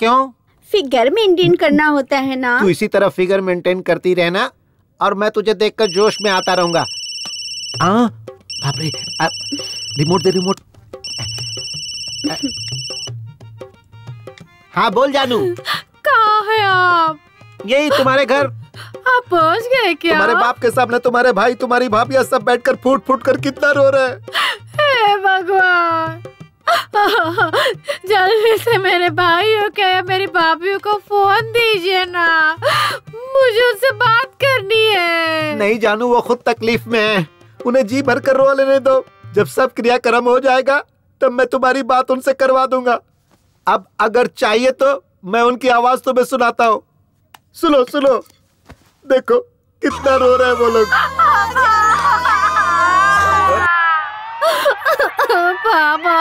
Speaker 10: क्यों?
Speaker 11: फिगर मेंटेन करना होता है ना।
Speaker 10: तू इसी तरह फिगर मेंटेन करती रहना और मैं तुझे देखकर जोश में आता रहूंगा। बाप रे, रिमोट दे रिमोट। हाँ बोल जानू।
Speaker 1: कहाँ है आप?
Speaker 10: यही तुम्हारे घर।
Speaker 1: आप पहुँच गए क्या?
Speaker 10: तुम्हारे बाप के सामने तुम्हारे भाई, तुम्हारी भाभी सब बैठकर फूट फूट कर कितना रो रहे हैं।
Speaker 1: हे भगवान, जल्दी से मेरे भाइयों को या मेरी भाभीयों को फोन दीजिए ना। मुझे उनसे बात करनी है।
Speaker 10: नहीं जानू, वो खुद तकलीफ में है। उन्हें जी भर कर रो लेने दो। जब सब क्रियाक्रम हो जाएगा तब मैं तुम्हारी बात उनसे करवा दूंगा। अब अगर चाहिए तो मैं उनकी आवाज तुम्हें सुनाता हूँ। सुनो सुनो, देखो कितना रो रहे हैं वो लोग।
Speaker 1: बाबा,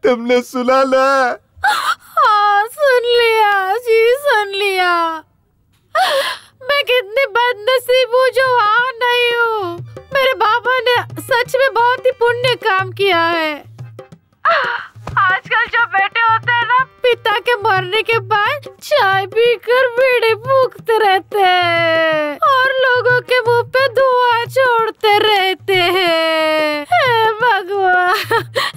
Speaker 10: तुमने सुना ना?
Speaker 1: हाँ सुन लिया जी, सुन लिया। मैं कितनी बदनसीब हूँ जो वहाँ नहीं हूँ। मेरे बाबा ने सच में बहुत ही पुण्य काम किया है। आजकल जो बेटे होते हैं ना, पिता के मरने के बाद चाय पीकर बीड़ी फूकते रहते हैं और लोगों के मुंह पे धुआं छोड़ते रहते हैं। हे भगवान,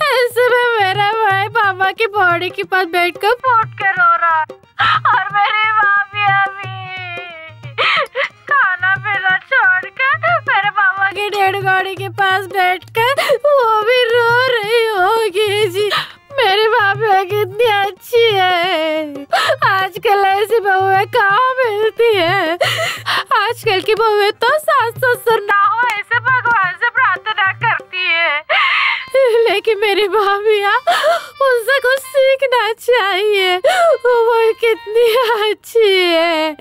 Speaker 1: ऐसे में मेरा भाई पापा की बॉडी के पास बैठकर फूट कर रो रहा और मेरी भाभी अभी खाना पीना छोड़कर मेरे पापा की डेड गाड़ी के पास बैठकर वो भी रो रही होगी जी। मेरी भाभी कितनी अच्छी है। आजकल ऐसी बहुएं कहाँ मिलती है। आजकल की बहुएं तो सास ससुर ना हो ऐसे भगवान से प्रार्थना करती है, लेकिन मेरी भाभियाँ उनसे कुछ सीखना चाहिए। वो कितनी अच्छी है।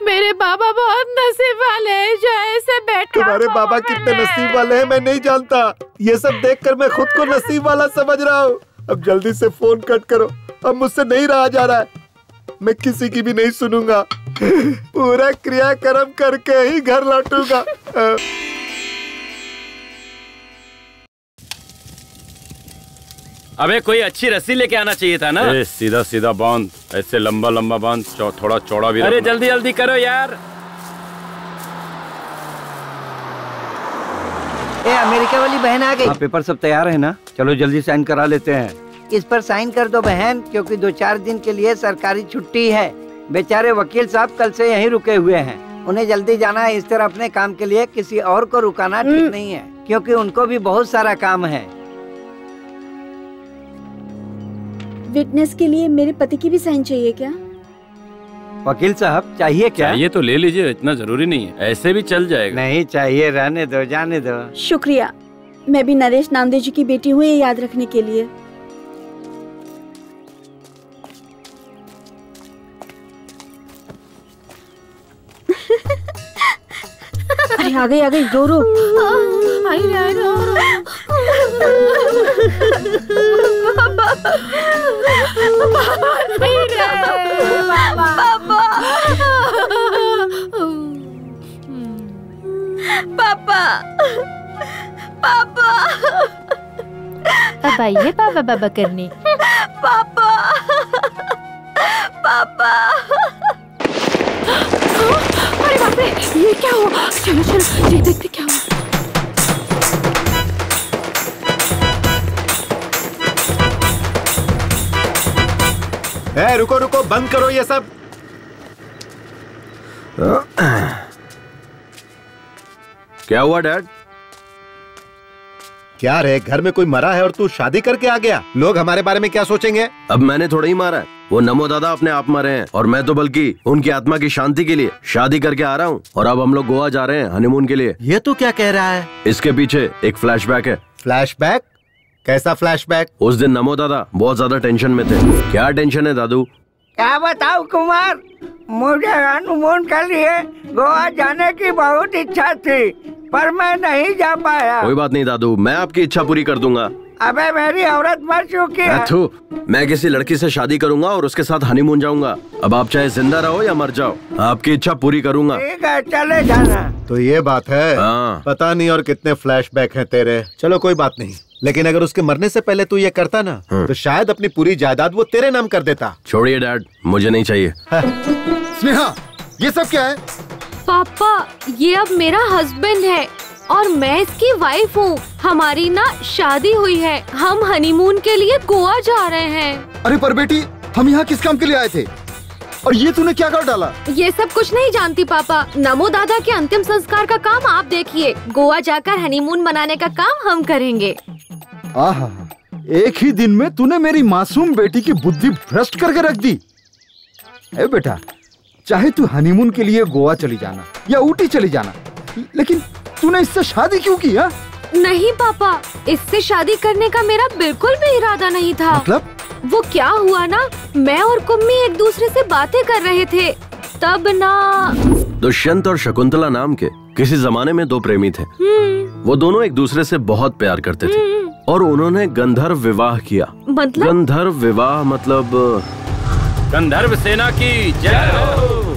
Speaker 1: मेरे बाबा बहुत नसीब वाले हैं जो ऐसे बैठे।
Speaker 10: तुम्हारे बाबा कितने नसीब वाले हैं मैं नहीं जानता। ये सब देखकर मैं खुद को नसीब वाला समझ रहा हूँ। अब जल्दी से फोन कट करो। अब मुझसे नहीं रहा जा रहा है। मैं किसी की भी नहीं सुनूंगा। पूरा क्रियाक्रम करके ही घर लौटूंगा।
Speaker 16: अबे कोई अच्छी रस्सी लेके आना चाहिए था ना। सीधा सीधा बांध, ऐसे लंबा लंबा बांध, थोड़ा चौड़ा भी। अरे जल्दी जल्दी करो यार।
Speaker 7: ए, अमेरिका वाली बहन आ गई।
Speaker 13: पेपर सब तैयार है ना? चलो जल्दी साइन करा लेते हैं।
Speaker 7: इस पर साइन कर दो बहन, क्योंकि 2-4 दिन के लिए सरकारी छुट्टी है। बेचारे वकील साहब कल से यहीं रुके हुए हैं। उन्हें जल्दी जाना है। इस तरह अपने काम के लिए किसी और को रुकाना ठीक नहीं है, क्योंकि उनको भी बहुत सारा काम है।
Speaker 11: विटनेस के लिए मेरे पति की भी साइन चाहिए क्या?
Speaker 13: वकील साहब चाहिए क्या?
Speaker 16: चाहिए तो ले लीजिए, इतना जरूरी नहीं है, ऐसे भी चल जाएगा।
Speaker 13: नहीं चाहिए, रहने दो, जाने दो।
Speaker 11: शुक्रिया। मैं भी नरेश नामदेव जी की बेटी हूँ, ये याद रखने के लिए। अरे आ गई रो रो।
Speaker 17: पापा पापा
Speaker 2: अब आइए पापा बाबा करने।
Speaker 17: पापा पापा
Speaker 1: अरे बाप रे, ये क्या हुआ? चलो चलो ये देखते क्या हुआ।
Speaker 10: रुको रुको, बंद करो ये सब।
Speaker 9: क्या हुआ डैड?
Speaker 10: क्या रे, घर में कोई मरा है और तू शादी करके आ गया? लोग हमारे बारे में क्या सोचेंगे?
Speaker 9: अब मैंने थोड़ा ही मारा है, वो नमो दादा अपने आप मरे हैं और मैं तो बल्कि उनकी आत्मा की शांति के लिए शादी करके आ रहा हूँ। और अब हम लोग गोवा जा रहे हैं हनीमून के लिए।
Speaker 10: ये तो क्या कह रहा है?
Speaker 9: इसके पीछे एक फ्लैशबैक है।
Speaker 10: फ्लैशबैक? कैसा फ्लैशबैक?
Speaker 9: उस दिन नमो दादा बहुत ज्यादा टेंशन में थे। क्या टेंशन है दादू?
Speaker 7: क्या बताऊं कुमार, मुझे हनीमून के लिए गोवा जाने की बहुत इच्छा थी पर मैं नहीं जा पाया।
Speaker 9: कोई बात नहीं दादू, मैं आपकी इच्छा पूरी कर दूंगा।
Speaker 7: अबे मेरी औरत मर चुकी है।
Speaker 9: मैं किसी लड़की से शादी करूंगा और उसके साथ हनीमून जाऊंगा। अब आप चाहे जिंदा रहो या मर जाओ, आपकी इच्छा पूरी करूंगा।
Speaker 7: ठीक है, चले जाना।
Speaker 10: तो ये बात है।
Speaker 9: हाँ।
Speaker 10: पता नहीं और कितने फ्लैशबैक हैं तेरे। चलो कोई बात नहीं, लेकिन अगर उसके मरने से पहले तू ये करता ना तो शायद अपनी पूरी जायदाद वो तेरे नाम कर देता।
Speaker 9: छोड़िए डैड, मुझे नहीं चाहिए।
Speaker 6: स्नेहा, ये सब क्या है?
Speaker 17: पापा, ये अब मेरा हस्बैंड है और मैं इसकी वाइफ हूँ। हमारी ना शादी हुई है, हम हनीमून के लिए गोवा जा रहे हैं।
Speaker 6: अरे पर बेटी, हम यहाँ किस काम के लिए आए थे और ये तूने क्या कर डाला?
Speaker 17: ये सब कुछ नहीं जानती पापा। नमो दादा के अंतिम संस्कार का काम आप देखिए, गोवा जाकर हनीमून मनाने का काम हम करेंगे।
Speaker 6: आहा, एक ही दिन में तूने मेरी मासूम बेटी की बुद्धि भ्रष्ट करके रख दी। ए बेटा, चाहे तू हनीमून के लिए गोवा चली जाना या ऊटी चली जाना, लेकिन तूने इससे शादी क्यों की? हा?
Speaker 17: नहीं पापा, इससे शादी करने का मेरा बिल्कुल भी इरादा नहीं था।
Speaker 6: मतलब?
Speaker 17: वो क्या हुआ ना, मैं और कुम्मी एक दूसरे से बातें कर रहे थे, तब ना
Speaker 9: दुष्यंत और शकुंतला नाम के किसी जमाने में दो प्रेमी थे। वो दोनों एक दूसरे से बहुत प्यार करते थे और उन्होंने गंधर्व विवाह किया।
Speaker 17: मतलब?
Speaker 9: गंधर्व विवाह मतलब
Speaker 16: गंधर्व सेना की जय हो,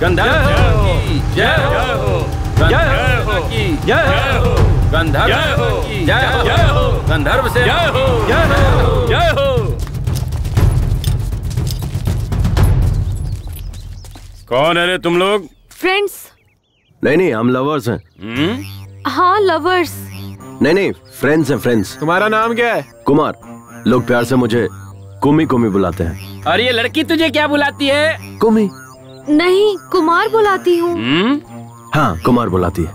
Speaker 16: गंधर्व की जय हो, गंधर्व की जय हो, गंधर्व की जय हो, गंधर्व सेना की जय हो। कौन है रे तुम लोग?
Speaker 17: फ्रेंड्स।
Speaker 9: नहीं, हम लवर्स हैं।
Speaker 17: हाँ, लवर्स।
Speaker 9: नहीं, फ्रेंड्स हैं, फ्रेंड्स।
Speaker 4: तुम्हारा नाम क्या है?
Speaker 9: कुमार। लोग प्यार से मुझे कुमी कुमी बुलाते हैं।
Speaker 5: और ये लड़की तुझे क्या बुलाती है?
Speaker 9: कुमी।
Speaker 17: नहीं, कुमार बुलाती हूँ।
Speaker 9: हाँ, कुमार बुलाती है।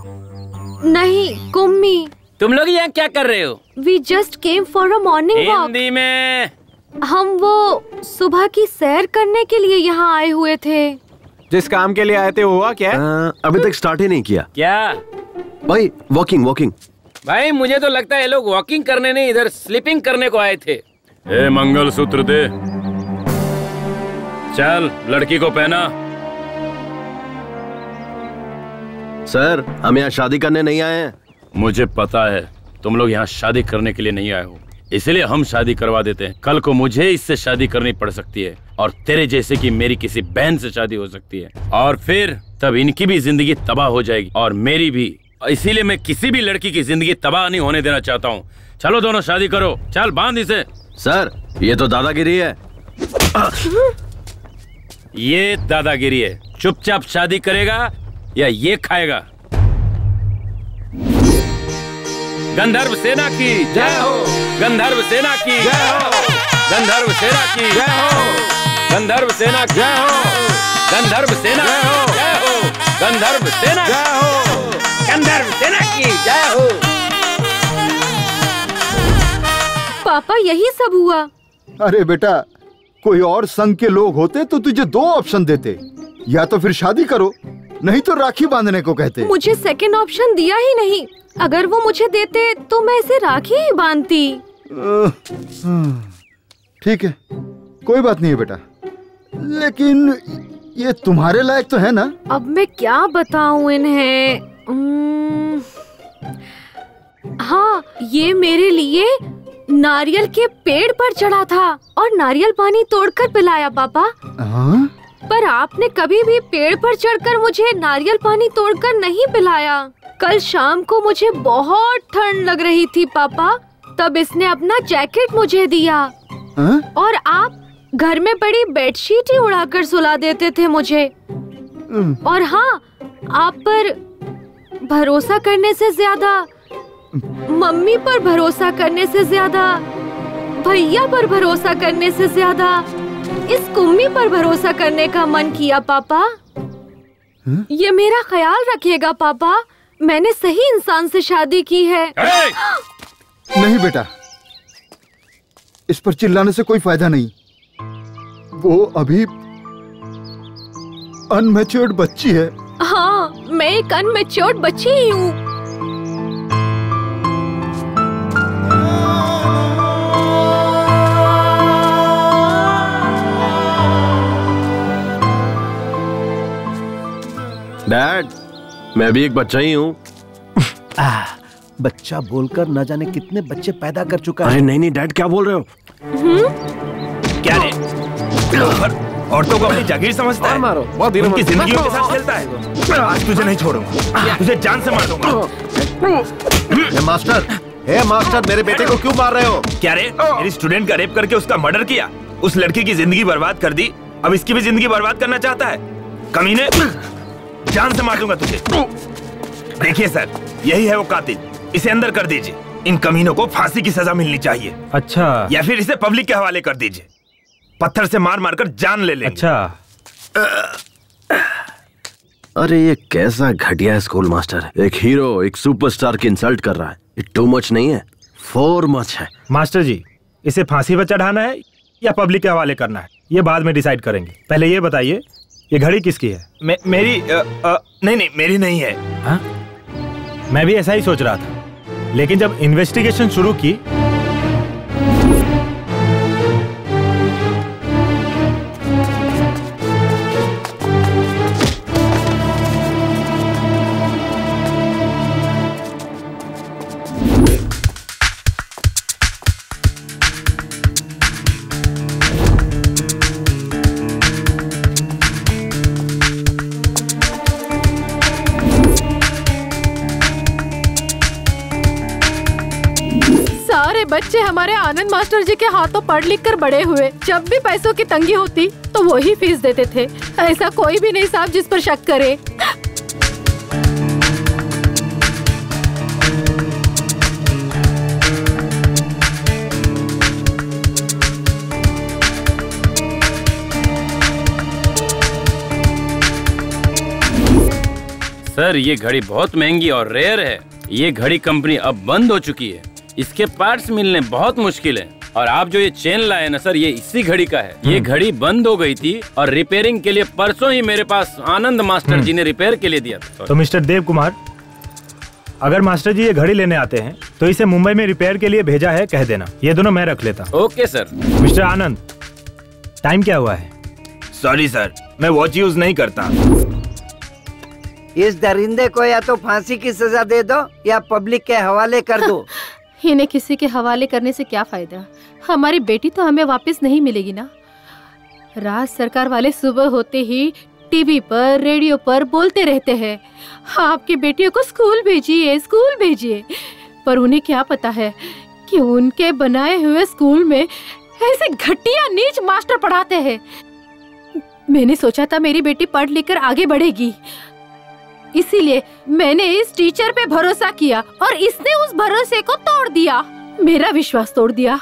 Speaker 17: नहीं, कुम्मी।
Speaker 5: तुम लोग यहाँ क्या कर रहे हो?
Speaker 17: We just came for a morning walk।
Speaker 5: Hindi में।
Speaker 17: हम वो सुबह की सैर करने के लिए यहाँ आए हुए थे।
Speaker 4: जिस काम के लिए आए थे हुआ क्या?
Speaker 9: अभी तक स्टार्ट ही नहीं किया।
Speaker 5: क्या
Speaker 9: भाई? वॉकिंग।
Speaker 5: भाई मुझे तो लगता है ये लोग वॉकिंग करने नहीं, इधर स्लीपिंग करने को आए थे।
Speaker 16: ए मंगलसूत्र दे। चल लड़की को पहना।
Speaker 9: सर, हम यहाँ शादी करने नहीं आए हैं।
Speaker 16: मुझे पता है तुम लोग यहाँ शादी करने के लिए नहीं आए हो, इसलिए हम शादी करवा देते हैं। कल को मुझे इससे शादी करनी पड़ सकती है और तेरे जैसे कि मेरी किसी बहन से शादी हो सकती है और फिर तब इनकी भी जिंदगी तबाह हो जाएगी और मेरी भी। इसीलिए मैं किसी भी लड़की की जिंदगी तबाह नहीं होने देना चाहता हूँ। चलो दोनों शादी करो, चल बांध इसे।
Speaker 9: सर, ये तो दादागिरी है।
Speaker 16: ये दादागिरी है। चुपचाप शादी करेगा या ये खाएगा? गंधर्व सेना की जय हो, गंधर्व सेना की जय हो, गंधर्व सेना की जय हो, गंधर्व सेना की जय हो, गंधर्व सेना जय हो, गंधर्व सेना जय हो, गंधर्व सेना की जय हो।
Speaker 17: पापा, यही सब हुआ।
Speaker 6: अरे बेटा, कोई और संघ के लोग होते तो तुझे दो ऑप्शन देते, या तो फिर शादी करो, नहीं तो राखी बांधने को कहते।
Speaker 17: मुझे सेकंड ऑप्शन दिया ही नहीं। अगर वो मुझे देते तो मैं इसे राखी ही बांधती।
Speaker 6: ठीक है, कोई बात नहीं है बेटा, लेकिन ये तुम्हारे लायक तो है ना?
Speaker 17: अब मैं क्या बताऊं इन्हें? हाँ, ये मेरे लिए नारियल के पेड़ पर चढ़ा था और नारियल पानी तोड़कर पिलाया पापा। पर आपने कभी भी पेड़ पर चढ़कर मुझे नारियल पानी तोड़कर नहीं पिलाया। कल शाम को मुझे बहुत ठंड लग रही थी पापा, तब इसने अपना जैकेट मुझे दिया। और आप घर में पड़ी बेडशीट ही उड़ाकर सुला देते थे मुझे। और हाँ, आप पर भरोसा करने से ज्यादा, मम्मी पर भरोसा करने से ज्यादा, भैया पर भरोसा करने से ज्यादा इस कुम्मी पर भरोसा करने का मन किया पापा। ये मेरा ख्याल रखिएगा पापा, मैंने सही इंसान से शादी की है।
Speaker 6: नहीं बेटा, इस पर चिल्लाने से कोई फायदा नहीं। वो अभी अनमैच्योर्ड बच्ची है।
Speaker 17: हाँ, मैं एक अनमैच्योर्ड बच्ची ही हूँ।
Speaker 9: डैड, मैं भी एक बच्चा ही हूँ।
Speaker 10: बच्चा बोलकर न जाने कितने बच्चे पैदा कर चुका है।
Speaker 9: अरे नहीं डैड, क्या बोल रहे हो?
Speaker 3: क्या रे? औरतों को अपनी जागीर समझता है?
Speaker 4: मारो,
Speaker 3: उनकी जिंदगियों के साथ खेलता है। आज तुझे नहीं छोड़ूंगा, तुझे जान से मार दूंगा।
Speaker 10: मास्टर, मेरे बेटे को क्यों मार रहे हो?
Speaker 3: क्या रे? मेरी स्टूडेंट का रेप करके उसका मर्डर किया, उस लड़की की जिंदगी बर्बाद कर दी, अब इसकी भी जिंदगी बर्बाद करना चाहता है? कमीने, जान से मार दूंगा तुझे। देखिए सर, यही है वो कातिल, इसे अंदर कर दीजिए। इन कमीनों को फांसी की सजा मिलनी चाहिए।
Speaker 14: अच्छा।
Speaker 3: या फिर इसे पब्लिक के हवाले कर दीजिए, पत्थर से मार मार कर जान ले लेंगे।
Speaker 14: अच्छा।
Speaker 9: अरे ये कैसा घटिया स्कूल मास्टर है। एक हीरो, एक सुपरस्टार की इंसल्ट कर रहा है। ये टू मच नहीं है, फोर मच है।
Speaker 14: मास्टर जी, इसे फांसी पर चढ़ाना है या पब्लिक के हवाले करना है, ये बाद में डिसाइड करेंगे। पहले ये बताइए, ये घड़ी किसकी है?
Speaker 3: मेरी नहीं, मेरी नहीं है।
Speaker 14: हाँ? मैं भी ऐसा ही सोच रहा था, लेकिन जब इन्वेस्टिगेशन शुरू की
Speaker 1: बच्चे हमारे आनंद मास्टर जी के हाथों पढ़ लिख कर बड़े हुए। जब भी पैसों की तंगी होती तो वो ही फीस देते थे। ऐसा कोई भी नहीं साहब जिस पर शक करे।
Speaker 16: सर, ये घड़ी बहुत महंगी और रेयर है। ये घड़ी कंपनी अब बंद हो चुकी है, इसके पार्ट्स मिलने बहुत मुश्किल है। और आप जो ये चेन लाए ना सर, ये इसी घड़ी का है। ये घड़ी बंद हो गई थी और रिपेयरिंग के लिए परसों ही मेरे पास आनंद मास्टर जी ने रिपेयर के लिए दिया था।
Speaker 14: तो मिस्टर देव कुमार, अगर मास्टर जी ये घड़ी लेने आते हैं तो इसे मुंबई में रिपेयर के लिए भेजा है, कह देना। ये दोनों मैं रख लेता।
Speaker 16: Okay sir.
Speaker 14: मिस्टर आनंद, टाइम क्या हुआ है?
Speaker 3: सॉरी सर, मैं वॉच यूज नहीं करता।
Speaker 7: इस दरिंदे को या तो फांसी की सजा दे दो या पब्लिक के हवाले कर दो।
Speaker 1: इन्हें किसी के हवाले करने से क्या फायदा? हमारी बेटी तो हमें वापस नहीं मिलेगी ना। राज सरकार वाले सुबह होते ही टीवी पर, रेडियो पर बोलते रहते हैं, आपकी बेटियों को स्कूल भेजिए, स्कूल भेजिए। पर उन्हें क्या पता है कि उनके बनाए हुए स्कूल में ऐसे घटिया नीच मास्टर पढ़ाते हैं। मैंने सोचा था मेरी बेटी पढ़ लिख कर आगे बढ़ेगी, इसीलिए मैंने इस टीचर पे भरोसा किया और इसने उस भरोसे को तोड़ दिया, मेरा विश्वास तोड़ दिया।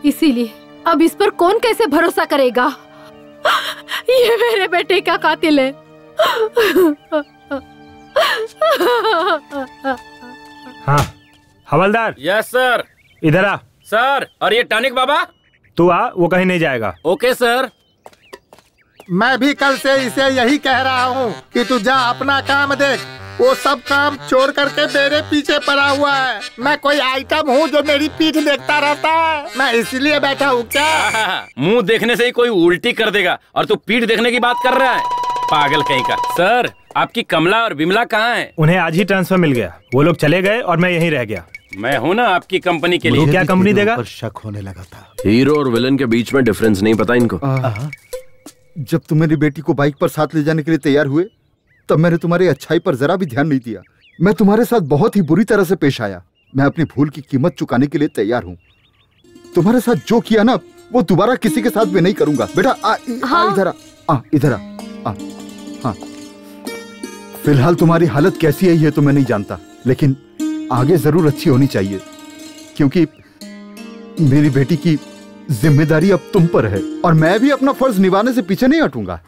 Speaker 1: इसीलिए अब इस पर कौन कैसे भरोसा करेगा? ये मेरे बेटे का कातिल है।
Speaker 14: हाँ हवलदार।
Speaker 16: Yes sir.
Speaker 14: इधर आ।
Speaker 16: सर, और ये टॉनिक बाबा?
Speaker 14: तू आ, वो कहीं नहीं जाएगा।
Speaker 16: Okay sir.
Speaker 12: मैं भी कल से इसे यही कह रहा हूँ कि तू जा अपना काम देख। वो सब काम छोड़ करके मेरे पीछे पड़ा हुआ है। मैं कोई आइटम हूँ जो मेरी पीठ देखता रहता है? मैं इसलिए बैठा हूँ क्या?
Speaker 16: मुंह देखने से ही कोई उल्टी कर देगा और तू पीठ देखने की बात कर रहा है, पागल कहीं का। सर, आपकी कमला और बिमला कहाँ हैं?
Speaker 14: उन्हें आज ही ट्रांसफर मिल गया। वो लोग चले गए और मैं यहीं रह गया।
Speaker 16: मैं हूँ ना आपकी कंपनी के लिए।
Speaker 14: क्या कंपनी देगा?
Speaker 10: शक होने लगा था।
Speaker 9: हीरो और विलन के बीच में डिफरेंस नहीं पता इनको।
Speaker 6: जब तुम मेरी बेटी को बाइक पर साथ ले जाने के लिए तैयार हुए तब मैंने तुम्हारी अच्छाई पर जरा भी ध्यान नहीं दिया। मैं तुम्हारे साथ बहुत ही बुरी तरह से पेश आया। मैं अपनी भूल की कीमत चुकाने के लिए तैयार हूँ। तुम्हारे साथ जो किया ना वो दोबारा किसी के साथ भी नहीं करूंगा। बेटा इधर आ, इधर आ। हाँ, फिलहाल तुम्हारी हालत कैसी है ये तो मैं नहीं जानता, लेकिन आगे जरूर अच्छी होनी चाहिए, क्योंकि मेरी बेटी की जिम्मेदारी अब तुम पर है और मैं भी अपना फर्ज निभाने से पीछे नहीं हटूंगा।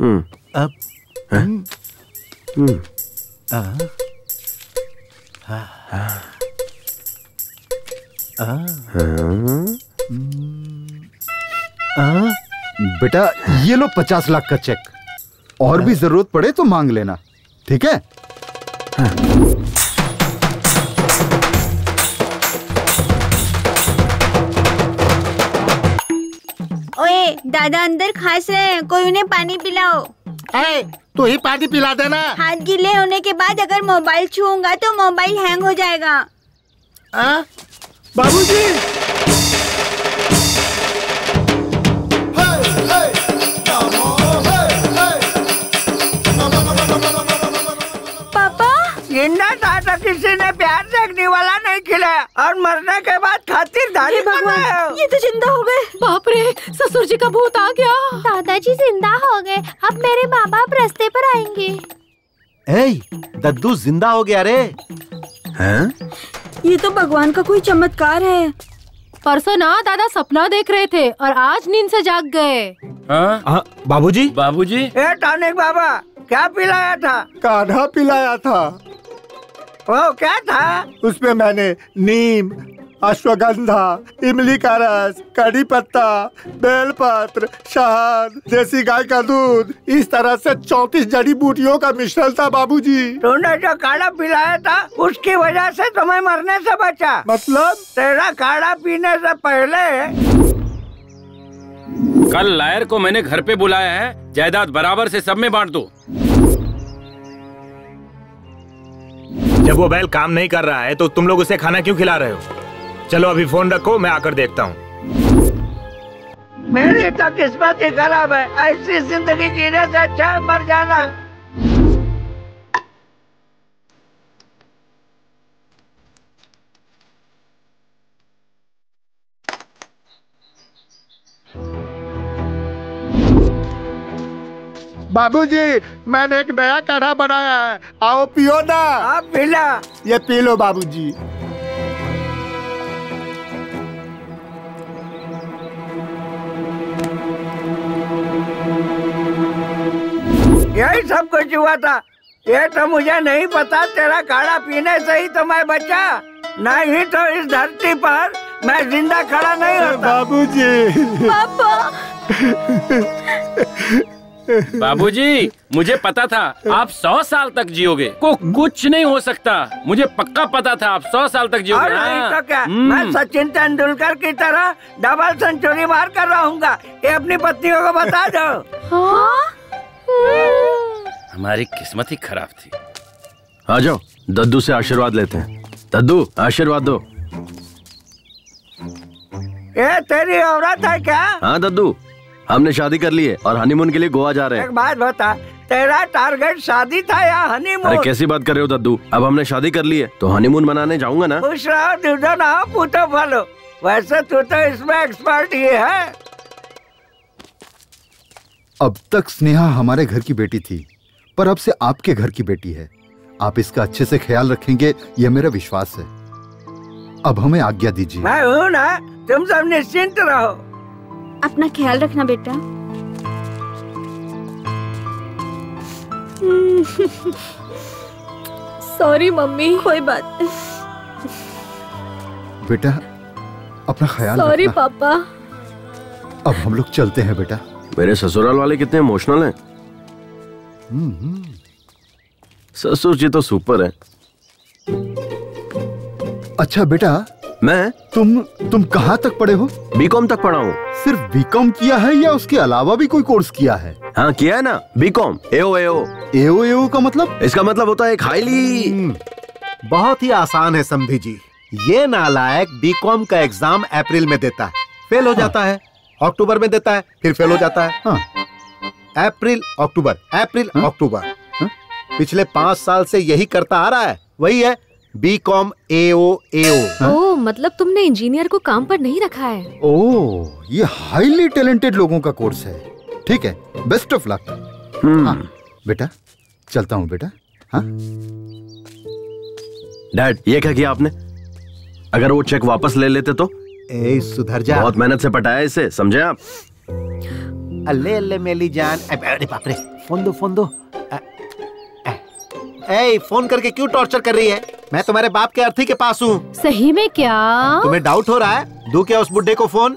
Speaker 6: बेटा ये लो 50 लाख का चेक, और भी जरूरत पड़े तो मांग लेना, ठीक है?
Speaker 11: ओए दादा अंदर खास रहे हैं, कोई उन्हें पानी पिलाओ।
Speaker 12: तू ही पानी पिला देना।
Speaker 11: हाथ गीले होने के बाद अगर मोबाइल छूऊंगा तो मोबाइल हैंग हो जाएगा।
Speaker 12: बाबूजी जिंदा था तो किसी ने प्यार देखने वाला नहीं खिलाया और मरने के बाद खातिरदारी भगवान,
Speaker 11: ये तो जिंदा हो गए।
Speaker 1: बाप रे, ससुर जी का भूत आ गया।
Speaker 2: दादाजी जिंदा हो गए, अब मेरे माँ बाप रास्ते पर आएंगे।
Speaker 10: दद्दू जिंदा हो गया रे।
Speaker 11: हैं? ये तो भगवान का कोई चमत्कार है।
Speaker 1: परसों ना दादा सपना देख रहे थे और आज नींद से जाग गए।
Speaker 14: बाबूजी
Speaker 16: बाबूजी
Speaker 12: टॉनिक बाबा क्या पिलाया था? काढ़ा पिलाया था। वो क्या था? उसमें मैंने नीम, अश्वगंधा, इमली का रस, कड़ी पत्ता, बेलपत्र, शहद, देसी गाय का दूध, इस तरह से 34 जड़ी बूटियों का मिश्रण था बाबूजी। तूने जो काढ़ा पिलाया था उसकी वजह से तुम्हें मरने से बचा। मतलब तेरा काढ़ा पीने से पहले।
Speaker 16: कल लायर को मैंने घर पे बुलाया है, जायदाद बराबर से सब में बांट दो।
Speaker 14: जब वो बैल काम नहीं कर रहा है तो तुम लोग उसे खाना क्यों खिला रहे हो? चलो अभी फोन रखो, मैं आकर देखता हूँ।
Speaker 12: मेरी तो किस्मत ही खराब है, ऐसी जिंदगी जीने से अच्छा मर जाना। बाबूजी मैंने एक नया काढ़ा बनाया है, आओ पियो ना। आप पिला। ये पी लो बाबूजी। यही सब कुछ हुआ था। ये तो मुझे नहीं पता, तेरा काढ़ा पीने से ही तो मैं बचा, नहीं तो इस धरती पर मैं जिंदा खड़ा नहीं होता। बाबूजी।
Speaker 11: पापा।
Speaker 16: बाबूजी मुझे पता था आप 100 साल तक जियोगे, को कुछ नहीं हो सकता। मुझे पक्का पता था आप 100 साल तक जियोगे।
Speaker 12: नहीं तो क्या, मैं सचिन तेंदुलकर की तरह डबल सेंचुरी मार कर रहूंगा। ये अपनी पत्नियों को बता दो।
Speaker 16: हमारी किस्मत ही खराब थी।
Speaker 9: आ जाओ दद्दू से आशीर्वाद लेते हैं। दद्दू आशीर्वाद दो।
Speaker 12: ये तेरी औरत है क्या?
Speaker 9: हाँ दद्दू, हमने शादी कर ली है और हनीमून के लिए गोवा जा रहे हैं।
Speaker 12: एक बात बता, तेरा टारगेट शादी था या हनीमून?
Speaker 9: अरे कैसी बात कर रहे हो दद्दू, अब हमने शादी कर ली है तो हनीमून मनाने जाऊंगा ना।
Speaker 12: खुश रहो, दूधो ना हो, पूतो फलो। वैसे तू तो इसमें एक्सपर्ट ही है।
Speaker 6: अब तक स्नेहा हमारे घर की बेटी थी, पर अब से आपके घर की बेटी है। आप इसका अच्छे से ख्याल रखेंगे ये मेरा विश्वास है। अब हमें आज्ञा दीजिए।
Speaker 12: मैं हूँ ना, तुम सब निश्चिंत रहो।
Speaker 11: अपना ख्याल रखना बेटा।
Speaker 17: Sorry mummy.
Speaker 11: कोई बात नहीं
Speaker 6: बेटा, अपना ख्याल
Speaker 17: सॉरी
Speaker 6: रखना।
Speaker 17: पापा।
Speaker 6: अब हम लोग चलते हैं बेटा।
Speaker 9: मेरे ससुराल वाले कितने इमोशनल हैं। ससुर जी तो सुपर है।
Speaker 6: अच्छा बेटा,
Speaker 9: मैं?
Speaker 6: तुम कहाँ तक पढ़े हो?
Speaker 9: बीकॉम तक पढ़ा हूँ।
Speaker 6: सिर्फ बीकॉम किया है या उसके अलावा भी कोई कोर्स किया है?
Speaker 9: हाँ किया है ना, बीकॉम।
Speaker 6: एओ का मतलब?
Speaker 9: इसका मतलब होता है एक हाईली।
Speaker 10: बहुत ही आसान है समधी जी। ये नालायक बीकॉम का एग्जाम अप्रैल में देता है, फेल हो जाता है, अक्टूबर में देता है, फिर फेल हो जाता है। अप्रैल अक्टूबर, अप्रैल अक्टूबर। पिछले 5 साल से यही करता आ रहा है। वही है बीकॉम एओ।
Speaker 17: ओ, मतलब तुमने इंजीनियर को काम पर नहीं रखा है।
Speaker 6: ओ, ये हाईली टैलेंटेड लोगों का कोर्स है। ठीक है, बेस्ट ऑफ लक। हाँ, बेटा चलता हूँ बेटा। हाँ
Speaker 9: डैड, ये क्या किया आपने? अगर वो चेक वापस ले लेते तो?
Speaker 10: सुधर जा।
Speaker 9: बहुत मेहनत से पटाया इसे, समझे आप?
Speaker 10: अल्ले अल्ले मेली जान। अरे बाप रे, फोन दो। फोन करके क्यों टॉर्चर कर रही है? मैं तुम्हारे बाप के अर्थी के पास हूँ।
Speaker 2: सही में क्या?
Speaker 10: तुम्हें डाउट हो रहा है? दूं क्या उस बुड्ढे को फोन?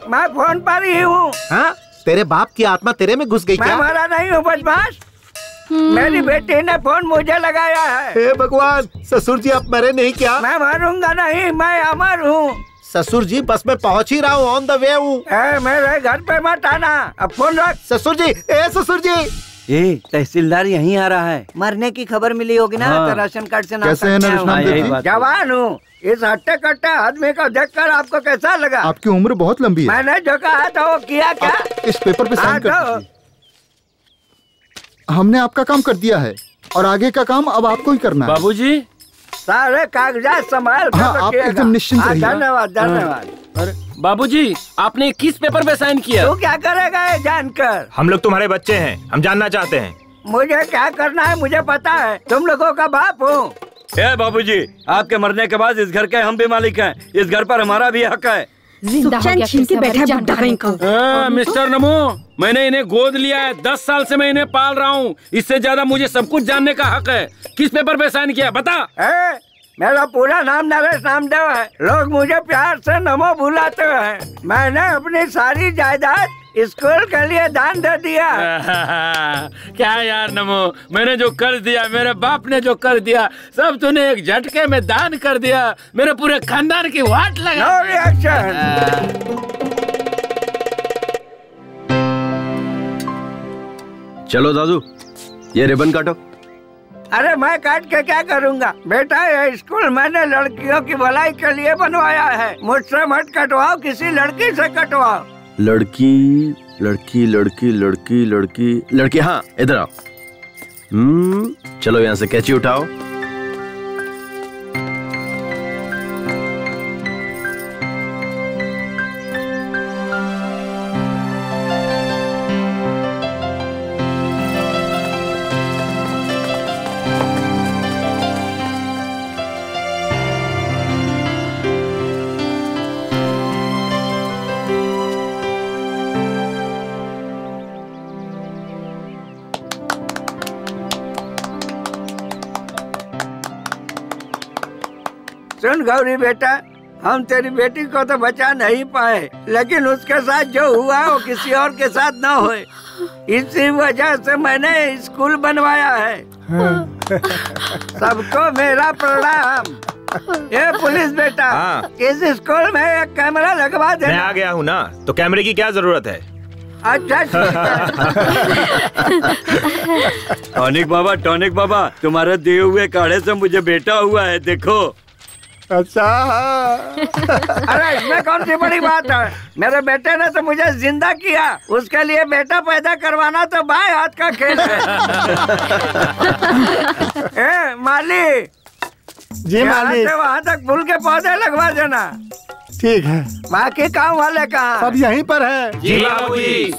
Speaker 7: मैं फोन पर ही हूँ।
Speaker 10: हाँ, तेरे बाप की आत्मा तेरे में घुस गई क्या?
Speaker 7: मैं मरा नहीं हूँ बदमाश। मेरी बेटी ने फोन मुझे लगाया है।
Speaker 10: हे भगवान, ससुर जी आप मरे नहीं क्या?
Speaker 7: मैं मरूंगा नहीं, मैं अमर हूँ।
Speaker 10: ससुर जी बस मैं पहुँच ही रहा हूँ, ऑन द वे हूँ।
Speaker 7: मेरे घर पे मत आना, अब फोन रख।
Speaker 10: ससुर जी, ससुर जी।
Speaker 13: तहसीलदार यहीं आ रहा है।
Speaker 7: मरने की खबर मिली होगी ना, तो राशन कार्ड से
Speaker 6: कैसे है नरेश नामदेव जी?
Speaker 7: जवान हूँ। इस हट्टे कट्टे आदमी को देखकर आपको कैसा लगा?
Speaker 6: आपकी उम्र बहुत लंबी है।
Speaker 7: मैंने जो कहा था वो किया क्या?
Speaker 6: इस पेपर पे साइन कर दीजिए। हमने आपका काम कर दिया है और आगे का काम अब आपको ही करना है।
Speaker 16: बाबूजी,
Speaker 7: सारे कागजात संभाल कर
Speaker 6: हाँ, आप एकदम निश्चिंत रहिए।
Speaker 7: धन्यवाद।
Speaker 16: अरे बाबूजी, आपने किस पेपर पे साइन किया?
Speaker 7: तू क्या करेगा ये जानकर?
Speaker 14: हम लोग तुम्हारे बच्चे हैं, हम जानना चाहते हैं।
Speaker 7: मुझे क्या करना है मुझे पता है, तुम लोगों का बाप हूँ।
Speaker 13: बाबूजी, आपके मरने के बाद इस घर के हम भी मालिक हैं। इस घर पर हमारा भी हक है।
Speaker 16: मिस्टर नमो, मैंने इन्हें गोद लिया है, 10 साल से मैं इन्हें पाल रहा हूँ। इससे ज्यादा मुझे सब कुछ जानने का हक है। किस पेपर पे साइन किया बता?
Speaker 7: मेरा पूरा नाम नरेश नामदेव है। लोग मुझे प्यार से नमो बुलाते हैं। मैंने अपनी सारी जायदाद स्कूल के लिए दान दे दिया।
Speaker 16: क्या यार नमो, मैंने जो कर दिया, मेरे बाप ने जो कर दिया, सब तूने एक झटके में दान कर दिया। मेरे पूरे खानदान की वाट लगा।
Speaker 7: No reaction.
Speaker 9: चलो दादू, ये रिबन काटो।
Speaker 7: अरे मैं काट के क्या करूँगा बेटा, ये स्कूल मैंने लड़कियों की भलाई के लिए बनवाया है। मुझसे मत कटवाओ, किसी लड़की से कटवाओ। लड़की, हाँ इधर आओ।
Speaker 9: चलो यहाँ से कैंची उठाओ।
Speaker 7: सुन गौरी बेटा, हम तेरी बेटी को तो बचा नहीं पाए, लेकिन उसके साथ जो हुआ वो किसी और के साथ न होए। इसी वजह से मैंने स्कूल बनवाया है। सबको मेरा प्रणाम। ये पुलिस बेटा, इस स्कूल में एक कैमरा लगवा दे।
Speaker 14: मैं आ गया हूँ ना, तो कैमरे की क्या जरूरत है?
Speaker 7: अच्छा
Speaker 13: टॉनिक बाबा, तुम्हारे दिए हुए काढ़े से मुझे बेटा हुआ है, देखो।
Speaker 12: अच्छा।
Speaker 7: अरे इसमें कौन सी बड़ी बात है? मेरे बेटे ने तो मुझे जिंदा किया, उसके लिए बेटा पैदा करवाना तो बाएं हाथ का खेल है। माली
Speaker 12: जी मालिक,
Speaker 7: वहाँ तक फूल के पौधे लगवा देना।
Speaker 12: ठीक है।
Speaker 7: बाकी काम वाले कहाँ?
Speaker 12: सब यहीं पर है।
Speaker 16: जी बाबूजी।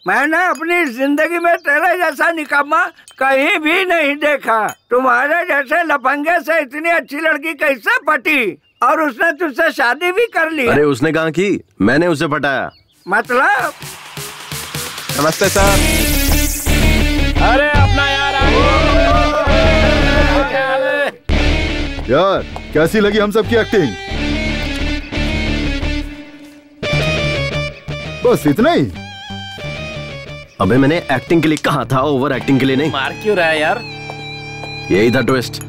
Speaker 7: मैंने अपनी जिंदगी में तेरे जैसा निकम्मा कहीं भी नहीं देखा। तुम्हारे जैसे लफंगे से इतनी अच्छी लड़की कैसे पटी, और उसने तुझसे शादी भी कर ली?
Speaker 9: अरे उसने कहाँ की, मैंने उसे पटाया।
Speaker 7: मतलब?
Speaker 4: नमस्ते सर।
Speaker 16: अरे अपना
Speaker 6: यार कैसी लगी हम सबकी एक्टिंग? बस इतना ही?
Speaker 9: अबे मैंने एक्टिंग के लिए कहा था, ओवर एक्टिंग के लिए नहीं।
Speaker 16: मार क्यों रहा है यार?
Speaker 9: यही था ट्विस्ट।